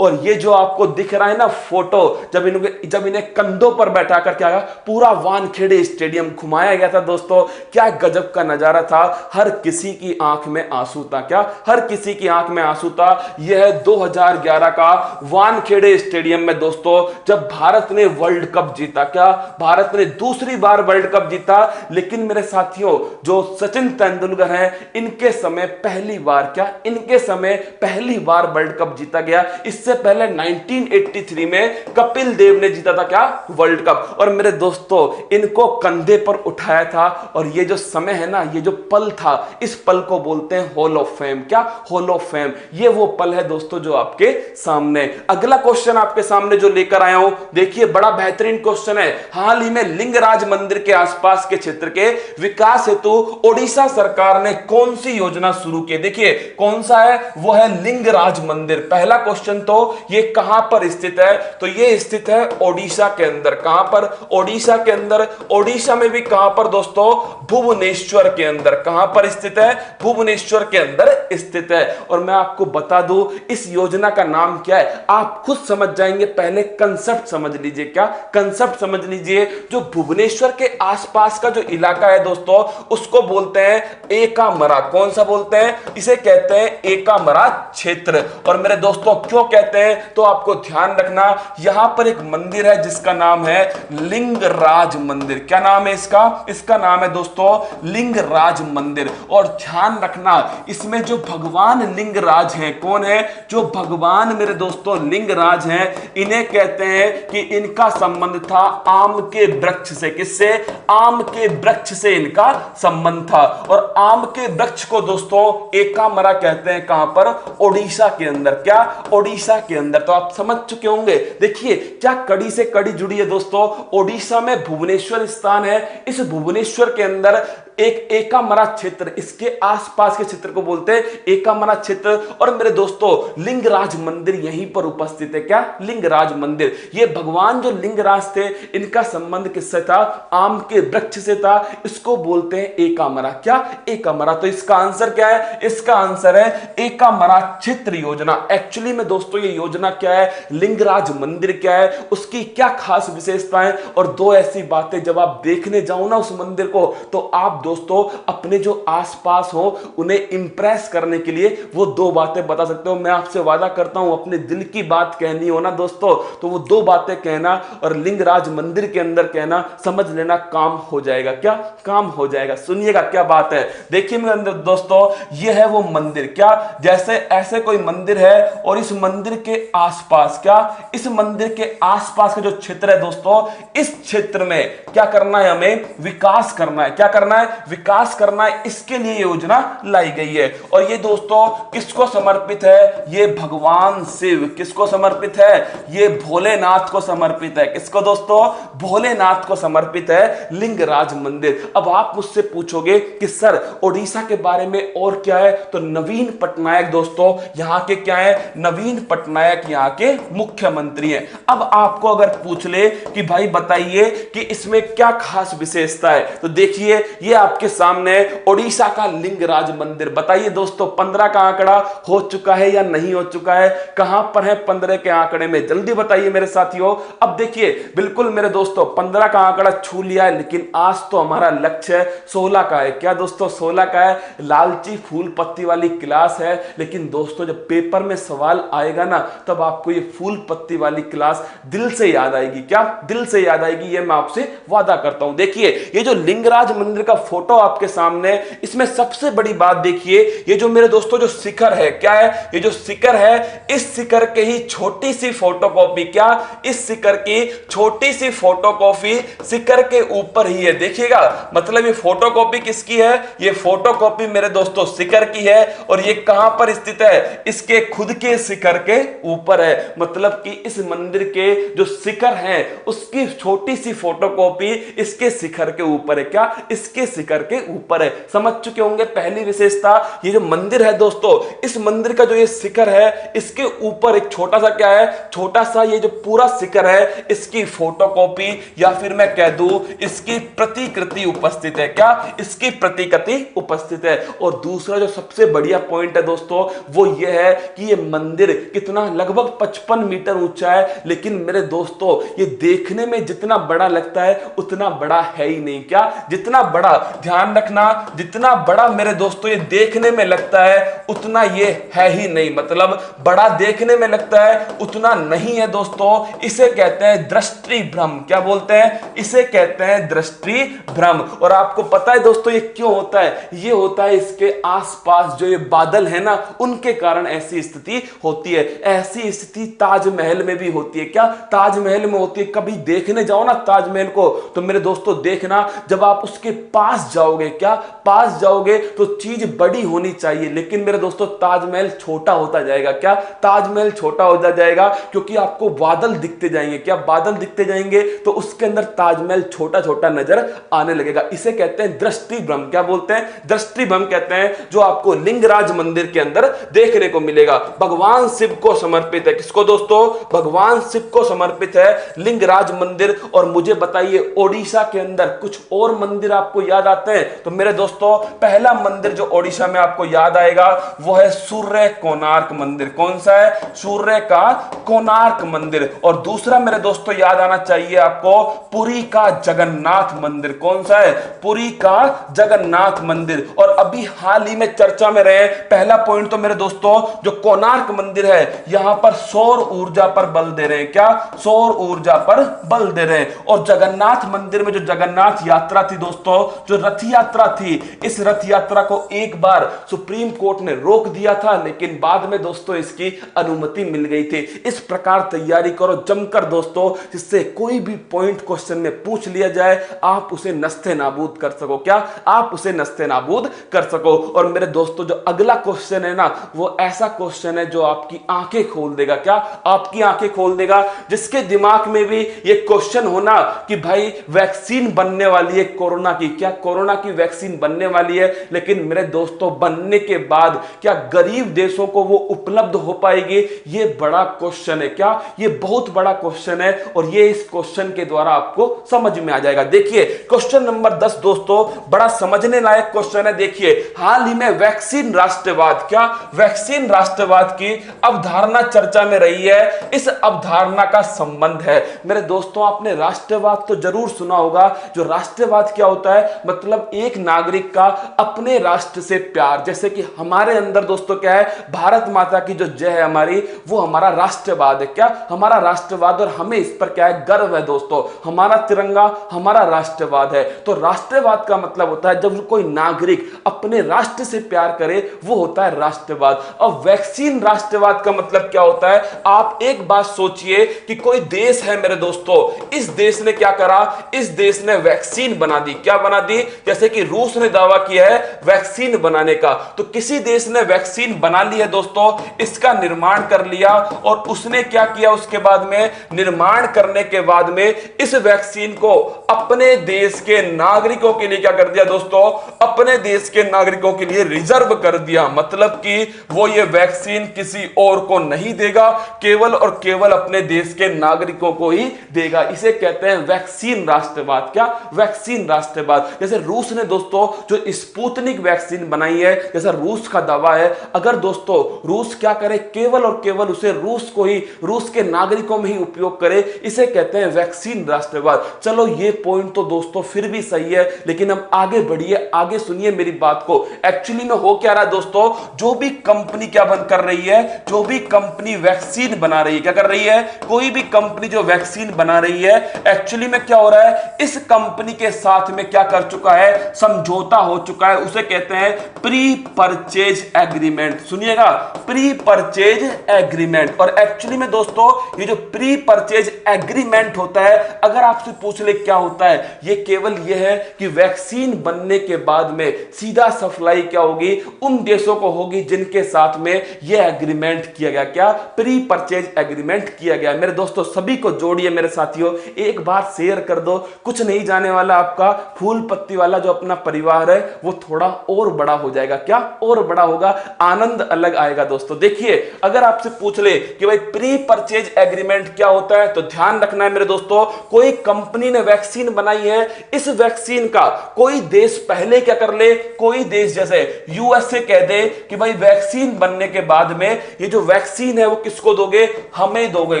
और ये जो आपको दिख रहा है ना फोटो, जब इन्हें कंधों पर बैठाकर क्या पूरा वानखेड़े स्टेडियम घुमाया गया था दोस्तों, क्या गजब का नजारा था। हर किसी की आंख में आंसू था। क्या? हर किसी की आंख में आंसू था। यह 2011 का वानखेड़े स्टेडियम में दोस्तों, जब भारत ने वर्ल्ड कप जीता। क्या? भारत ने दूसरी बार वर्ल्ड कप जीता। लेकिन मेरे साथियों, जो सचिन तेंदुलकर हैं, इनके समय पहली बार, क्या इनके समय पहली बार वर्ल्ड कप जीता गया। इससे पहले 1983 में कपिल देव ने जीता था क्या? World cup. और मेरे दोस्तों, इनको कंधे पर उठाया था। और ये जो समय है ना, ये जो पल था, इस पल को बोलते हैं हॉल ऑफ फेम। क्या? Hall of fame. ये वो पल है दोस्तों जो आपके सामने। अगला क्वेश्चन आपके सामने जो लेकर आया हूं, देखिए बड़ा बेहतरीन क्वेश्चन है। हाल ही में लिंगराज मंदिर के आसपास के क्षेत्र के विकास हेतु ओडिशा सरकार ने कौन सी योजना शुरू की? देखिए कौन सा है? वो है लिंगराज मंदिर। पहला क्वेश्चन, तो ये कहां पर स्थित है? तो ये स्थित है ओडिशा के अंदर। कहां पर? ओडिशा के अंदर। ओडिशा में भी कहां पर दोस्तों? भुवनेश्वर के अंदर। कहां पर स्थित है? भुवनेश्वर के अंदर स्थित है। और मैं आपको बता दूं इस योजना का नाम क्या है, आप खुद समझ जाएंगे। पहले कंसेप्ट समझ लीजिए। क्या कंसेप्ट समझ लीजिए? जो भुवनेश्वर के आसपास का जो इलाका है दोस्तों, उसको बोलते हैं एकामरा। कौन सा बोलते हैं? इसे कहते हैं एकामरा क्षेत्र। और मेरे दोस्तों क्यों कहते हैं, तो आपको ध्यान रखना, यहां पर एक मंदिर है जिसका नाम है लिंगराज मंदिर। क्या नाम है इसका? इसका नाम है दोस्तों लिंगराज मंदिर। और ध्यान रखना, इसमें जो भगवान लिंगराज हैं, कौन है? जो भगवान मेरे दोस्तों लिंगराज हैं, इन्हें कहते हैं कि इनका संबंध था आम के वृक्ष से। किससे? आम के वृक्ष से इनका संबंध था। और आम के वृक्ष को दोस्तों एकामरा कहते हैं। कहां पर? ओडिशा के अंदर। क्या? ओडिशा के अंदर। तो आप समझ चुके होंगे। देखिए क्या कड़ी से कड़ी जुड़ी है दोस्तों। ओडिशा में भुवनेश्वर स्थान है। इस भुवनेश्वर के अंदर एक एकामरा क्षेत्र, इसके आसपास के क्षेत्र को बोलते हैं एकामरा क्षेत्र। और मेरे दोस्तों लिंगराज मंदिर यहीं पर उपस्थित है। क्या? लिंगराज मंदिर। ये भगवान जो लिंगराज थे, इनका संबंध किससे था? आम के वृक्ष से था। इसको बोलते हैं एकामरा। क्या? एकामरा। तो इसका आंसर क्या है? इसका आंसर है एकामरा क्षेत्र योजना। एक्चुअली में दोस्तों ये योजना क्या है, लिंगराज मंदिर क्या है, उसकी क्या खास विशेषताएं, और दो ऐसी बातें जब आप देखने जाओ ना उस मंदिर को, तो आप दोस्तों अपने जो आसपास हो उन्हें इंप्रेस करने के लिए वो दो बातें बता सकते हो। मैं आपसे वादा करता हूं, अपने दिल की बात कहनी हो ना दोस्तों, तो वो दो बातें कहना और लिंगराज मंदिर के अंदर कहना, समझ लेना काम हो जाएगा। क्या काम हो जाएगा? सुनिएगा क्या बात है। देखिए मेरे अंदर दोस्तों, ये है वो मंदिर। क्या जैसे ऐसे कोई मंदिर है और इस मंदिर के आसपास, क्या इस मंदिर के आसपास का जो क्षेत्र है दोस्तों, इस क्षेत्र में क्या करना है, हमें विकास करना है। क्या करना है? विकास करना है। इसके लिए योजना लाई गई है। और ये दोस्तों किसको समर्पित है? ये भगवान शिव। किसको समर्पित है? ये भोलेनाथ को समर्पित है। किसको दोस्तों? भोलेनाथ को समर्पित है लिंगराज मंदिर। अब आप मुझसे पूछोगे कि सर ओडिशा के बारे में और क्या है, तो नवीन पटनायक दोस्तों यहां के क्या है? नवीन पटनायक यहां के मुख्यमंत्री हैं। अब आपको अगर पूछ ले कि भाई बताइए कि इसमें क्या खास विशेषता है, तो देखिए ये आपके सामने ओडिशा का लिंगराज मंदिर। बताइए दोस्तों 15 का आंकड़ा हो चुका है या नहीं हो चुका है? कहां पर है 15 के आंकड़े में? जल्दी बताइए मेरे साथियों। अब देखिए बिल्कुल मेरे दोस्तों 15 का आंकड़ा छू लिया है, लेकिन आज तो हमारा लक्ष्य 16 का है। क्या दोस्तों? 16 का है। लालची फूल पत्ती वाली क्लास है, लेकिन दोस्तों जब पेपर में सवाल आएगा ना, तब आपको ये फूल पत्ती वाली क्लास दिल से याद आएगी। क्या दिल से याद आएगी? ये मैं आपसे वादा करता हूं। देखिए ये जो लिंगराज मंदिर का फोटो आपके सामने, इसमें सबसे बड़ी बात देखिए, ये जो मेरे दोस्तों जो शिखर है, क्या है? ये जो शिखर है, इस शिखर के ही छोटी सी फोटोकॉपी, क्या इस शिखर की छोटी सी फोटोकॉपी शिखर के ऊपर ही है। देखिएगा मतलब ये फोटोकॉपी किसकी है? ये फोटोकॉपी मेरे दोस्तों शिखर की है। और ये कहां पर स्थित है? इसके खुद के शिखर के ऊपर है। मतलब कि इस मंदिर के जो शिखर है उसकी छोटी सी फोटोकॉपी इसके शिखर के ऊपर है। क्या इसके शिखर के ऊपर है? समझ चुके होंगे पहली विशेषता। ये जो मंदिर है दोस्तों, इस मंदिर का जो ये शिखर है, इसके ऊपर एक छोटा सा क्या है? छोटा सा ये जो पूरा शिखर है, इसकी फोटोकॉपी या फिर मैं कह दूं इसकी प्रतिकृति उपस्थित है। क्या इसकी प्रतिकृति उपस्थित है? और दूसरा जो सबसे बढ़िया पॉइंट है दोस्तों, वो ये है कि ये मंदिर कितना, लगभग 55 मीटर ऊंचा है, लेकिन मेरे दोस्तों ये देखने में जितना बड़ा लगता है उतना बड़ा है ही नहीं। क्या जितना बड़ा, ध्यान रखना, जितना बड़ा मेरे दोस्तों ये देखने में लगता है उतना ये है ही नहीं। मतलब बड़ा देखने में लगता है उतना नहीं है दोस्तों। इसे कहते हैं दृष्टि भ्रम। क्या बोलते हैं? इसे कहते हैं दृष्टि भ्रम। और आपको पता है दोस्तों ये क्यों होता है? ये होता है इसके आसपास जो ये बादल है ना, उनके कारण ऐसी स्थिति होती है। ऐसी स्थिति ताजमहल में भी होती है। क्या ताजमहल में होती है? कभी देखने जाओ ना ताजमहल को, तो मेरे दोस्तों देखना जब आप उसके पास जाओगे, क्या पास जाओगे, तो चीज बड़ी होनी चाहिए, लेकिन मेरे दोस्तों ताजमहल छोटा होता जाएगा। क्या ताजमहल छोटा होता जाएगा? क्योंकि आपको बादल दिखते जाएंगे। क्या बादल दिखते जाएंगे तो उसके अंदर ताजमहल छोटा छोटा नजर आने लगेगा। इसे कहते हैं दृष्टि भ्रम। क्या बोलते हैं? दृष्टि भ्रम कहते हैं, जो आपको लिंगराज मंदिर के अंदर देखने को मिलेगा। भगवान शिव को समर्पित है। किसको दोस्तों? भगवान शिव को समर्पित है लिंगराज मंदिर। और मुझे बताइए ओडिशा के अंदर कुछ और मंदिर आपको याद आते हैं? तो मेरे दोस्तों पहला मंदिर जो ओडिशा में आपको याद आएगा वो है सूर्य कोणार्क मंदिर। कौन सा है? सूर्य का कोणार्क मंदिर। और दूसरा मेरे दोस्तों याद आना चाहिए आपको पुरी का जगन्नाथ मंदिर। कौन सा है? पुरी का जगन्नाथ मंदिर। और अभी हाल ही में चर्चा में रहे पहला पॉइंट तो मेरे दोस्तों जो कोणार्क मंदिर है, यहां पर सौर ऊर्जा पर बल दे रहे हैं। क्या? सौर ऊर्जा पर बल दे रहे हैं। और जगन्नाथ मंदिर में जो जगन्नाथ यात्रा थी दोस्तों, जो रथ यात्रा थी, इस रथ यात्रा को एक बार सुप्रीम कोर्ट ने रोक दिया था, लेकिन बाद में दोस्तों इसकी अनुमति मिल गई थी। इस प्रकार तैयारी करो जमकर दोस्तों, जिससे कोई भी पॉइंट क्वेश्चन में पूछ लिया जाए आप उसे नस्ते नाबूद कर सको। क्या आप उसे नस्ते नाबूद कर सको? और मेरे दोस्तों जो अगला क्वेश्चन है ना, वो ऐसा क्वेश्चन है जो आपकी आंखें खोल देगा। क्या आपकी आंखें खोल देगा? जिसके दिमाग में भी ये क्वेश्चन होना कि भाई वैक्सीन बनने वाली है कोरोना की, क्या कोरोना की वैक्सीन बनने वाली है, लेकिन मेरे दोस्तों बनने के बाद क्या गरीब देशों को वो उपलब्ध हो पाएगी? ये बड़ा क्वेश्चन है। क्या ये बहुत बड़ा क्वेश्चन है? और ये इस क्वेश्चन के द्वारा आपको समझ में आ जाएगा। देखिए क्वेश्चन नंबर 10 दोस्तों बड़ा समझने लायक क्वेश्चन है। देखिए हाल ही में वैक्सीन राष्ट्रवाद, राष्ट्रवाद, क्या वैक्सीन राष्ट्रवाद की अवधारणा चर्चा में रही है। इस अवधारणा का संबंध है मेरे दोस्तों, आपने राष्ट्रवाद तो जरूर सुना होगा। जो राष्ट्रवाद क्या होता है, मतलब एक नागरिक का अपने राष्ट्र से प्यार। जैसे कि हमारे अंदर दोस्तों क्या है, भारत माता की जो जय है हमारी, वो हमारा राष्ट्रवाद है। क्या हमारा राष्ट्रवाद, और हमें इस पर क्या है, गर्व है दोस्तों। हमारा तिरंगा हमारा राष्ट्रवाद है। तो राष्ट्रवाद का मतलब होता है जब कोई नागरिक अपने राष्ट्र से प्यार करे, वो होता है राष्ट्रवाद। अब वैक्सीन राष्ट्रवाद का मतलब क्या होता है, आप एक बात सोचिए कि कोई देश है मेरे दोस्तों, इस देश ने क्या करा, इस देश ने वैक्सीन बना दी। क्या बना दी, जैसे कि रूस ने दावा किया है वैक्सीन बनाने का, तो किसी देश ने वैक्सीन बना ली है दोस्तों, इसका निर्माण कर लिया, और उसने क्या किया, उसके बाद में निर्माण करने के बाद में इस वैक्सीन को अपने देश के नागरिकों के लिए क्या कर दिया दोस्तों, अपने देश के नागरिकों के लिए रिजर्व कर दिया। मतलब कि वो ये वैक्सीन किसी और को नहीं देगा, केवल और केवल अपने देश के नागरिकों को ही देगा। इसे कहते हैं वैक्सीन राष्ट्रवाद। क्या वैक्सीन राष्ट्रवाद। जैसे रूस ने दोस्तों जो स्पुतनिक वैक्सीन बनाई है, जैसा रूस का दावा है, अगर दोस्तों रूस क्या करे, केवल और केवल उसे रूस को ही, रूस के नागरिकों में ही उपयोग करे, इसे कहते हैं वैक्सीन राष्ट्रवाद। चलो ये पॉइंट तो दोस्तों फिर भी सही है, लेकिन हम आगे बढ़िए, आगे सुनिए मेरी बात को। एक्चुअली में हो क्या रहा है दोस्तों, जो भी कंपनी क्या बन कर रही है, जो भी कंपनी वैक्सीन बना रही है, क्या कर रही है, कोई भी कंपनी जो वैक्सीन बना रही है, एक्चुअली में क्या हो रहा है, इस कंपनी के साथ में क्या कर चुका है, समझौता हो चुका है। उसे कहते हैं प्री परचेज एग्रीमेंट। सुनिएगा, प्री परचेज एग्रीमेंट। और एक्चुअली में दोस्तों ये जो प्री परचेज एग्रीमेंट होता है, अगर आपसे पूछ ले क्या होता है, ये केवल ये है कि वैक्सीन बनने के बाद में सीधा सप्लाई क्या होगी, उन देशों को होगी जिनके साथ में ये एग्रीमेंट किया गया। क्या प्री परचेज एग्रीमेंट किया गया। मेरे दोस्तों सभी को जोड़िए मेरे साथियों, एक बार शेयर कर दो, कुछ नहीं जाने वाला, आपका फूल पत्ती वाला जो अपना परिवार है वो थोड़ा और बड़ा हो जाएगा। क्या और बड़ा होगा, आनंद अलग आएगा दोस्तों। देखिए अगर आपसे पूछ ले कि भाई प्री परचेज एग्रीमेंट क्या होता है, तो ध्यान रखना है मेरे दोस्तों, कोई कंपनी ने वैक्सीन बनाई है, इस वैक्सीन का कोई देश पहले क्या कर ले, कोई देश जैसे यूएसए कह दे कि भाई वैक्सीन बनने के बाद में ये जो वैक्सीन है वो किसको दोगे, हमें दोगे।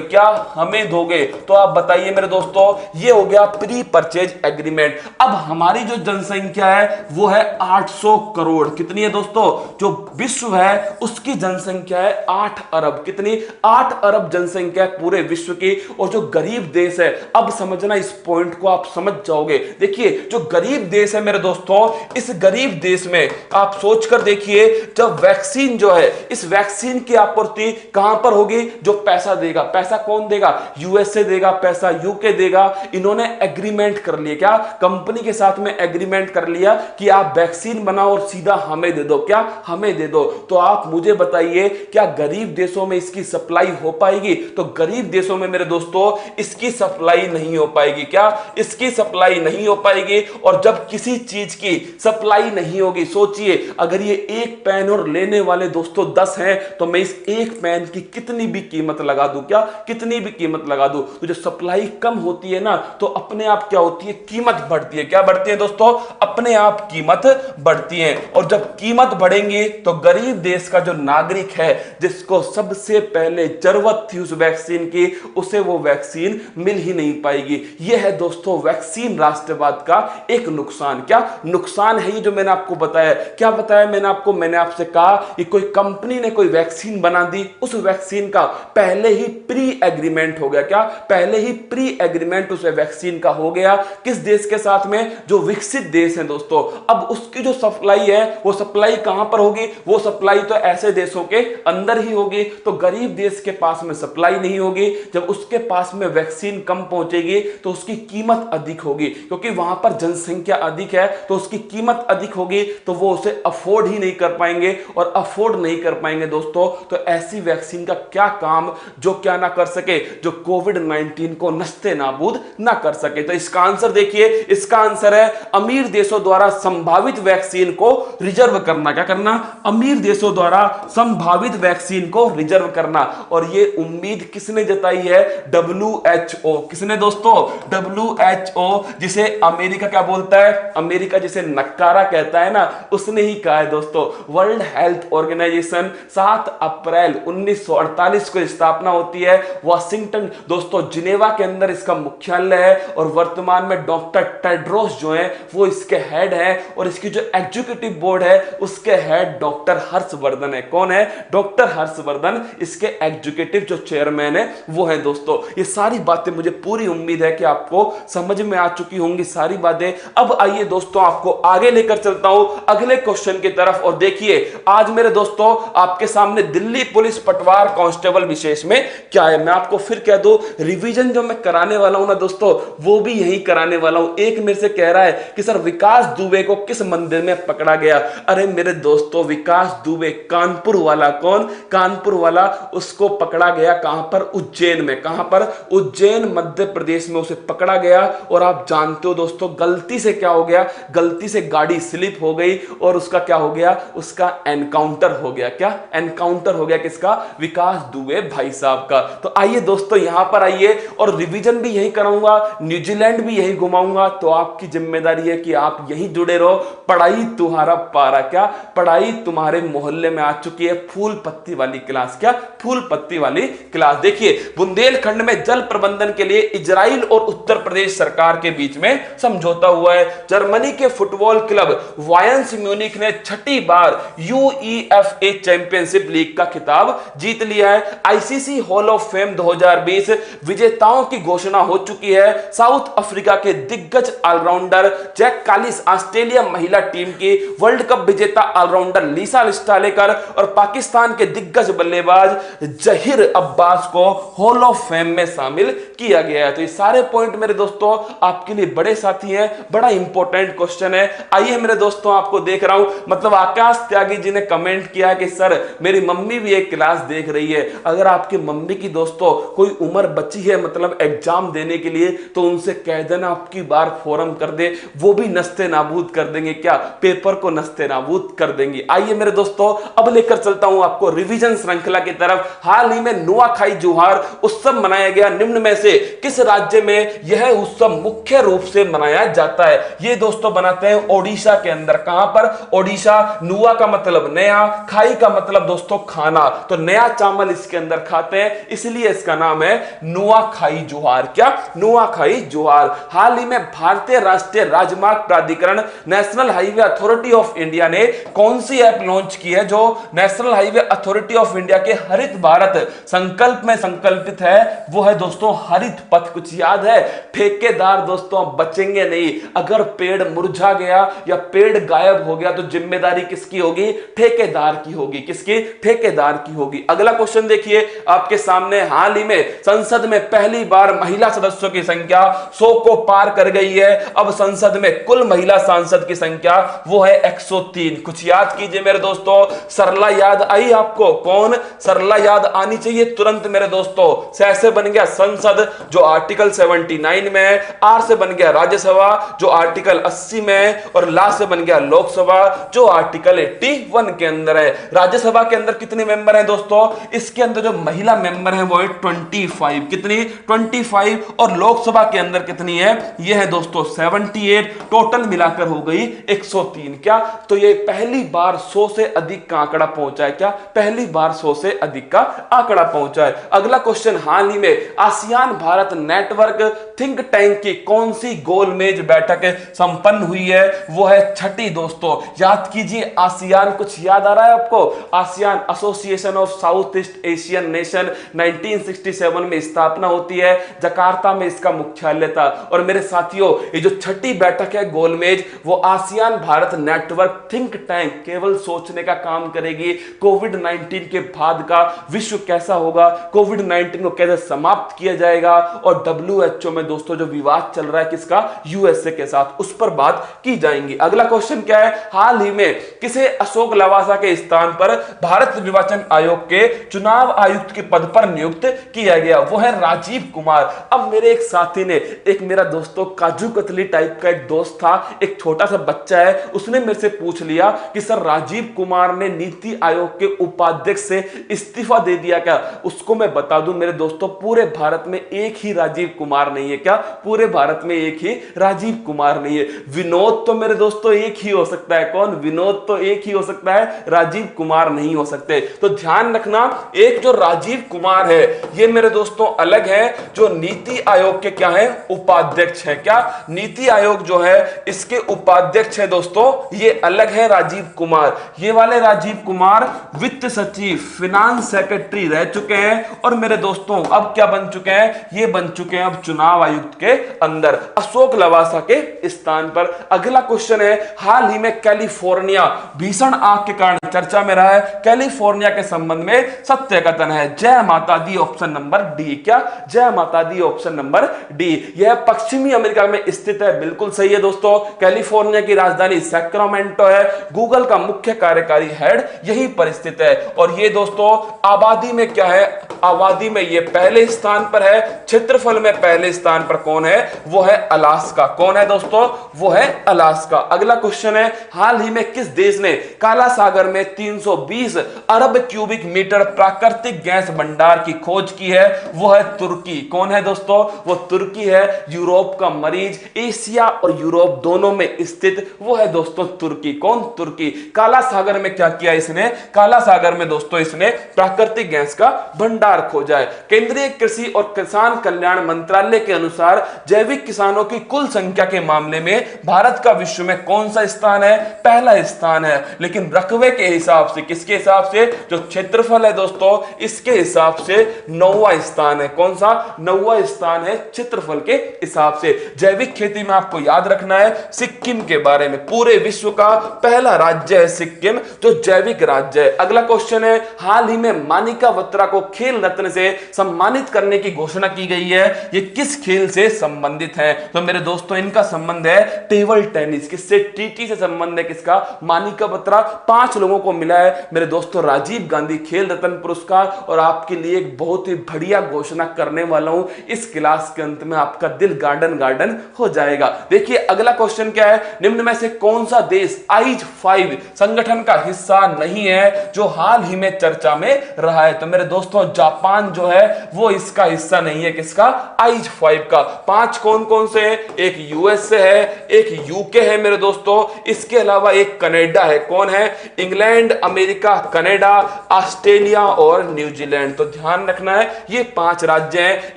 क्या हमें दोगे, तो आप बताइए मेरे दोस्तों, ये हो गया प्री परचेज एग्रीमेंट। अब हमारी जो जनसंख्या है वो है 800 करोड़। कितनी है दोस्तों, जो विश्व है उसकी जनसंख्या है 8 अरब। कितनी, 8 अरब जनसंख्या है पूरे विश्व की। और जो गरीब देश है, अब समझना इस पॉइंट को, आप समझ जाओगे। देखिए जो गरीब देश है मेरे दोस्तों, इस गरीब देश में आप सोचकर देखिए, जब वैक्सीन जो है, इस वैक्सीन की आपूर्ति कहां पर होगी, जो पैसा देगा, पैसा कौन देगा, यूएसए देगा पैसा, यूके देगा। इन्होंने एग्रीमेंट कर लिया, क्या कंपनी के साथ में एग्रीमेंट कर लिया कि आप वैक्सीन बनाओ और सीधा हमें दे दो। क्या हमें दे दो। तो आप मुझे बताइए क्या गरीब देशों में इसकी सप्लाई हो पाएगी, तो गरीब देशों में मेरे दोस्तों इसकी सप्लाई नहीं हो पाएगी। क्या इसकी सप्लाई नहीं हो पाएगी। और जब किसी चीज की सप्लाई नहीं होगी, सोचिए अगर ये एक पेन और लेने वाले दोस्तों 10 हैं, तो मैं इस एक पेन की कितनी भी कीमत लगा दूं, क्या कितनी भी कीमत लगा दूं, तो जो सप्लाई कम होती है ना, तो अपने आप क्या होती है, कीमत बढ़ती है। क्या बढ़ती है दोस्तों, अपने आप कीमत बढ़ती है। और जब कीमत बढ़ेंगी तो गरीब देश का जो नागरिक है, जिसको सबसे पहले जरूरत थी उस वैक्सीन की, उसे वो वैक्सीन मिल ही नहीं पाएगी। यह है दोस्तों वैक्सीन राष्ट्रवाद का एक नुकसान। क्या नुकसान है ये जो मैंने आपको बताया। क्या बताया मैंने आपको, मैंने आपसे कहा कि कोई कंपनी ने कोई वैक्सीन बना दी, उस वैक्सीन का पहले ही प्री एग्रीमेंट हो गया। क्या पहले ही प्री एग्रीमेंट उस वैक्सीन का हो गया, किस देश के साथ में, जो विकसित देश है दोस्तों। अब उसकी जो सप्लाई है, वो सप्लाई कहां पर होगी, वो सप्लाई तो ऐसे देशों के अंदर ही होगी। तो गरीब देश के पास में सप्लाई नहीं होगी, जब उसके पास में वैक्सीन कम पहुंचेगी तो उसकी कीमत अधिक होगी, क्योंकि वहां पर जनसंख्या अधिक है, तो उसकी कीमत अधिक होगी, तो वो उसे अफोर्ड ही नहीं कर पाएंगे। और अफोर्ड नहीं कर पाएंगे दोस्तों, तो ऐसी वैक्सीन का क्या काम जो क्या ना कर सके, जो कोविड-19 को नस्ते नाबूद ना कर सके। तो इसका आंसर देखिए, इसका आंसर है अमीर देशों द्वारा संभावित वैक्सीन को रिजर्व करना। क्या करना, अमीर देशों द्वारा संभावित वैक्सीन को रिजर्व करना। और ये उम्मीद किसने जताई है, WHO। किसने दोस्तों, WHO, जिसे अमेरिका क्या बोलता है, अमेरिका जिसे नक्कारा कहता है ना, उसने ही कहा है दोस्तों। वर्ल्ड हेल्थ ऑर्गेनाइजेशन 7 अप्रैल 1948 को स्थापना होती है। वाशिंगटन दोस्तों जिनेवा के अंदर इसका मुख्यालय है और वर्तमान में डॉक्टर टेड्रोस जो है वो इसके हेड है और इसकी जो एग्जीक्यूटिव बोर्ड है उसके हेड डॉक्टर हर्षवर्धन है। कौन है? डॉक्टर हर्षवर्धन इसके एग्जीक्यूटिव जो चेयरमैन है वो है। दोस्तों ये सारी बातें मुझे पूरी उम्मीद है कि आपको समझ में आ चुकी होंगी सारी बातें। अब आइए दोस्तों आपको आगे लेकर चलता हूं अगले क्वेश्चन की तरफ। और देखिए आज मेरे दोस्तों आपके सामने दिल्ली पुलिस पटवार कांस्टेबल विशेष में क्या है, मैं आपको फिर कह दूं रिवीजन जो मैं कराने वाला हूं ना दोस्तों वो भी यही कराने वाला हूं। एक मेरे से कह रहा है कि सर विकास दुबे को किस मंदिर में पकड़ा गया? अरे मेरे दोस्तों विकास दुबे कानपुर वाला, कौन? कानपुर वाला, उसको पकड़ा गया कहां पर? उज्जैन में। कहां पर? उज्जैन मध्य प्रदेश में उसे पकड़ा गया। और आप जानते हो दोस्तों गलती से क्या हो गया? गलती से गाड़ी स्लिप हो गई और उसका क्या हो गया? उसका एनकाउंटर हो गया। क्या एनकाउंटर हो गया? किसका? विकास दुबे भाई साहब का। तो आइए दोस्तों यहां पर आइए और रिवीजन भी यही कराऊंगा, न्यूजीलैंड भी यही घुमाऊंगा। तो आपकी जिम्मेदारी है कि आप यही जुड़े रहो। पढ़ाई तुम्हारा पारा, क्या पढ़ाई तुम्हारे मोहल्ले में आ चुकी है। फूल पत्ती वाली क्लास, क्या फूल पत्ती वाली क्लास। देखिए बुंदेलखंड में जल प्रबंधन के लिए इजराइल और उत्तर प्रदेश सरकार के बीच में समझौता हुआ है। जर्मनी के फुटबॉल क्लब वायंस म्यूनिख ने 6ठी बार यूईएफए चैंपियनशिप लीग का खिताब जीत लिया है। आईसीसी हॉल ऑफ फेम 2020 विजेताओं की घोषणा हो चुकी है। साउथ अफ्रीका के दिग्गज ऑलराउंडर जैक कालिस, ऑस्ट्रेलिया महिला टीम की वर्ल्ड कप विजेता ऑलराउंडर लीसा लिस्टालेकर और पाकिस्तान के दिग्गज बल्लेबाज जहीर अब्बास को हॉल ऑफ फेम में शामिल किया गया है। तो ये सारे पॉइंट मेरे दोस्तों आपके लिए बड़े साथी हैं, बड़ा इंपॉर्टेंट क्वेश्चन है। आइए मेरे दोस्तों आपको देख रहा हूं, मतलब आकाश त्यागी जी ने कमेंट किया कि सर मेरी मम्मी भी एक क्लास देख रही है। अगर आपकी मम्मी की दोस्तों कोई उम्र बची है मतलब एग्जाम देने के लिए तो उनसे कह देना आपकी बार फोरम कर दे, वो भी नस्ते नाबूद कर देंगे। क्या पेपर को नस्ते नाबूद कर देंगे। आइए मेरे दोस्तों अब लेकर चलता हूं आपको रिवीजन श्रृंखला की तरफ। हाल ही में नुआखाई जोहार उत्सव मनाया गया। निम्न में से किस राज्य में यह उत्सव मुख्य रूप से मनाया जाता है? ये दोस्तों बनाते हैं ओडिशा के अंदर। कहां पर? ओडिशा। नुआ का मतलब नया, खाई का मतलब दोस्तों खाना, तो नया चावल इसके अंदर खाते हैं इसलिए इसका नाम है नुआखाई जोहार। क्या? नुआखाई जोहार। हाल ही में भारतीय राष्ट्रीय राजमार्ग प्राधिकरण national highway authority of India ने कौन सी ऐप लॉन्च की है जो national highway authority of India के हरित भारत संकल्प में संकल्पित है? वो है दोस्तों हरित पथ। कुछ याद है? ठेकेदार दोस्तों बचेंगे नहीं। अगर पेड़ मुरझा गया या पेड़ गायब हो गया तो जिम्मेदारी किसकी होगी? ठेकेदार की होगी। किसकी? ठेकेदार की होगी। अगला क्वेश्चन देखिए आपके सामने। हाल ही में संसद में पहली बार महिला सदस्यों की संख्या 100 को पार कर गई है। अब संसद में कुल महिला सांसद की संख्या वो है 103। कुछ याद कीजिए मेरे दोस्तों। सरला याद आई आपको? कौन? सरला याद आनी चाहिए तुरंत मेरे दोस्तों। से बन गया संसद जो आर्टिकल 79 में है, आर से बन गया राज्यसभा जो आर्टिकल 80 में है और ला से बन गया लोकसभा जो आर्टिकल 81 के अंदर है। राज्यसभा के अंदर कितने मेंबर हैं दोस्तों? इसके अंदर जो महिला मेंबर है वो है 25। कितनी? 25। और लोकसभा के अंदर कितनी है? ये है दोस्तों 78। टोटल मिलाकर हो गई 103। क्या? तो ये पहली बार 100 से अधिक का आंकड़ा पहुंचा है। क्या? पहली बार 100 से अधिक का आंकड़ा पहुंचा है। अगला क्वेश्चन। हाल ही में ASEAN Bharat network think tank की कौन सी गोलमेज बैठक संपन्न हुई है? वो है 6ठी दोस्तों। याद कीजिए आसियान, कुछ याद आ रहा है आपको? ASEAN association of south east Asian nation 1967 में स्थापना होती है। जकार्ता में इसका मुख्यालय था। और मेरे साथियों ये जो 6ठी बैठक है गोलमेज वो ASEAN Bharat network think tank केवल सोचने का काम करेगी कोविड-19 के बाद का विश्व कैसा होगा, कोविड-19 को कैसे समाप्त किया जाएगा। और WHO में दोस्तों जो विवाद चल रहा है किसका? यूएसए के साथ, उस पर बात की जाएगी। अगला क्वेश्चन क्या है? हाल ही में किसे अशोक लवासा के स्थान पर भारत निर्वाचन आयोग के चुनाव आयुक्त के पद पर नियुक्त किया गया? वो है राजीव कुमार। अब मेरे एक साथी ने, एक मेरा दोस्तों काजू कतली टाइप का एक दोस्त था, एक छोटा सा बच्चा है, उसने मेरे से पूछ लिया कि सर राजीव कुमार ने नीति आयोग के उपाध्यक्ष से इस्तीफा दे दिया क्या? उसको मैं बता दूं मेरे दोस्तों पूरे भारत में एक ही राजीव कुमार नहीं है। क्या? पूरे भारत में एक ही राजीव कुमार नहीं है। विनोद तो मेरे दोस्तों एक ही हो सकता है। कौन? विनोद तो एक ही हो सकता सकता है, राजीव कुमार नहीं हो सकते। तो ध्यान रखना, एक जो राजीव कुमार है ये मेरे दोस्तों अलग है, जो नीति आयोग के क्या है, उपाध्यक्ष है। क्या नीति आयोग जो है इसके उपाध्यक्ष है दोस्तों, ये अलग है राजीव कुमार। ये वाले राजीव कुमार वित्त सचिव, फिनांस सेक्रेटरी रह चुके हैं और मेरे दोस्तों अब क्या बन चुके हैं, ये बन चुके हैं अब चुनाव आयुक्त के अंदर, अशोक लवासा के स्थान पर। अगला क्वेश्चन है, हाल ही में कैलिफोर्निया भीषण आग के कारण चर्चा में रहा है, कैलिफोर्निया के संबंध में सत्य कथन है। जय माता दी, ऑप्शन नंबर डी। क्या जय माता दी, ऑप्शन नंबर डी। यह पश्चिमी अमेरिका में स्थित है, बिल्कुल सही है दोस्तों। कैलिफोर्निया की राजधानी सैक्रामेंटो है, गूगल का मुख्य कार्यकारी हेड यही पर स्थित है। और ये दोस्तों आबादी में क्या है, आबादी में ये पहले स्थान पर है, क्षेत्रफल में पहले स्थान पर कौन है, वो है अलास्का। कौन है दोस्तों, वो है अलास्का। अगला क्वेश्चन है, हाल ही में किस देश ने काला सागर में 320 अरब क्यूबिक मीटर प्राकृतिक गैस भंडार की खोज की है, वो है तुर्की। कौन है दोस्तों, वो तुर्की है। यूरोप का मरीज, एशिया और यूरोप दोनों में स्थित वो है दोस्तों तुर्की। कौन, तुर्की। काला सागर में क्या किया इसने, काला सागर में दोस्तों इसने प्राकृतिक गैस का भंडार खोजा है। केंद्रीय कृषि और किसान कल्याण मंत्रालय के अनुसार जैविक किसानों की कुल संख्या के मामले में भारत का विश्व में कौन सा स्थान है, पहला स्थान है। लेकिन रकबे के हिसाब से, किसके हिसाब से, जो क्षेत्रफल है दोस्तों इसके हिसाब से 9वां स्थान है। कौन सा, 9वां स्थान है क्षेत्रफल के हिसाब से। जैविक खेती में आपको याद रखना है सिक्किम के बारे में, पूरे विश्व का पहला राज्य है सिक्किम जो जैविक राज्य है। अगला क्वेश्चन है, हाल ही में मानिका बत्रा को खेल रत्न से सम्मानित करने की घोषणा की गई है, ये किस खेल से संबंधित है। तो मेरे दोस्तों इनका संबंध है टेबल टेनिस, किससे, टीटी से संबंध है किसका, मानिका बत्रा। 5 लोगों को मिला है मेरे दोस्तों राजीव गांधी खेल रत्न पुरस्कार। और आपके लिए एक बहुत ही बढ़िया घोषणा करने वाला हूं, इस क्लास के अंत में आपका दिल गार्डन गार्डन हो जाएगा। देखिए अगला क्वेश्चन क्या है, निम्न में से कौन सा देश I5 संगठन का हिस्सा नहीं है जो हाल ही में चर्चा में रहा है। तो मेरे दोस्तों जापान जो है वो इसका हिस्सा नहीं है, किसका, I5 का। 5 कौन कौन से हैं, एक यूएसए है, एक यूके है मेरे दोस्तों, इसके अलावा एक कनाडा है। कौन है, इंग्लैंड, अमेरिका, कनाडा, ऑस्ट्रेलिया और न्यूजीलैंड। तो ध्यान रखना है ये 5 राज्य हैं।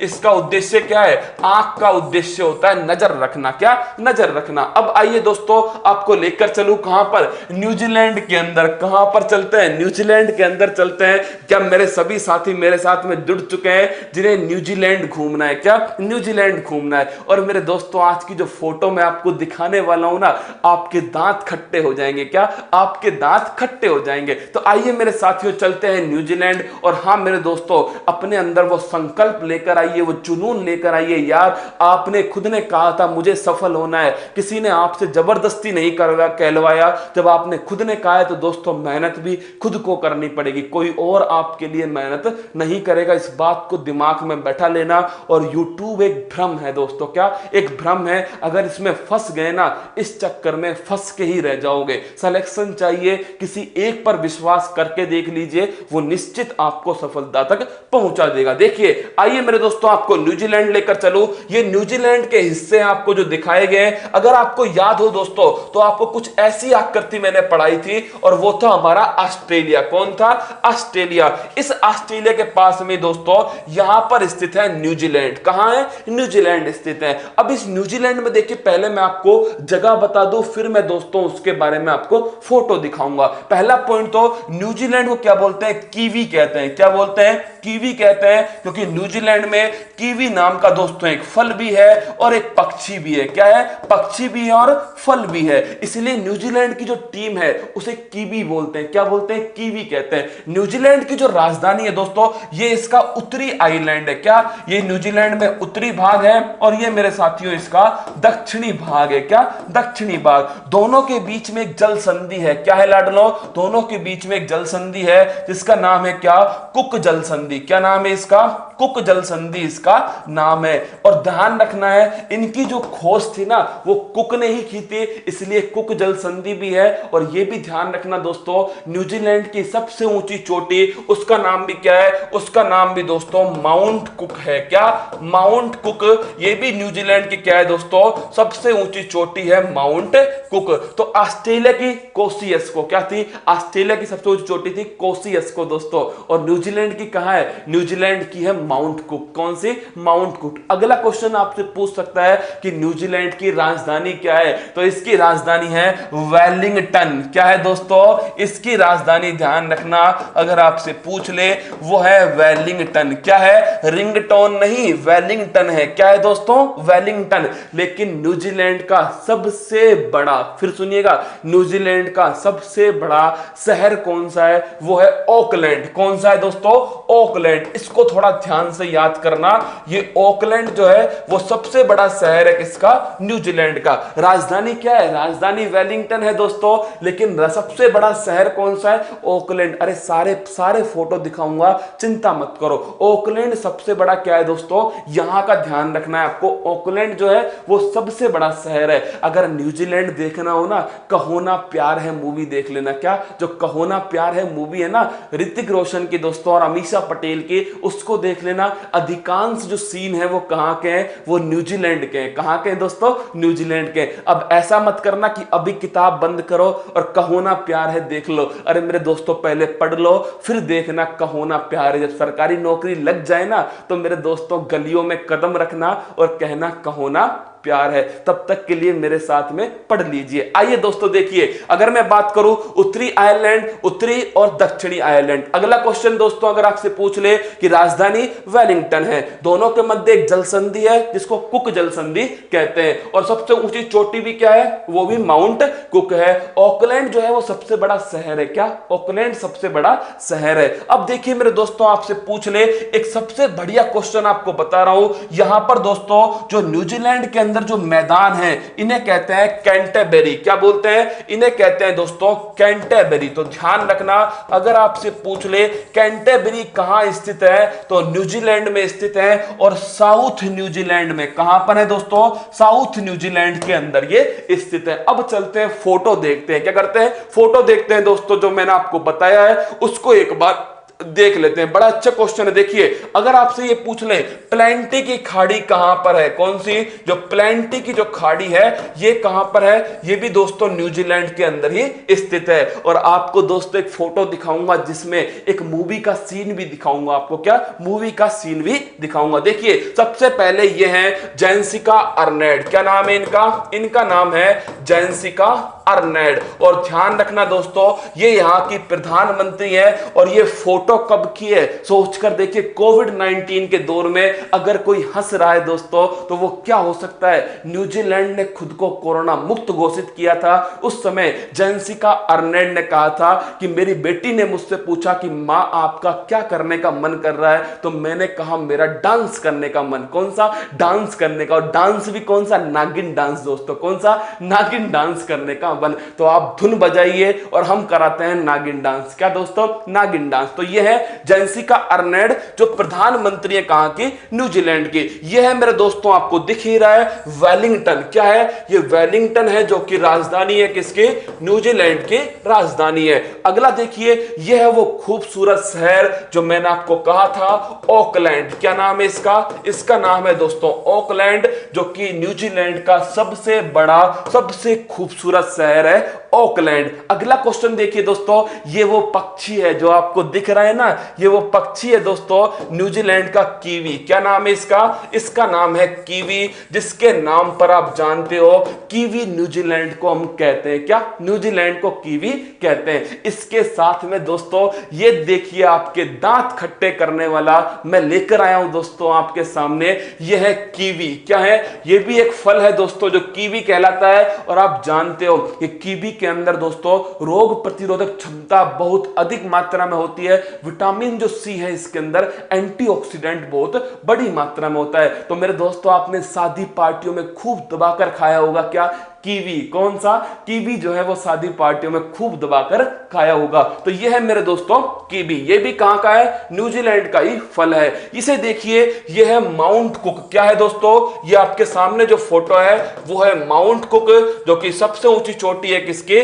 इसका उद्देश्य क्या है, आंख का उद्देश्य होता है नजर रखना। क्या, नजर रखना। अब आइए दोस्तों आपको लेकर चलूं कहां पर, न्यूजीलैंड के अंदर। कहां पर चलते हैं, न्यूजीलैंड के अंदर चलते हैं। क्या मेरे सभी साथी मेरे साथ में जुड़ चुके हैं जिन्हें न्यूजीलैंड घूमना है, क्या न्यूजीलैंड घूमना है। और मेरे दोस्तों आज की जो फोटो मैं आपको दिखाने वाला हूं ना, आपके दांत खट्टे हो जाएंगे। क्या, आपके दांत खट्टे हो जाएंगे। तो आइए मेरे साथियों चलते हैं न्यूजीलैंड। और हाँ मेरे दोस्तों अपने अंदर वो संकल्प लेकर आइए, वो जुनून लेकर आइए। यार आपने खुद ने कहा था मुझे सफल होना है, किसी ने आपसे जबरदस्ती नहीं कहलवाया। जब आपने खुद ने कहा है तो दोस्तों मेहनत भी खुद को करनी पड़ेगी, कोई और आपके लिए मेहनत नहीं करेगा। इस बात को दिमाग में बैठा लेना। और YouTube एक भ्रम है दोस्तों, क्या, एक भ्रम है। अगर इसमें फंस गए ना, इस चक्कर में फंस के ही रह जाओगे। सिलेक्शन चाहिए, किसी एक पर विश्वास करके देख लीजिए, वो निश्चित आपको सफलता तक पहुंचा देगा। देखिए आइए मेरे दोस्तों आपको न्यूजीलैंड लेकर चलूं। ये न्यूजीलैंड के हिस्से आपको जो दिखाए गए हैं, अगर आपको याद हो दोस्तों तो आपको कुछ ऐसी आकृति मैंने पढ़ाई थी और वो था हमारा ऑस्ट्रेलिया। कौन था, ऑस्ट्रेलिया। इस ऑस्ट्रेलिया के पास में दोस्तों यहां पर स्थित है न्यूजीलैंड। कहां है, न्यूजीलैंड स्थित है। अब इस न्यूजीलैंड में देखिए पहले मैं आपको जगह बता दूं, फिर मैं दोस्तों उसके बारे में आपको फोटो दिखाऊंगा। पहला पॉइंट तो न्यूजीलैंड को क्या बोलते हैं, कीवी कहते हैं। क्या बोलते हैं, कीवी कहते हैं, क्योंकि न्यूजीलैंड में कीवी नाम का दोस्तों एक फल भी है और एक पक्षी भी है। क्या है, पक्षी भी है और फल भी है, इसलिए न्यूजीलैंड की जो टीम है उसे कीवी बोलते हैं। क्या बोलते हैं, कीवी कहते हैं। न्यूजीलैंड की जो राजधानी है दोस्तों, ये इसका उत्तरी आइलैंड है। क्या, ये न्यूजीलैंड में उत्तरी भाग है और ये मेरे साथियों इसका दक्षिणी भाग है। क्या, दक्षिणी भाग। दोनों के बीच में एक जल संधि है। क्या है लाडलो, दोनों के बीच में एक जल संधि है जिसका नाम है क्या, कुक जल संधि। क्या नाम है इसका, कुक जल संधि इसका नाम है। और ध्यान रखना है, इनकी जो खोज थी ना वो कुक ने ही की थी, इसलिए कुक जल संधि भी है। और ये भी ध्यान रखना दोस्तों, न्यूजीलैंड की सबसे ऊंची चोटी, उसका नाम भी क्या है, उसका नाम भी दोस्तों माउंट कुक है। क्या? Mount cook. ये भी न्यूजीलैंड की क्या है दोस्तों, सबसे ऊंची चोटी है माउंट कुक। तो ऑस्ट्रेलिया की कोसियस्को क्या थी, ऑस्ट्रेलिया की सबसे ऊंची चोटी थी कोसियस्को दोस्तों। और न्यूजीलैंड की कहां है, न्यूजीलैंड की है माउंट कुक। कौन सी? Mount Cook. अगला क्वेश्चन आपसे पूछ सकता है कि न्यूजीलैंड की राजधानी क्या है, तो इसकी राजधानी है वेलिंगटन। क्या है दोस्तों, इसकी राजधानी ध्यान रखना, अगर आपसे पूछ ले वो है वेलिंगटन। क्या है? रिंगटोन नहीं, वेलिंगटन है। क्या है दोस्तों? वेलिंगटन। लेकिन न्यूजीलैंड का सबसे बड़ा, फिर सुनिएगा, न्यूजीलैंड का सबसे बड़ा शहर कौन सा है, वो है ऑकलैंड। कौन सा है दोस्तों? ऑकलैंड। इसको थोड़ा ध्यान से याद करना, ये ऑकलैंड जो है वो सबसे बड़ा शहर है किसका, न्यूजीलैंड का। राजधानी क्या है, राजधानी वेलिंगटन है दोस्तों, लेकिन सबसे बड़ा शहर कौन सा है, ऑकलैंड। अरे सारे फोटो दिखाऊंगा, चिंता मत करो। ऑकलैंड सबसे बड़ा क्या है दोस्तों, यहां का ध्यान रखना है आपको। ऑकलैंड जो है वो सबसे बड़ा शहर है। अगर न्यूजीलैंड देखना हो ना, कहो ना प्यार है मूवी देख लेना। क्या? जो कहो ना प्यार है मूवी है ना, ऋतिक रोशन की दोस्तों और अमीषा पटेल की, उसको देख लेना। अधिकांश जो सीन है वो कहां के हैं, वो न्यूजीलैंड के हैं। कहां के हैं दोस्तों? न्यूजीलैंड के। अब ऐसा मत करना कि अभी किताब बंद करो और कहो ना प्यार है देख लो। अरे मेरे दोस्तों, पहले पढ़ लो फिर देखना कहो ना प्यार है। जब सरकारी नौकरी लग जाए ना, तो मेरे दोस्तों गलियों में कदम रखना और कहना कहो ना प्यार है। तब तक के लिए मेरे साथ में पढ़ लीजिए। आइए दोस्तों देखिए, अगर मैं बात करूं उत्तरी आयरलैंड, उत्तरी और दक्षिणी आयरलैंड। अगला क्वेश्चन दोस्तों अगर आपसे पूछ ले कि राजधानी वेलिंगटन है, दोनों के मध्य एक जल संधि है जिसको कुक जल संधि कहते हैं, और सबसे ऊंची चोटी भी क्या है, वो भी माउंट कुक है। ऑकलैंड जो है वो सबसे बड़ा शहर है। क्या? ऑकलैंड सबसे बड़ा शहर है। अब देखिए मेरे दोस्तों, आपसे पूछ ले एक सबसे बढ़िया क्वेश्चन आपको बता रहा हूं। यहां पर दोस्तों जो न्यूजीलैंड के अंदर जो मैदान है, इन्हें कहते हैं कैंटरबरी। क्या बोलते हैं? इन्हें कहते हैं दोस्तों कैंटरबरी। तो ध्यान रखना, अगर आपसे पूछ ले कैंटरबरी कहां स्थित है, तो न्यूजीलैंड में स्थित है। और साउथ न्यूजीलैंड में, कहां पर है दोस्तों? साउथ न्यूजीलैंड के अंदर ये स्थित है। अब चलते हैं फोटो देखते हैं। क्या करते हैं? फोटो देखते हैं दोस्तों। जो मैंने आपको बताया है उसको एक बार देख लेते हैं। बड़ा अच्छा क्वेश्चन है। देखिए, अगर आपसे ये पूछ ले प्लेंटी की खाड़ी कहां पर है, कौन सी? जो प्लेंटी की जो खाड़ी है ये कहां पर है, ये भी दोस्तों न्यूजीलैंड के अंदर ही स्थित है। और आपको दोस्तों एक फोटो दिखाऊंगा जिसमें एक मूवी का सीन भी दिखाऊंगा आपको। क्या? मूवी का सीन भी दिखाऊंगा। देखिए, सबसे पहले ये है जेसिका अर्नेट। क्या नाम है इनका? इनका नाम है जेसिका अर्नेट। और ध्यान रखना दोस्तों, ये यहां की प्रधानमंत्री है। और ये फोटो कब की है, सोचकर देखिए, कोविड-19 के दौर में। अगर कोई हंस रहा है दोस्तों तो वो क्या हो सकता है, न्यूजीलैंड ने खुद को कोरोना मुक्त घोषित किया था। उस समय जेसिका अर्नेट ने कहा था कि मेरी बेटी ने मुझसे पूछा कि मां आपका क्या करने का मन कर रहा है, तो मैंने कहा मेरा डांस करने का मन। कौन सा? डांस करने का। और डांस भी कौन सा? नागिन डांस दोस्तों। कौन सा? नागिन डांस करने का मन। तो आप धुन बजाइए और हम कराते हैं नागिन डांस। क्या दोस्तों? नागिन डांस। तो ये है जेसिका अर्नेट जो प्रधानमंत्री है कहां की? न्यूजीलैंड की। ये है मेरे दोस्तों, आपको दिख ही रहा है वेलिंगटन। क्या है? ये वेलिंगटन है जो कि राजधानी है किसकी? न्यूजीलैंड की राजधानी है। अगला देखिए, ये है वो खूबसूरत शहर जो मैंने आपको कहा था, ऑकलैंड। क्या नाम है इसका? इसका नाम है दोस्तों ऑकलैंड, जो कि न्यूजीलैंड का सबसे बड़ा, सबसे खूबसूरत शहर है ऑकलैंड। अगला क्वेश्चन देखिए दोस्तों, ये वो पक्षी है जो आपको दिख रहा है ना, ये वो पक्षी है दोस्तों न्यूजीलैंड का कीवी। क्या नाम है इसका? इसका नाम है कीवी, जिसके नाम पर आप जानते हो कीवी न्यूजीलैंड को हम कहते हैं। क्या? न्यूजीलैंड को कीवी कहते हैं। इसके साथ में दोस्तों ये देखिए, आपके दांत खट्टे करने वाला मैं लेकर आया हूं दोस्तों आपके सामने, ये है कीवी। क्या है? ये भी एक फल है दोस्तों जो कीवी कहलाता है। और आप जानते हो ये कीवी के अंदर दोस्तों रोग प्रतिरोधक क्षमता बहुत अधिक मात्रा में होती है। विटामिन जो सी है इसके अंदर, एंटीऑक्सीडेंट बहुत बड़ी मात्रा में होता है। तो मेरे दोस्तों, आपने शादी पार्टियों में खूब दबाकर खाया होगा क्या? कीवी। कौन सा? कीवी जो है वो शादी पार्टियों में खूब दबाकर खाया होगा। तो ये है मेरे दोस्तों कीवी। ये भी कहां का है? न्यूजीलैंड का ही फल है। इसे देखिए, ये है माउंट कुक। क्या है दोस्तों? ये आपके सामने जो फोटो है वो है माउंट कुक, जो कि सबसे ऊंची चोटी है किसकी?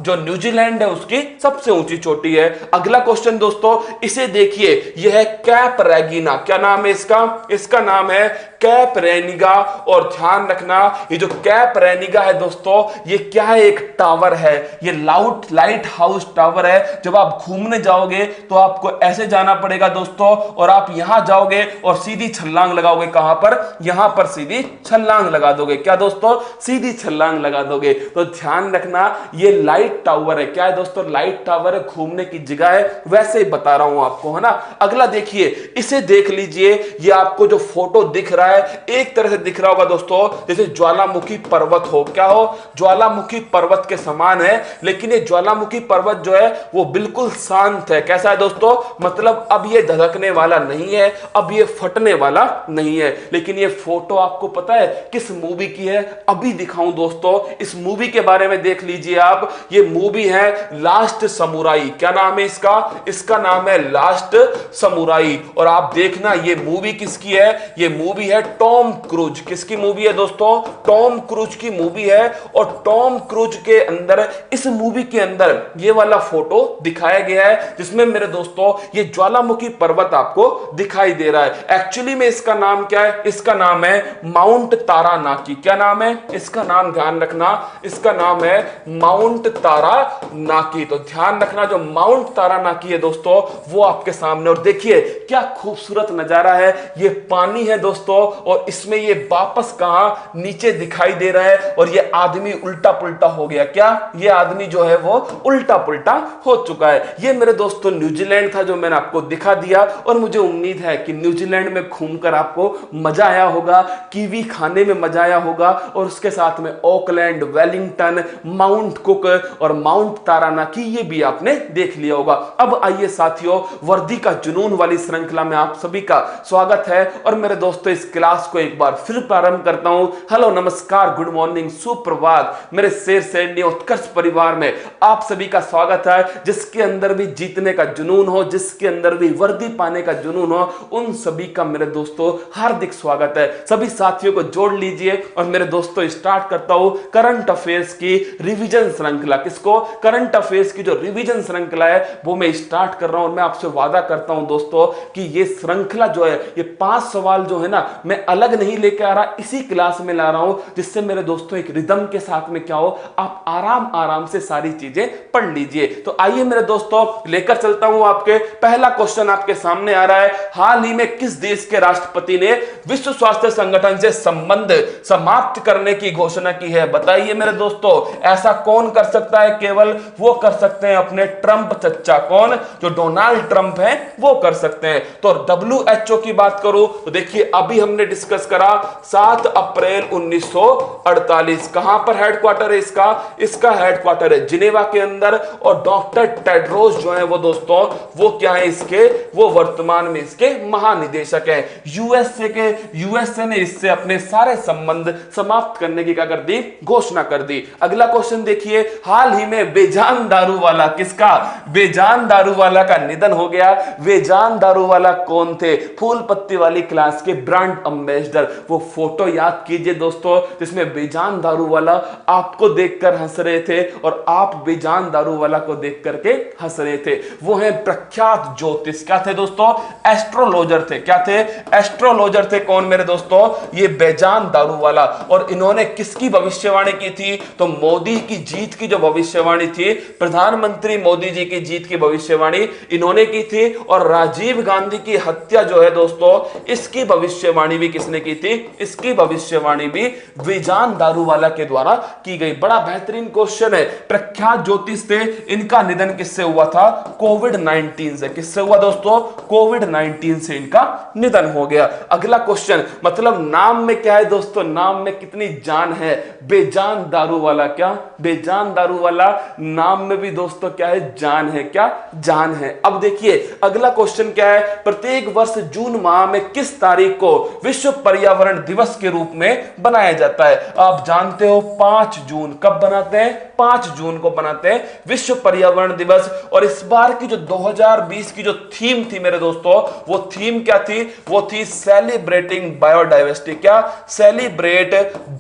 जो न्यूजीलैंड है उसकी सबसे ऊंची चोटी है। अगला क्वेश्चन दोस्तों, इसे देखिए, यह है कैप रेगिना। क्या नाम है इसका? इसका नाम है कैप रेनिगा। और ध्यान रखना, ये जो कैप रेनिगा है दोस्तों, ये क्या है? एक टावर है। ये लाइट हाउस टावर है। जब आप घूमने जाओगे तो आपको ऐसे जाना पड़ेगा दोस्तों, और आप यहां जाओगे और सीधी छलांग लगाओगे। कहां पर? यहां पर सीधी छलांग लगा दोगे। क्या दोस्तों? सीधी छलांग लगा दोगे। तो ध्यान रखना, ये लाइट टावर है। क्या है दोस्तों? लाइट टावर है, घूमने की जगह है। वैसे ही बता रहा हूं आपको, है ना। अगला देखिए, इसे देख लीजिए। ये आपको जो फोटो दिख रहा है एक तरह से दिख रहा होगा दोस्तों जैसे ज्वालामुखी पर्वत हो। क्या हो? ज्वालामुखी पर्वत के समान है। लेकिन ये ज्वालामुखी पर्वत जो है वो बिल्कुल शांत है। कैसा है दोस्तों? मतलब अब ये धधकने वाला नहीं है, अब ये फटने वाला नहीं है। लेकिन ये फोटो आपको पता है किस मूवी की है? अभी दिखाऊं दोस्तों, इस मूवी के बारे में देख लीजिए आप। ये मूवी है लास्ट समुराई। क्या नाम है इसका? इसका नाम है लास्ट समुराई। और आप देखना, ये मूवी किसकी है? ये मूवी है टॉम क्रूज। किसकी मूवी है दोस्तों? टॉम क्रूज की मूवी है। और टॉम क्रूज के अंदर, इस मूवी के अंदर ये वाला फोटो दिखाया गया है, जिसमें मेरे दोस्तों ये ज्वालामुखी पर्वत आपको दिखाई दे रहा है। एक्चुअली में इसका नाम क्या है? इसका नाम है माउंट तारानाकी। क्या नाम है इसका? नाम ध्यान रखना, इसका नाम है माउंट तारानाकी। तो ध्यान रखना, जो माउंट तारानाकी है दोस्तों वो आपके सामने। और देखिए क्या खूबसूरत नजारा है। ये पानी है दोस्तों, और इसमें ये वापस कहां? नीचे दिखाई दे रहा है। और ये आदमी उल्टा पुल्टा हो गया। क्या? ये आदमी जो है वो उल्टा पुल्टा हो चुका है। ये मेरे दोस्तों न्यूजीलैंड था जो मैंने आपको दिखा दिया। और मुझे उम्मीद है कि न्यूजीलैंड में घूमकर आपको मजा आया होगा, कीवी खाने में मजा आया होगा, और उसके साथ में ऑकलैंड, वेलिंगटन, माउंट कुक और माउंट तारानाकी ये भी आपने देख लिया होगा। अब आइए साथियों, वर्दी का जुनून वाली श्रृंखला में आप सभी का स्वागत है। और मेरे दोस्तों, इस क्लास को एक बार फिर प्रारंभ करता हूं। हेलो, नमस्कार, गुड मॉर्निंग, सुप्रभात। मेरे शेर सैन्य उत्कर्ष परिवार में आप सभी का स्वागत है। जिसके अंदर भी जीतने का जुनून हो, जिसके अंदर भी वर्दी पाने का जुनून हो, उन सभी का मेरे दोस्तों हार्दिक स्वागत है। सभी साथियों को जोड़ लीजिए। और मेरे दोस्तों, स्टार्ट करता हूं करंट अफेयर्स की रिवीजन श्रृंखला। किसको? करंट अफेयर्स की जो रिवीजन श्रृंखला है वो मैं स्टार्ट कर रहा हूं। और मैं आपसे वादा करता हूं दोस्तों कि ये श्रृंखला जो है, ये 5 सवाल जो है ना, मैं अलग नहीं लेकर आ रहा, इसी क्लास में ला रहा हूं, जिससे मेरे दोस्तों एक रिदम के साथ में क्या हो, आप आराम आराम से सारी चीजें पढ़ लीजिए। तो आइए मेरे दोस्तों, लेकर चलता हूं आपके। पहला क्वेश्चन आपके सामने आ रहा है। हाल ही में किस देश के राष्ट्रपति ने विश्व स्वास्थ्य संगठन से संबंध समाप्त करने की घोषणा की है? बताइए मेरे दोस्तों, ऐसा कौन कर सकता है? केवल वो कर सकते हैं अपने ट्रंप चच्चा। कौन? जो डोनाल्ड ट्रंप है वो कर सकते हैं। तो WHO की बात करूं तो देखिए, अभी हमने डिस्कस करा 7 अप्रैल 1948। कहां पर हेडक्वार्टर है इसका? इसका हेडक्वार्टर है जिनेवा के अंदर। और डॉक्टर टेड्रोस जो है वो दोस्तों, वो क्या है इसके? वो वर्तमान में इसके महानिदेशक है। यूएसए ने इससे अपने सारे संबंध समाप्त करने की क्या कर दी? घोषणा कर दी। अगला क्वेश्चन देखिए, हाल ही में बेजान दारूवाला, किसका? बेजान दारूवाला का निधन हो गया। बेजान दारूवाला कौन थे? फूल पत्ती वाली क्लास के ब्रांड एम्बेसडर। वो फोटो याद कीजिए दोस्तों, जिसमें बेजान दारूवाला आपको देखकर हंस रहे थे और आप बेजान दारूवाला को देख करके हंस रहे थे। वो है प्रख्यात ज्योतिष। क्या थे दोस्तों? एस्ट्रोलॉजर थे। क्या थे? एस्ट्रोलॉजर थे। कौन मेरे दोस्तों? ये बेजान दारूवाला। और इन्होंने किसकी भविष्यवाणी की थी? तो मोदी की जीत की जो भविष्यवाणी थी, प्रधानमंत्री मोदी जी की जीत की भविष्यवाणी इन्होंने की थी। और राजीव गांधी की हत्या जो है दोस्तों, इसकी भविष्यवाणी भी किसने की थी? इसकी भविष्यवाणी भी बेजान दारूवाला के द्वारा की गई। बड़ा बेहतरीन क्वेश्चन है। प्रख्यात ज्योतिष थे, इनका निधन किससे हुआ था? कोविड-19 से। किससे हुआ दोस्तों? कोविड-19 से इनका निधन हो गया। अगला क्वेश्चन, मतलब नाम में क्या है दोस्तों? नाम में कितनी जान है? बेजान दारूवाला। क्या? बेजान दारूवाला नाम में भी दोस्तों क्या है? जान है। क्या? जान है। अब देखिए अगला क्वेश्चन क्या है। प्रत्येक वर्ष जून माह में किस तारीख को विश्व पर्यावरण दिवस के रूप में बनाया जाता है। आप जानते हो 5 जून कब बनाते हैं? 5 जून को बनाते हैं विश्व पर्यावरण दिवस। और इस बार की जो 2020 की जो थीम थी मेरे दोस्तों, वो थीम क्या थी? वो थी सेलिब्रेटिंग बायोडाइवर्सिटी। क्या? Celebrate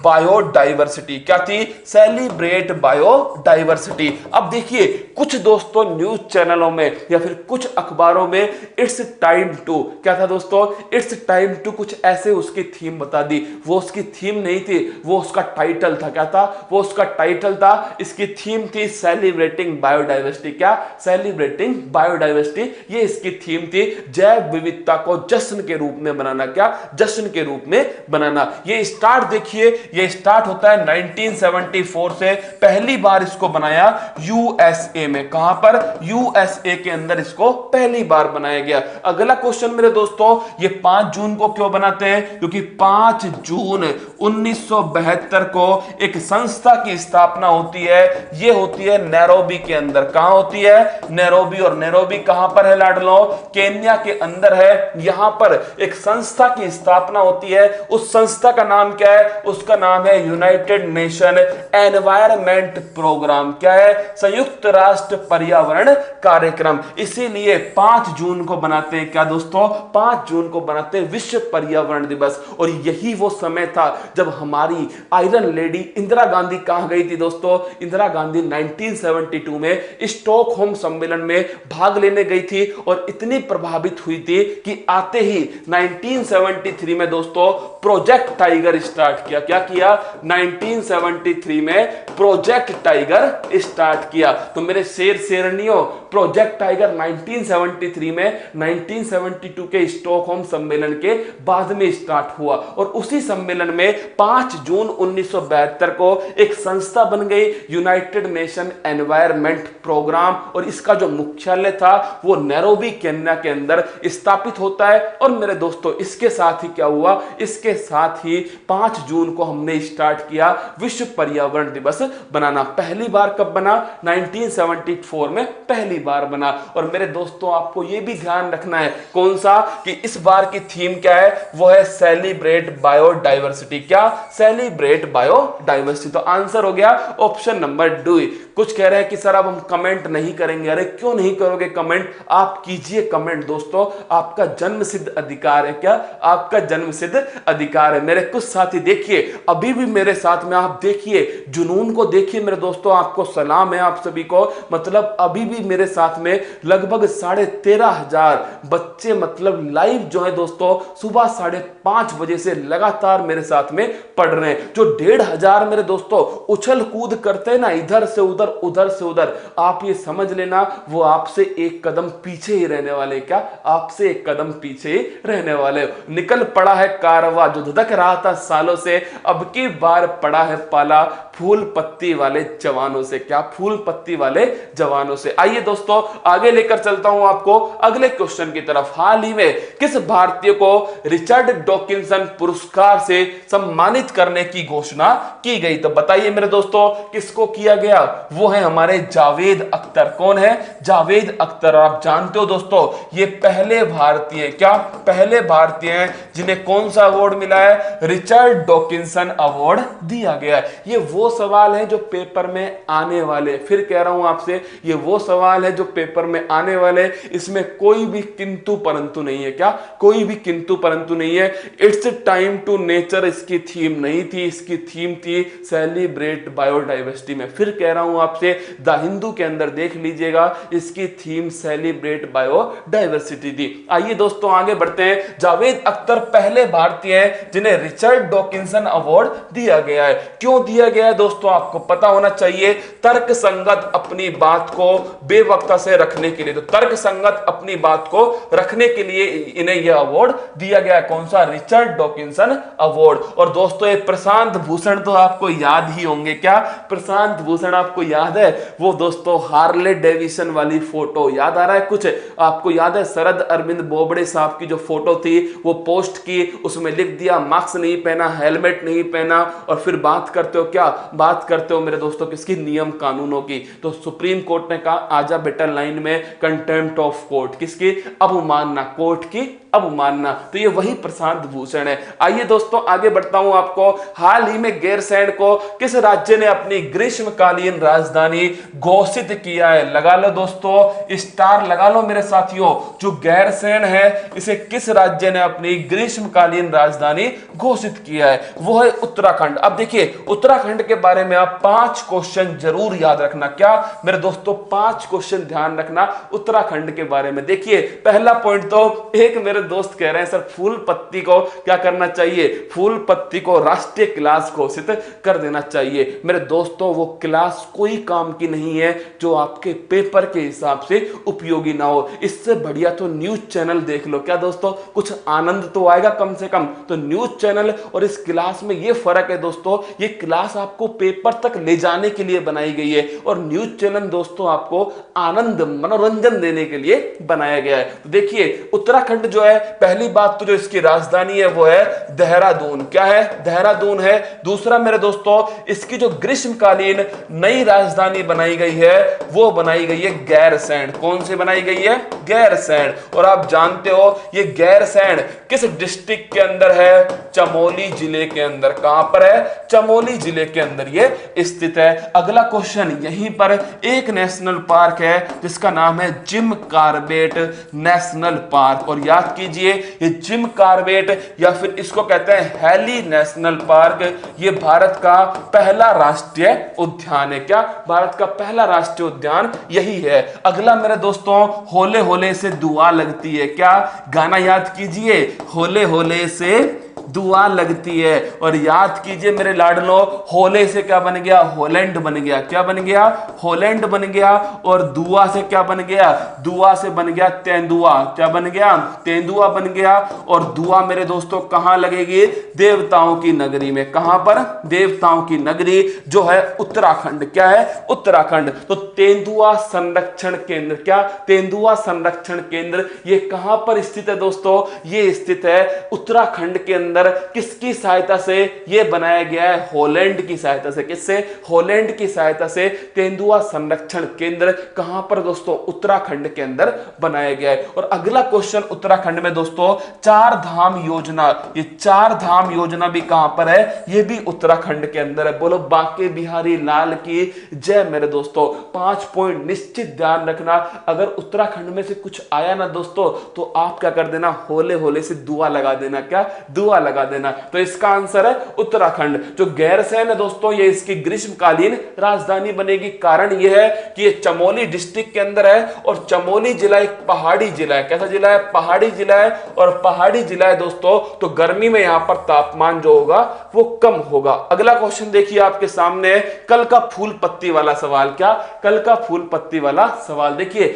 biodiversity. क्या थी? Celebrate biodiversity. अब देखिए कुछ दोस्तों न्यूज चैनलों में या फिर कुछ अखबारों में इट्स टाइम टू, क्या था दोस्तों? इट्स टाइम टू कुछ ऐसे उसकी थीम बता दी। वो उसकी थीम नहीं थी, वो उसका टाइटल था। क्या था? वो उसका टाइटल था। इसकी थीम थी सेलिब्रेटिंग बायोडाइवर्सिटी। क्या? सेलिब्रेटिंग बायोडाइवर्सिटी, ये इसकी थीम थी। जैव विविधता को जश्न के रूप में बनाना। क्या? जश्न के रूप में बनाना। ये स्टार्ट देखिए, ये स्टार्ट होता है 1974 से। पहली बार इसको बनाया यूएसए में। कहां पर? यूएसए के अंदर इसको पहली बार बनाया गया। अगला क्वेश्चन मेरे दोस्तों, ये 5 जून को क्यों बनाते हैं? क्योंकि 5 जून 1972 को एक संस्था की स्थापना होती है। ये होती है नैरोबी के अंदर। कहां होती है? नैरोबी। और नैरोबी कहां पर है लाडलो? केन्या के अंदर है। यहां पर एक संस्था की स्थापना होती है। उस संस्था का नाम क्या है? उसका नाम है यूनाइटेड नेशन एनवायरमेंट प्रोग्राम। क्या है? संयुक्त राष्ट्र पर्यावरण कार्यक्रम। इसीलिए 5 जून को बनाते हैं। क्या दोस्तों? 5 जून को बनाते हैं विश्व पर्यावरण दिवस। और यही वो समय था जब हमारी आयरन लेडी इंदिरा गांधी कहां गई थी दोस्तों? इंदिरा गांधी 1972 में स्टॉकहोम सम्मेलन में भाग लेने गई थी और इतनी प्रभावित हुई थी कि आते ही 1973 में दोस्तों प्रोजेक्ट टाइगर स्टार्ट किया। क्या किया? 1973 में प्रोजेक्ट टाइगर स्टार्ट किया। तो मेरे शेर शेरनियों, प्रोजेक्ट टाइगर 1973 में 1972 के स्टॉकहोम सम्मेलन के बाद में स्टार्ट हुआ। और उसी सम्मेलन में 5 जून 1972 को एक संस्था बन गई, यूनाइटेड नेशन एनवायरमेंट प्रोग्राम। और इसका जो मुख्यालय था वो नैरोबी केन्या के अंदर स्थापित होता है। और मेरे दोस्तों इसके साथ ही क्या हुआ? इसके साथ ही 5 जून को हमने स्टार्ट किया विश्व पर्यावरण दिवस बनाना। पहली बार कब बना? 1974 में पहली बार बना। और मेरे दोस्तों आपको यह भी ध्यान रखना है, कौन सा? कि इस बार की थीम क्या है? वो है सेलिब्रेट बायोडाइवर्सिटी। क्या? Celebrate biodiversity. तो आंसर हो गया ऑप्शन नंबर 2। कुछ कह रहे हैं कि सर अब हम कमेंट नहीं करेंगे। अरे क्यों नहीं करोगे कमेंट? आप कीजिए कमेंट दोस्तों, आपका जन्मसिद्ध अधिकार है। क्या? आपका जन्मसिद्ध अधिकार है। मेरे कुछ साथी देखिए अभी भी मेरे साथ में, आप देखिए जुनून को देखिए मेरे दोस्तों, आपको सलाम है आप सभी को। मतलब अभी भी मेरे साथ में लगभग 13,500 बच्चे मतलब लाइव जो है दोस्तों सुबह 5:30 बजे से लगातार मेरे साथ में पढ़ रहे हैं। जो 1,500 मेरे दोस्तों उछल कूद करते हैं ना, इधर से उधर उधर से उधर, आप ये समझ लेना वो आपसे एक कदम पीछे ही रहने वाले। क्या? आपसे एक कदम पीछे ही रहने वाले। निकल पड़ा है कारवा जो धधक रहा था सालों से, अब की बार पड़ा है पाला फूल पत्ती वाले जवानों से। क्या? फूल पत्ती वाले जवानों से। आइए दोस्तों आगे लेकर चलता हूं आपको अगले क्वेश्चन की तरफ। हाल ही में किस भारतीय को रिचर्ड डॉकिंसन पुरस्कार से सम्मानित करने की घोषणा की गई? तो बताइए मेरे दोस्तों किसको किया गया? वो है हमारे जावेद अख्तर। कौन है? जावेद अख्तर। आप जानते हो दोस्तों ये पहले भारतीय, क्या पहले भारतीय हैं जिन्हें कौन सा अवार्ड मिला है? रिचर्ड डॉकिंसन अवार्ड दिया गया है। ये वो सवाल है जो पेपर में आने वाले, फिर कह रहा हूं आपसे, ये वो सवाल है जो पेपर में आने वाले। इसमें कोई भी किंतु परंतु नहीं है। क्या? कोई भी किंतु परंतु नहीं है। इट्स टाइम टू नेचर इसकी थीम नहीं थी, इसकी थीम थी सेलिब्रेट बायोडाइवर्सिटी में। फिर कह रहा हूं आपसे द हिंदू के अंदर देख लीजिएगा, इसकी थीम सेलिब्रेट बायोडाइवर्सिटी थी। आइए दोस्तों आगे बढ़ते हैं। जावेद अख्तर पहले भारतीय हैं जिन्हें रिचर्ड डॉकिंसन अवार्ड दिया गया है। क्यों दिया गया है दोस्तों? आपको पता होना चाहिए। तर्क संगत अपनी बात को बेवक्ता से रखने के लिए, तो तर्क संगत अपनी बात को रखने के लिए इन्हें यह अवार्ड दिया गया है। कौन सा? Richard Dawkinson award. और दोस्तों ये प्रशांत भूषण तो आपको याद ही होंगे। क्या? प्रशांत भूषण आपको याद है? वो दोस्तों हार्ले डेविसन वाली फोटो याद आ रहा है कुछ? आपको याद है शरद अरविंद बोबड़े साहब की जो फोटो थी वो पोस्ट की, उसमें लिख दिया मास्क नहीं पहना, हेलमेट नहीं पहना, और फिर बात करते हो, क्या बात करते हो मेरे दोस्तों? किसकी? नियम कानूनों की। तो सुप्रीम कोर्ट ने कहा आजा बेटा लाइन में, कंटेम्प्ट ऑफ कोर्ट। किसकी? अवमानना, कोर्ट की अवमानना। तो ये वही प्रशांत भूषण है। आइए दोस्तों आगे बढ़ता हूं। आपको हाल ही में गैरसैंण को किस राज्य ने अपनी ग्रीष्मकालीन राजधानी घोषित किया है? लगा लो दोस्तों, स्टार लगा लो मेरे साथियों। जो गैरसैंण है इसे किस राज्य ने अपनी ग्रीष्मकालीन राजधानी घोषित किया है? वो है उत्तराखंड। अब देखिए उत्तराखंड के बारे में आप 5 क्वेश्चन जरूर याद रखना। क्या मेरे दोस्तों 5 क्वेश्चन ध्यान रखना उत्तराखंड के बारे में। देखिए पहला पॉइंट तो एक मेरे दोस्त कह रहे हैं सर फूल पत्ती को क्या करना चाहिए? फूल पत्ती को राष्ट्रीय क्लास घोषित कर देना चाहिए। मेरे दोस्तों वो क्लास कोई काम की नहीं है जो आपके पेपर के हिसाब से उपयोगी ना हो। इससे बढ़िया तो न्यूज चैनल देख लो। क्या दोस्तों कुछ आनंद तो आएगा कम से कम। तो न्यूज चैनल और इस क्लास में ये फर्क है दोस्तों, ये क्लास आपको पेपर तक ले जाने के लिए बनाई गई है और न्यूज चैनल दोस्तों आपको आनंद मनोरंजन देने के लिए बनाया गया है। तो देखिए उत्तराखंड जो है, पहली बात तो जो इसकी राजधानी है वो है देहरादून। क्या है? देहरादून है। दूसरा मेरे दोस्तों इसकी जो ग्रीष्मकालीन नई राजधानी बनाई गई है वो बनाई गई है गैरसैंण। कौन सी बनाई गई है? गैरसैंण। और आप जानते हो ये गैरसैंण किस डिस्ट्रिक्ट के अंदर है? चमोली जिले के अंदर। कहां पर है? चमोली जिले के अंदर ये स्थित है। अगला क्वेश्चन, यहीं पर एक नेशनल पार्क है जिसका नाम है जिम कॉर्बेट नेशनल पार्क। और याद कीजिए ये जिम कॉर्बेट या फिर इसको कहते हैं हैली नेशनल पार्क, ये भारत का पहला राष्ट्रीय उद्यान है। क्या? भारत का पहला राष्ट्रीय उद्यान यही है। अगला मेरे दोस्तों, होले होले से दुआ लगती है। क्या? गाना याद कीजिए, होले होले से दुआ लगती है। और याद कीजिए मेरे लाडलो, होले से क्या बन गया? हॉलैंड बन गया। क्या बन गया? हॉलैंड बन गया। और दुआ से क्या बन गया? दुआ से बन गया तेंदुआ। क्या बन गया? तेंदुआ बन गया। और दुआ मेरे दोस्तों कहां लगेगी? देवताओं की नगरी में। कहां पर? देवताओं की नगरी जो है उत्तराखंड। क्या है? उत्तराखंड। तो तेंदुआ संरक्षण केंद्र, क्या? तेंदुआ संरक्षण केंद्र ये कहां पर स्थित है दोस्तों? ये स्थित है उत्तराखंड के अंदर। किसकी सहायता से यह बनाया गया है? हॉलैंड की सहायता से। किससे? हॉलैंड की सहायता से तेंदुआ संरक्षण केंद्र कहां पर दोस्तों? उत्तराखंड के अंदर बनाया गया है। और अगला क्वेश्चन उत्तराखंड में दोस्तों चार धाम योजना, ये चार धाम योजना भी कहां पर है? ये भी उत्तराखंड के अंदर है। बोलो बांके बिहारी लाल की जय। मेरे दोस्तों 5 पॉइंट निश्चित ध्यान रखना। अगर उत्तराखंड में से कुछ आया ना दोस्तों तो आप क्या कर देना? होले होले से दुआ लगा देना। क्या? दुआ लगा देना। तो इसका आंसर है उत्तराखंड। जो गैरसैंण है दोस्तों ये इसकी ग्रीष्मकालीन राजधानी बनेगी। कारण यह है कि ये चमोली डिस्ट्रिक्ट के अंदर है और चमोली जिला एक पहाड़ी जिला है। कैसा जिला है? पहाड़ी जिला है। और पहाड़ी जिला है दोस्तों तो गर्मी में यहां पर तापमान जो होगा वो कम होगा। अगला क्वेश्चन देखिए आपके सामने, कल का फूल पत्ती वाला सवाल। क्या? कल का फूल पत्ती वाला सवाल। देखिए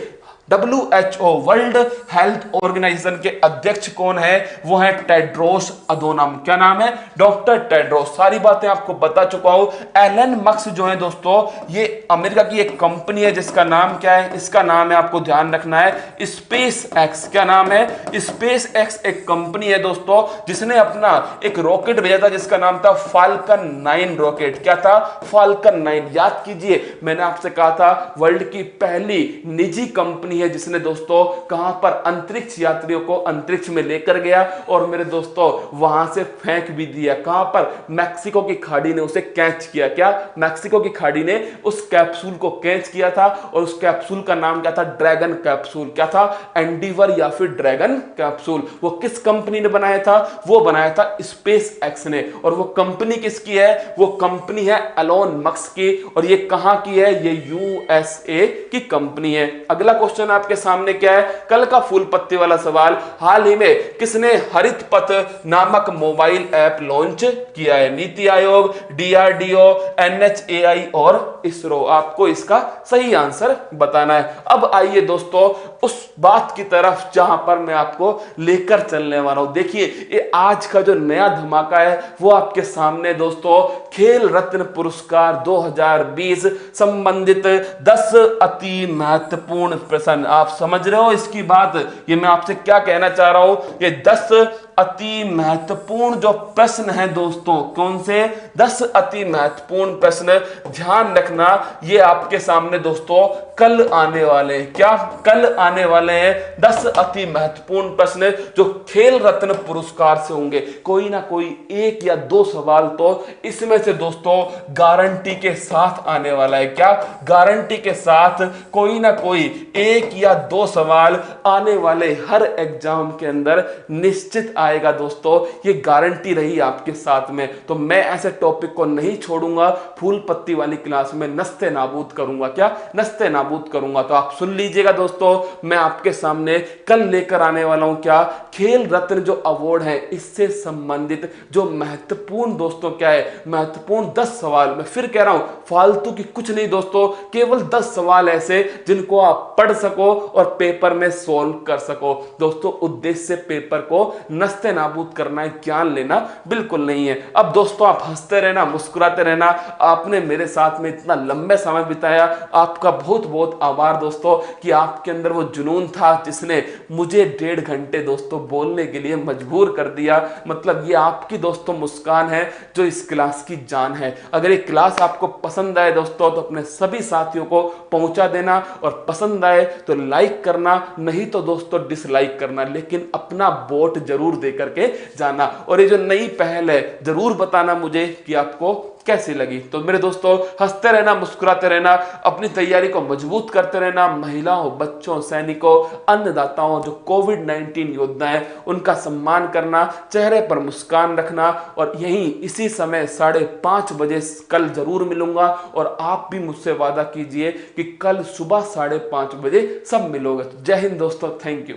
WHO वर्ल्ड हेल्थ ऑर्गेनाइजेशन के अध्यक्ष कौन है? वो है टेड्रोस अधोनम। क्या नाम है? Doctor Tedros. सारी बातें आपको बता चुका हूं। एलन मस्क जो है दोस्तों ये अमेरिका की एक कंपनी है जिसका नाम क्या है? इसका नाम है, आपको ध्यान रखना है, स्पेस एक्स। क्या नाम है? स्पेस एक्स एक कंपनी है दोस्तों जिसने अपना एक रॉकेट भेजा था जिसका नाम था फाल्कन 9 रॉकेट। क्या था? फाल्कन 9। याद कीजिए मैंने आपसे कहा था वर्ल्ड की पहली निजी कंपनी है जिसने दोस्तों कहां पर अंतरिक्ष यात्रियों को अंतरिक्ष में लेकर गया और मेरे दोस्तों वहां से फेंक भी दिया। कहां पर? मैक्सिको की खाड़ी ने उसे कैच किया। क्या? मैक्सिको की खाड़ी ने उस कैप्सूल को कैच किया था और उस कैप्सूल का नाम क्या था? Dragon capsule. क्या था? एंडीवर या फिर ड्रैगन कैप्सूल। वो किस कंपनी ने बनाया था? वो बनाया था स्पेस एक्स ने। और वो कंपनी किसकी है? वो कंपनी है एलोन मस्क की। और ये कहां की है? ये यूएसए की कंपनी है। अगला क्वेश्चन आपके सामने क्या है? कल का फूल पत्ती वाला सवाल, हाल ही में किसने हरित पथ नामक मोबाइल ऐप लॉन्च किया है? नीति आयोग, डीआरडीओ, एनएचएआई और इसरो। आपको इसका सही आंसर बताना है। अब आइए दोस्तों उस बात की तरफ जहां पर मैं आपको लेकर चलने वाला हूं। देखिए ये आज का जो नया धमाका है वो आपके सामने दोस्तों खेल रत्न पुरस्कार 2020 संबंधित 10 अति महत्वपूर्ण प्रश्न। आप समझ रहे हो इसकी बात? ये मैं आपसे क्या कहना चाह रहा हूं? ये 10 अति महत्वपूर्ण जो प्रश्न है दोस्तों, कौन से 10 अति महत्वपूर्ण प्रश्न ध्यान रखना, ये आपके सामने दोस्तों कल आने वाले हैं। क्या कल आने वाले हैं 10 अति महत्वपूर्ण प्रश्न जो खेल रत्न पुरस्कार से होंगे। कोई ना कोई 1 या 2 सवाल तो इसमें से दोस्तों गारंटी के साथ आने वाला है। क्या गारंटी के साथ कोई ना कोई 1 या 2 सवाल आने वाले हर एग्जाम के अंदर निश्चित आएगा दोस्तों, ये गारंटी रही आपके साथ में। तो मैं ऐसे टॉपिक को नहीं छोड़ूंगा, फूल पत्ती वाली क्लास में नस्ते नाबूद करूंगा। क्या नस्ते नाबूद करूंगा। तो आप सुन लीजिएगा दोस्तों, मैं आपके सामने कल लेकर आने वाला हूं क्या, खेल रत्न जो अवार्ड है इससे संबंधित जो महत्वपूर्ण दोस्तों क्या है, महत्वपूर्ण 10 सवाल। मैं फिर कह रहा हूं फालतू की कुछ नहीं दोस्तों, केवल 10 सवाल ऐसे जिनको आप पढ़ सको और पेपर में सोल्व कर सको। दोस्तों उद्देश्य पेपर को नस्ते नाबूद करना है, ज्ञान लेना बिल्कुल नहीं है। अब दोस्तों आप हंसते रहना, मुस्कुराते रहना। आपने मेरे साथ में इतना लंबे समय बिताया, आपका बहुत बहुत आभार दोस्तों कि आपके अंदर वो जुनून था जिसने मुझे 1.5 घंटे दोस्तों बोलने के लिए मजबूर कर दिया। मतलब ये आपकी दोस्तों मुस्कान है जो इस क्लास की जान है। अगर ये क्लास आपको पसंद आए दोस्तों तो अपने सभी साथियों को पहुंचा देना, और पसंद आए तो लाइक करना, नहीं तो दोस्तों डिसलाइक करना, लेकिन अपना वोट जरूर दे करके जाना। और ये जो नई पहल है जरूर बताना मुझे कि आपको कैसी लगी। तो मेरे दोस्तों हंसते रहना, मुस्कुराते रहना, अपनी तैयारी को मजबूत करते रहना। महिलाओं, बच्चों, सैनिकों, अन्नदाताओं, जो कोविड-19 योद्धा हैं, उनका सम्मान करना, चेहरे पर मुस्कान रखना। और यहीं इसी समय 5:30 बजे कल जरूर मिलूंगा, और आप भी मुझसे वादा कीजिए कि कल सुबह 5:30 बजे सब मिलोगे। जय हिंद दोस्तों, थैंक यू।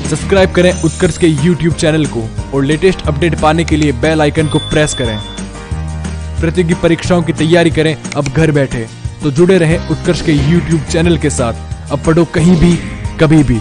सब्सक्राइब करें उत्कर्ष के YouTube चैनल को और लेटेस्ट अपडेट पाने के लिए बेल आइकन को प्रेस करें। प्रतियोगी परीक्षाओं की तैयारी करें अब घर बैठे। तो जुड़े रहें उत्कर्ष के YouTube चैनल के साथ। अब पढ़ो कहीं भी, कभी भी।